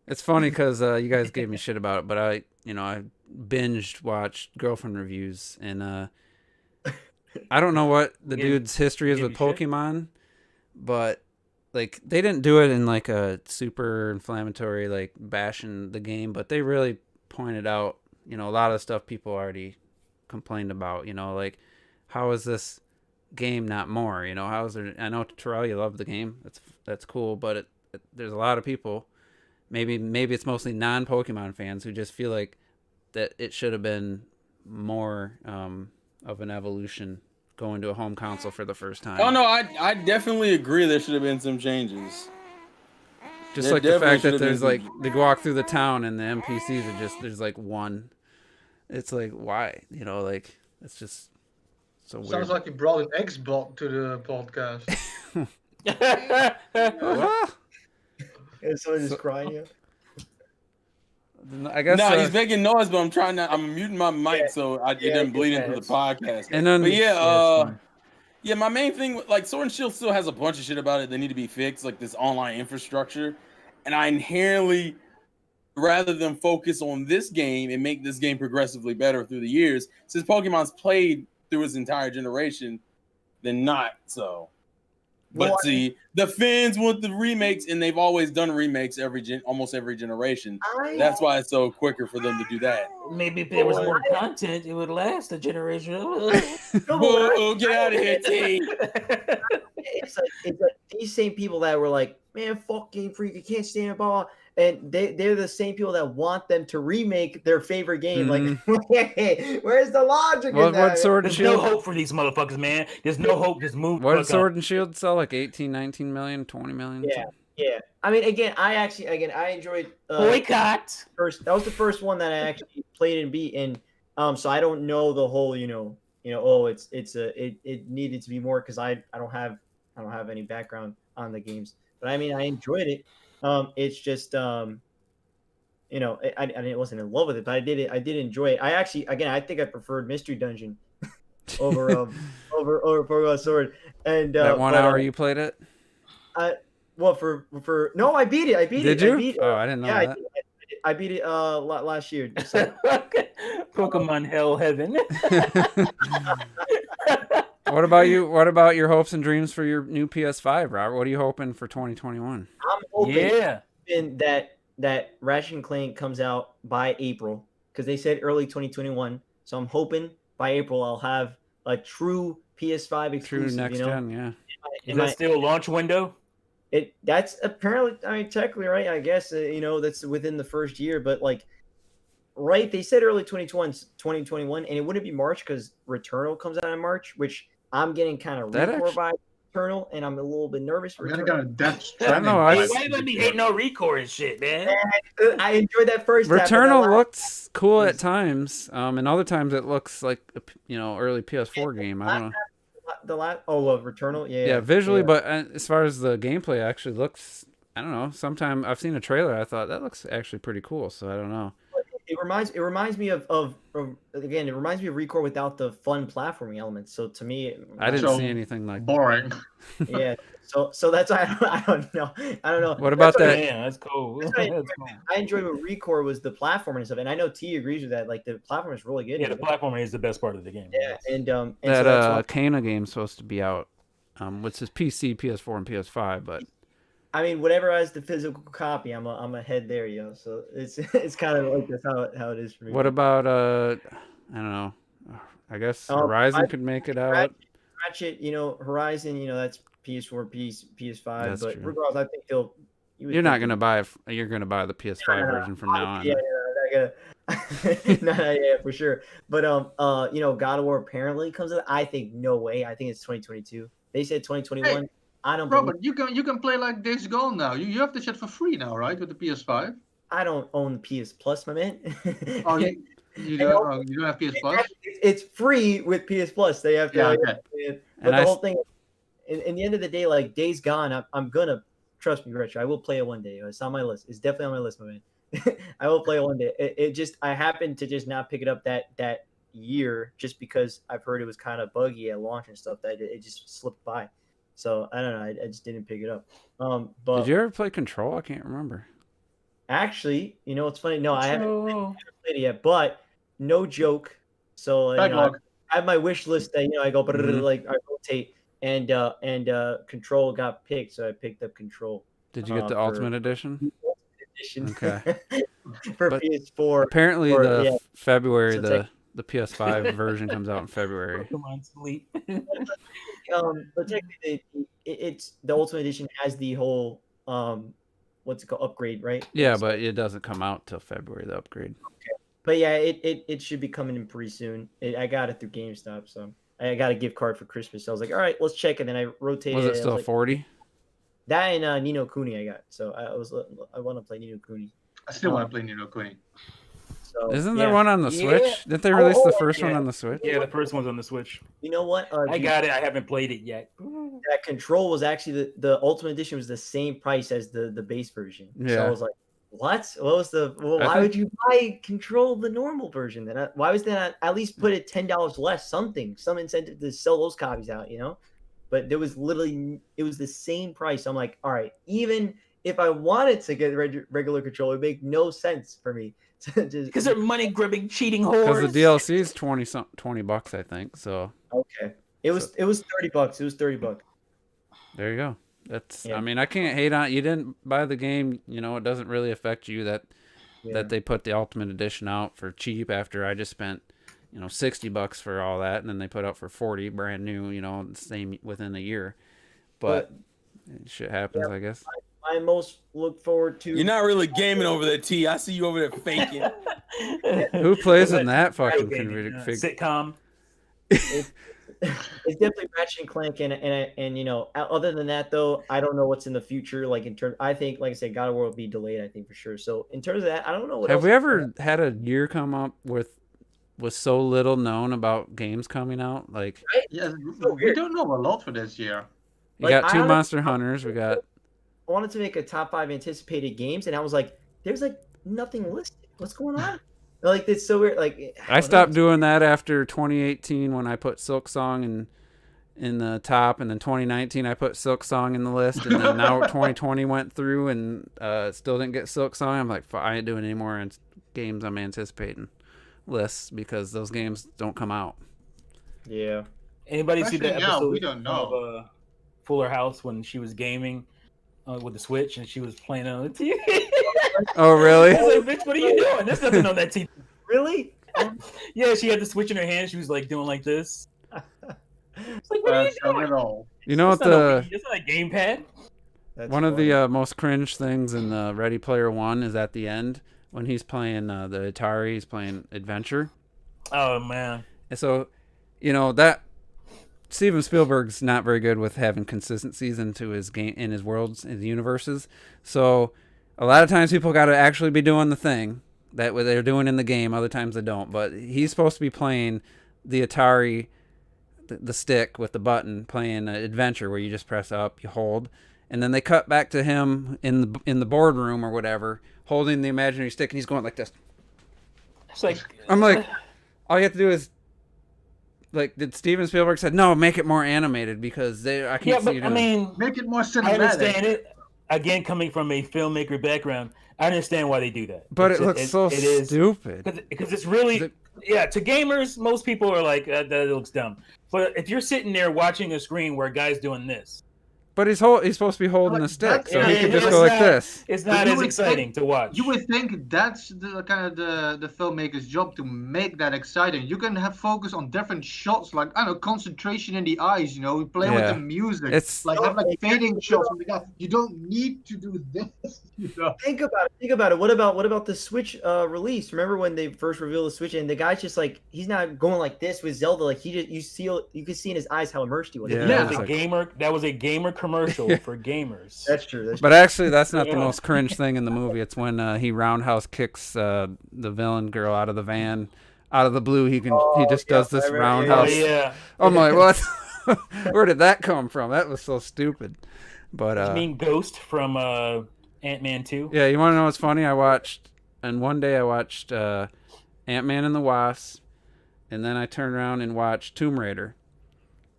S3: It's funny because you guys gave me shit about it, but I binged watched girlfriend reviews, and I don't know what the dude's history is with Pokemon, but like they didn't do it in like a super inflammatory like bashing the game, but they really pointed out a lot of stuff people already complained about. Like how is this game not more? How is there? I know Terrell, you love the game. That's cool, but there's a lot of people. Maybe it's mostly non-Pokemon fans who just feel like that it should have been more of an evolution going to a home console for the first time.
S1: Oh no, I definitely agree. There should have been some changes.
S3: Just like the fact that there's like they walk through the town and the NPCs are just there's like one. It's like why like it's just so weird.
S6: Sounds like you brought an Xbox to the podcast.
S5: Is someone just crying you?
S3: I guess
S1: he's making noise, but I'm muting my mic so it doesn't bleed into the podcast.
S3: And then,
S1: but my main thing, like Sword and Shield still has a bunch of shit about it that need to be fixed, like this online infrastructure. And I inherently, rather than focus on this game and make this game progressively better through the years, since Pokemon's played through its entire generation, then not so. But see, the fans want the remakes, and they've always done remakes almost every generation. That's why it's so quicker for them to do that.
S2: Maybe if there was more content, it would last a generation.
S1: Get out of here, T.
S5: It's like these same people that were like, man, fuck Game Freak, you can't stand it, blah. And they're the same people that want them to remake their favorite game. Like, hey, where's the logic in that?
S3: What Sword and
S2: There's
S3: Shield?
S2: no hope for these motherfuckers, man. There's no hope. Just move.
S3: What did Sword and Shield sell? Like 18, 19 million, 20 million?
S5: Yeah. I mean, again, I enjoyed
S2: Boycott.
S5: That was the first one that I actually played and beat, and so I don't know the whole, it needed to be more because I don't have any background on the games. But I mean, I enjoyed it. It's just you know, I wasn't in love with it, but I did enjoy it. I think I preferred Mystery Dungeon over over Pokemon Sword. And
S3: that 1 hour you played it.
S5: No, I beat it.
S3: Did you? I didn't know that.
S5: I beat it last year. So.
S2: Pokemon Hell Heaven.
S3: What about you? What about your hopes and dreams for your new PS5, Robert? What are you hoping for 2021?
S5: I'm hoping that Ratchet and Clank comes out by April, because they said early 2021. So I'm hoping by April I'll have a true PS5 exclusive.
S3: True next gen, yeah.
S2: Is that still a launch window?
S5: That's apparently, I mean, technically, right? I guess that's within the first year, but like, right? They said early 2021, and it wouldn't be March because Returnal comes out in March, which I'm getting kind of Recore vibes. Returnal, and I'm a little bit nervous for Returnal.
S3: I don't know. Why
S2: let me hate no Recore and shit, man?
S5: I enjoyed that first.
S3: Returnal looks cool at times, and other times it looks like early PS4 game. I don't know.
S5: Returnal, yeah,
S3: visually, but as far as the gameplay, actually looks, I don't know. Sometime I've seen a trailer, I thought that looks actually pretty cool. So I don't know.
S5: It reminds me of again. It reminds me of Recore without the fun platforming elements. So to me,
S3: I didn't see anything like
S6: boring.
S5: Yeah. So that's why I don't know.
S3: What about that?
S2: Yeah, that's cool.
S5: I enjoyed what Recore was, the platforming and stuff, and I know T agrees with that. Like the platform is really good.
S2: Yeah, the platforming is the best part of the game.
S5: Yeah, and
S3: that Kana game's supposed to be out, which is PC, PS4, and PS5, but.
S5: I mean, whatever has the physical copy, I'm a head there, yo. So it's kind of like that's how it is for me.
S3: What about I don't know. I guess Horizon could make it out.
S5: Ratchet, Horizon, that's PS4, PS5.
S3: That's
S5: but
S3: true.
S5: regardless, I think
S3: You're not gonna buy. You're gonna buy the PS5 version from now on.
S5: Yeah, for sure. But God of War apparently comes out. I think no way. I think it's 2022. They said 2021. Hey. I don't.
S6: Robert, you can play like Days Gone now. You have the shit for free now, right? With the PS5.
S5: I don't own PS Plus, my man.
S6: Oh, you don't have PS Plus?
S5: It's free with PS Plus. They have to.
S6: Yeah, okay.
S5: But the whole thing, in the end of the day, like Days Gone, I'm gonna trust me, Retro. I will play it one day. It's on my list. It's definitely on my list, my man. I will play it one day. I happened to just not pick it up that year just because I've heard it was kind of buggy at launch and stuff. That it just slipped by. So I don't know. I just didn't pick it up. But
S3: did you ever play Control? I can't remember.
S5: Actually, it's funny. No, I haven't played it yet. But no joke. So I have my wish list that I go, but like I rotate, and Control got picked, so I picked up Control.
S3: Did you get the Ultimate Edition? Okay.
S5: For PS4.
S3: Apparently, February the PS5 version comes out in February.
S2: Come on, sleep.
S5: But technically, it's the Ultimate Edition has the whole what's it called, upgrade, right?
S3: Yeah, but it doesn't come out till February, the upgrade.
S5: Okay. But yeah, it should be coming in pretty soon. I got it through GameStop, so I got a gift card for Christmas. So I was like, all right, let's check it. And then I rotated.
S3: Was it still 40?
S5: That and Ni no Kuni I got. So I want to play Ni no Kuni.
S6: I still want to play Ni no Kuni.
S5: So,
S3: isn't there one on the Switch? Didn't they release the first one on the Switch?
S2: Yeah, the first one's on the Switch.
S5: You know what?
S2: I got it. I haven't played it yet.
S5: That Control was actually the Ultimate Edition was the same price as the base version.
S3: Yeah.
S5: So I was like, what? What was why would you buy Control the normal version? Then why was that at least put it $10 less? Some incentive to sell those copies out, But there was it was the same price. I'm like, all right, even if I wanted to get regular Control, it would make no sense for me.
S2: Because they're money gripping, cheating whores.
S3: Because the DLC is $20, I think. So
S5: okay, it was $30. It was $30.
S3: There you go. That's. Yeah. I mean, I can't hate on. You didn't buy the game. It doesn't really affect you that they put the Ultimate Edition out for cheap after I just spent $60 for all that, and then they put out for $40 brand new. The same within a year. But shit happens, I guess.
S5: I most look forward to.
S1: You're not really gaming over there, T. I see you over there faking.
S3: Who plays in that fucking
S2: sitcom?
S5: It's definitely Ratchet and Clank, and other than that though, I don't know what's in the future. Like in terms, I think, like I said, God of War will be delayed. I think for sure. So in terms of that, I don't know.
S3: Have we ever had a year come up with so little known about games coming out? Like,
S6: yeah, we don't know a lot for this year.
S3: You got Monster Hunters. We got.
S5: I wanted to make a top 5 anticipated games, and I was like, there's like nothing listed. What's going on? Like it's so weird. Like
S3: I stopped doing that after 2018 when I put Silk Song in the top, and then 2019 I put Silk Song in the list, and then now 2020 went through and still didn't get Silk Song. I'm like, I ain't doing any more games I'm anticipating lists because those games don't come out.
S5: Yeah.
S2: Anybody see the episode
S6: we don't know.
S2: of Fuller House when she was gaming with the Switch and she was playing on the TV?
S3: Oh, really?
S2: I was like, bitch, what are you doing? There's nothing on that TV.
S5: Really?
S2: Yeah, she had the Switch in her hand. She was like doing like this. It's like, what are you doing?
S3: You know what
S2: it's not a gamepad.
S3: One of the most cringe things in the Ready Player One is at the end when he's playing the Atari. He's playing Adventure.
S2: Oh man!
S3: And so, that Steven Spielberg's not very good with having consistencies into his game, in his worlds, in his universes. So, a lot of times people got to actually be doing the thing that they're doing in the game. Other times they don't. But he's supposed to be playing the Atari. The stick with the button playing Adventure where you just press up, you hold, and then they cut back to him in the boardroom or whatever holding the imaginary stick, and he's going like this.
S2: It's like,
S3: I'm like, all you have to do is like, did Steven Spielberg said no, make it more animated because I can't see you doing.
S2: I mean,
S6: make it more cinematic.
S2: I understand it. Again, coming from a filmmaker background, I understand why they do that.
S3: But it looks so stupid.
S2: Because it's really to gamers, most people are like that looks dumb. But if you're sitting there watching a screen where a guy's doing this,
S3: but he's supposed to be holding the stick, so he can just go like this.
S2: It's not as exciting to watch.
S6: You would think that's the kind of the filmmaker's job to make that exciting. You can have focus on different shots, like I don't know, concentration in the eyes. Play with the music.
S3: It's
S6: like have like fading shots from the guy. You don't need to do this.
S5: Think about it. What about the Switch release? Remember when they first revealed the Switch and the guy's just like he's not going like this with Zelda. Like you could see in his eyes how immersed he was.
S3: Yeah,
S2: that was a gamer commercial for gamers.
S5: That's true.
S3: But actually, that's not the most cringe thing in the movie. It's when he roundhouse kicks the villain girl out of the van, out of the blue. He just does this roundhouse.
S2: Yeah.
S3: I'm like, what? Where did that come from? That was so stupid. But
S2: you mean Ghost from Ant-Man 2?
S3: Yeah, you want to know what's funny? One day I watched Ant-Man and the Wasp, and then I turned around and watched Tomb Raider.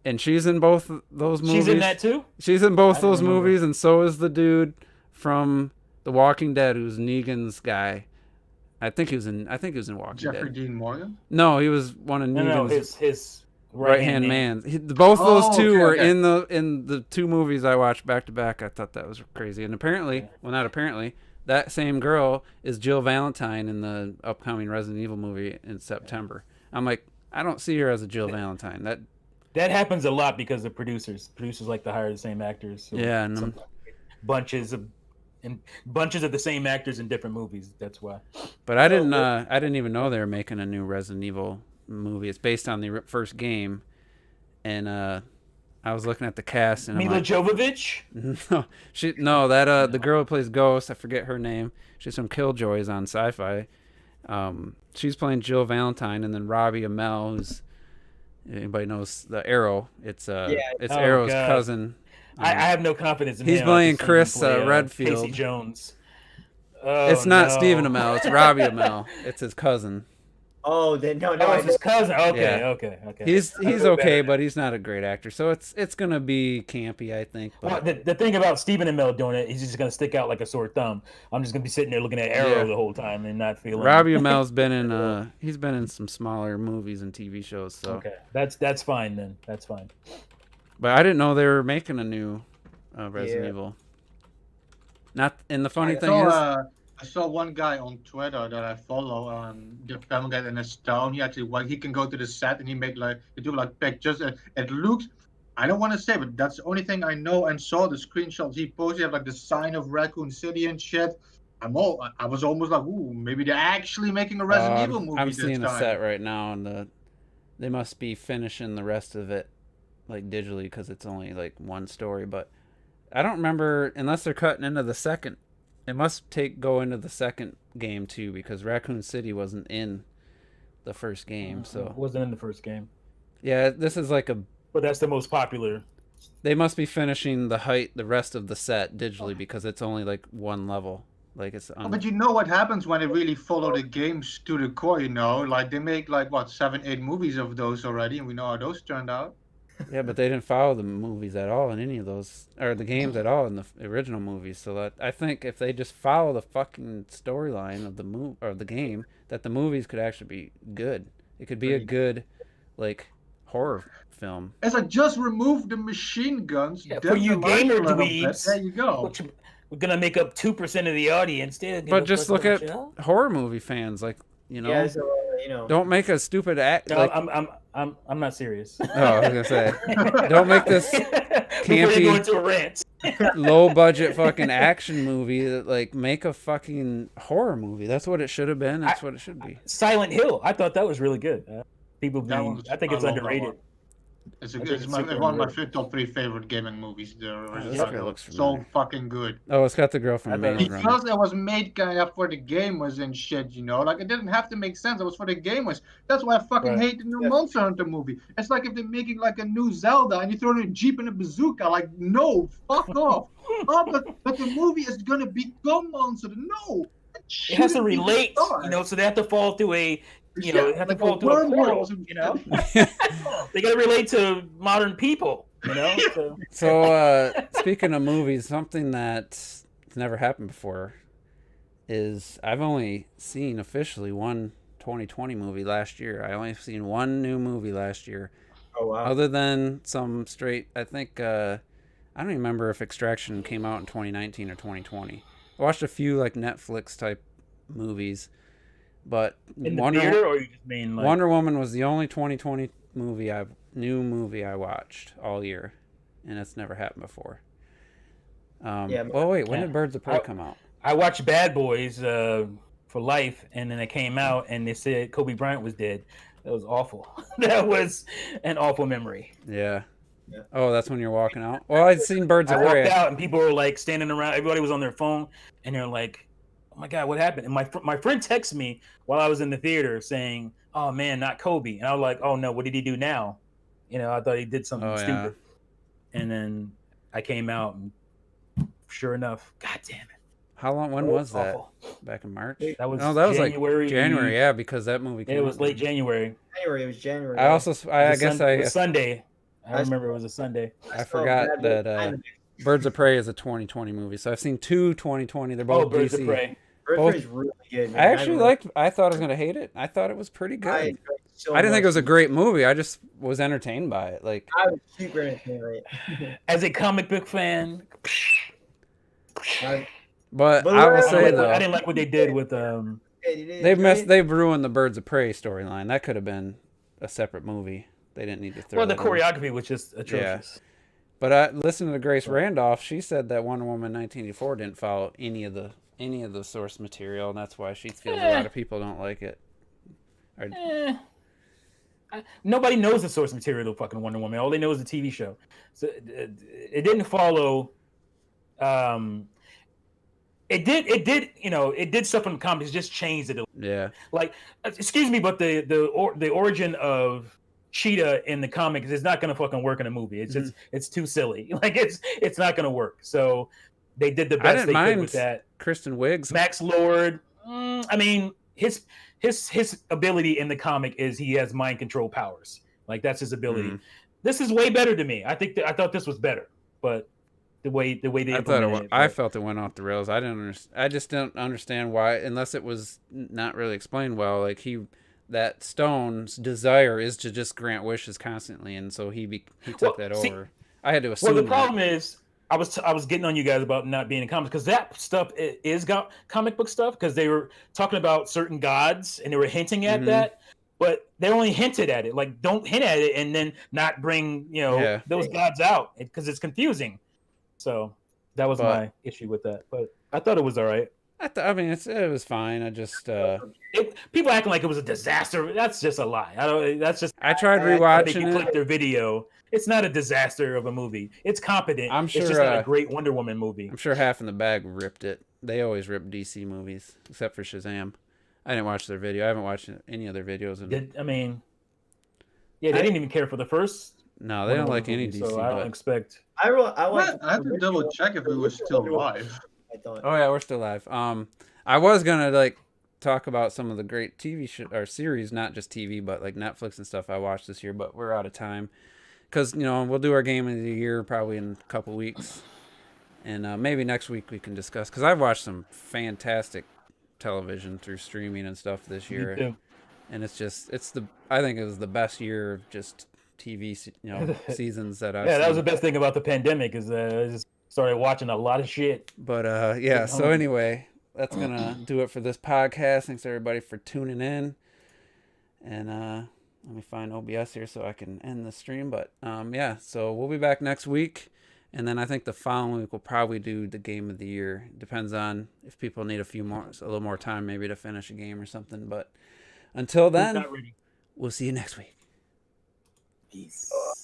S3: And she's in both those movies.
S2: She's in that too?
S3: She's in both those movies, and so is the dude from The Walking Dead, who's Negan's guy. I think he was in Walking
S6: Jeffrey
S3: Dead.
S6: Dean Morgan?
S3: No, he was one of Negan's
S2: his
S3: right-hand man. Both those two were in the two movies I watched back to back. I thought that was crazy. And apparently, well, not apparently, that same girl is Jill Valentine in the upcoming Resident Evil movie in September. I'm like, I don't see her as a Jill Valentine.
S2: That happens a lot because of producers. Producers like to hire the same actors. So
S3: yeah, and
S2: bunches of the same actors in different movies. That's why.
S3: But I didn't even know they were making a new Resident Evil movie. It's based on the first game, and I was looking at the cast and
S2: Mila Jovovich?
S3: The girl who plays Ghost, I forget her name. She's from Killjoys on Sci-Fi. She's playing Jill Valentine, and then Robbie Amell, who's anybody knows the Arrow. It's Arrow's cousin.
S2: I have no confidence in him.
S3: He's playing Chris Redfield.
S2: Casey Jones.
S3: It's not Stephen Amell. It's Robbie Amell. It's his cousin.
S5: Oh, then no,
S2: it's his cousin. Okay,
S3: yeah.
S2: okay.
S3: He's okay, but he's not a great actor. So it's gonna be campy, I think. But...
S2: Well, the thing about Stephen Amell doing it, he's just gonna stick out like a sore thumb. I'm just gonna be sitting there looking at Arrow the whole time and not feeling.
S3: Robbie Amell's been in some smaller movies and TV shows. So
S2: okay, that's fine then. That's fine.
S3: But I didn't know they were making a new Resident Evil. Not, and the funny thing is,
S6: I saw one guy on Twitter that I follow, the film guy in his town. He can go to the set and he do pictures. It looks, I don't want to say, but that's the only thing I know and saw the screenshots he posted. You have the sign of Raccoon City and shit. I was almost like, ooh, maybe they're actually making a Resident Evil movie.
S3: I'm seeing a set right now, and they must be finishing the rest of it digitally because it's only one story. But I don't remember, unless they're cutting into the second. It must go into the second game too, because Raccoon City wasn't in the first game. So
S2: it wasn't in the first game.
S3: Yeah, this is
S2: but that's the most popular.
S3: They must be finishing the rest of the set digitally because it's only one level. Like it's.
S6: But you know what happens when they really follow the games to the core. Like they make like what 7, 8 movies of those already, and we know how those turned out.
S3: Yeah, but they didn't follow the movies at all in any of those, or the games at all in the original movies. So that I think if they just follow the fucking storyline of the or the game, that the movies could actually be good. It could be a good, like, horror film.
S6: It's like just remove the machine guns.
S2: Yeah, for you gamer dweebs,
S6: there you go.
S2: We're gonna make up 2% of the audience.
S3: But just look at horror movie fans, like
S5: Yeah, so,
S3: don't make a stupid act.
S2: No,
S3: like,
S2: I'm not serious.
S3: Oh, I was gonna say, don't make this campy,
S2: go into a rant.
S3: low budget fucking action movie. That like make a fucking horror movie. That's what it should have been. That's what it should be.
S2: Silent Hill. I thought that was really good. I think it's underrated.
S6: It's one of my top 3 favorite gaming movies. Looks so fucking good.
S3: Oh, it's got the girl from Maze Runner.
S6: Because it was made kind of for the gamers and shit, Like it didn't have to make sense. It was for the gamers. That's why I fucking hate the new Monster Hunter movie. It's like if they're making like a new Zelda and you throw in a Jeep and a bazooka. Like, no, fuck off. But the movie is gonna become Monster. No.
S2: It has to relate, so they have to fall through a they have to fall through a portal, They gotta relate to modern people,
S3: So speaking of movies, something that's never happened before is I've only seen officially one 2020 movie last year. I only seen one new movie last year.
S5: Oh wow.
S3: Other than some straight, I think I don't even remember if Extraction came out in 2019 or 2020. I watched a few like Netflix type movies. But
S2: in the theater, or you just mean like...
S3: Wonder Woman was the only 2020 new movie I watched all year, and it's never happened before. When did Birds of Prey come out?
S2: I watched Bad Boys for Life, and then it came out, and they said Kobe Bryant was dead. That was awful. That was an awful memory.
S3: Yeah. Oh, that's when you're walking out? Well, I'd seen Birds of Prey.
S2: I walked out, and people were like standing around. Everybody was on their phone, and they're like, oh my God, what happened? And my friend texted me while I was in the theater saying, oh man, not Kobe. And I was like, oh no, what did he do now? I thought he did something stupid. Yeah. And then I came out and sure enough, God damn it.
S3: When was that? Awful. Back in March?
S2: That was
S3: January. January, yeah, because that movie came out.
S2: It was late January.
S5: It was January.
S2: It was Sunday. I remember it was a Sunday.
S3: I forgot that Birds of Prey is a 2020 movie. So I've seen two 2020. They're both
S2: Birds
S3: DC.
S2: of Prey.
S5: Birds of Prey is really good, man.
S3: I actually I thought I was going to hate it. I thought it was pretty good. I didn't think it was a great movie. I just was entertained by it. Like,
S5: I was super entertained by it.
S2: As a comic book fan.
S3: But I will say, though,
S2: I didn't like what they did with...
S3: They've ruined the Birds of Prey storyline. That could have been a separate movie. They didn't need to throw
S2: the choreography was just atrocious.
S3: Yeah. But I listened to Grace Randolph. She said that Wonder Woman 1984 didn't follow any of the source material, and that's why she feels a lot of people don't like it.
S2: Nobody knows the source material of fucking Wonder Woman. All they know is the TV show. So it didn't follow. It did stuff in the comics. Just changed it.
S3: Yeah.
S2: Like, excuse me, but the origin of Cheetah in the comics is not gonna fucking work in a movie. It's just it's too silly. Like it's not gonna work. So they did the best they could with that.
S3: Kristen Wiig's
S2: Max Lord. I mean, his ability in the comic is he has mind control powers. Like that's his ability. Mm-hmm. This is way better to me. I thought this was better, but the way they
S3: I felt it went off the rails. I just don't understand why, unless it was not really explained well. Like that Stone's desire is to just grant wishes constantly, and so he took that over. I had to assume.
S2: Well, the problem is, I was getting on you guys about not being in comics because that stuff is comic book stuff because they were talking about certain gods and they were hinting at that, but they only hinted at it. Like, don't hint at it and then not bring those gods out because it's confusing. So that was my issue with that. But I thought it was all right.
S3: I mean, it was fine. I just
S2: people acting like it was a disaster. That's just a lie. I
S3: tried rewatching
S2: it. Click their video. It's not a disaster of a movie. It's competent.
S3: I'm sure
S2: it's just not a great Wonder Woman movie.
S3: I'm sure half in the bag ripped it. They always rip DC movies, except for Shazam. I didn't watch their video. I haven't watched any of their videos.
S2: They didn't even care for the first.
S3: No, they don't like any DC.
S2: So I don't expect.
S5: I
S6: have to double check if it was still live.
S5: I thought.
S3: Oh yeah, we're still live. I was gonna like talk about some of the great TV or series, not just TV, but like Netflix and stuff I watched this year. But we're out of time because we'll do our game of the year probably in a couple weeks, and maybe next week we can discuss because I've watched some fantastic television through streaming and stuff this year.
S2: Me too.
S3: And I think it was the best year of just TV, seasons that I've seen.
S2: That was the best thing about the pandemic is I just started watching a lot of shit.
S3: But yeah, so anyway, that's gonna do it for this podcast. Thanks everybody for tuning in. And let me find OBS here so I can end the stream. But yeah, so we'll be back next week. And then I think the following week we'll probably do the game of the year. Depends on if people need a little more time maybe to finish a game or something. But until then, we'll see you next week.
S1: Peace.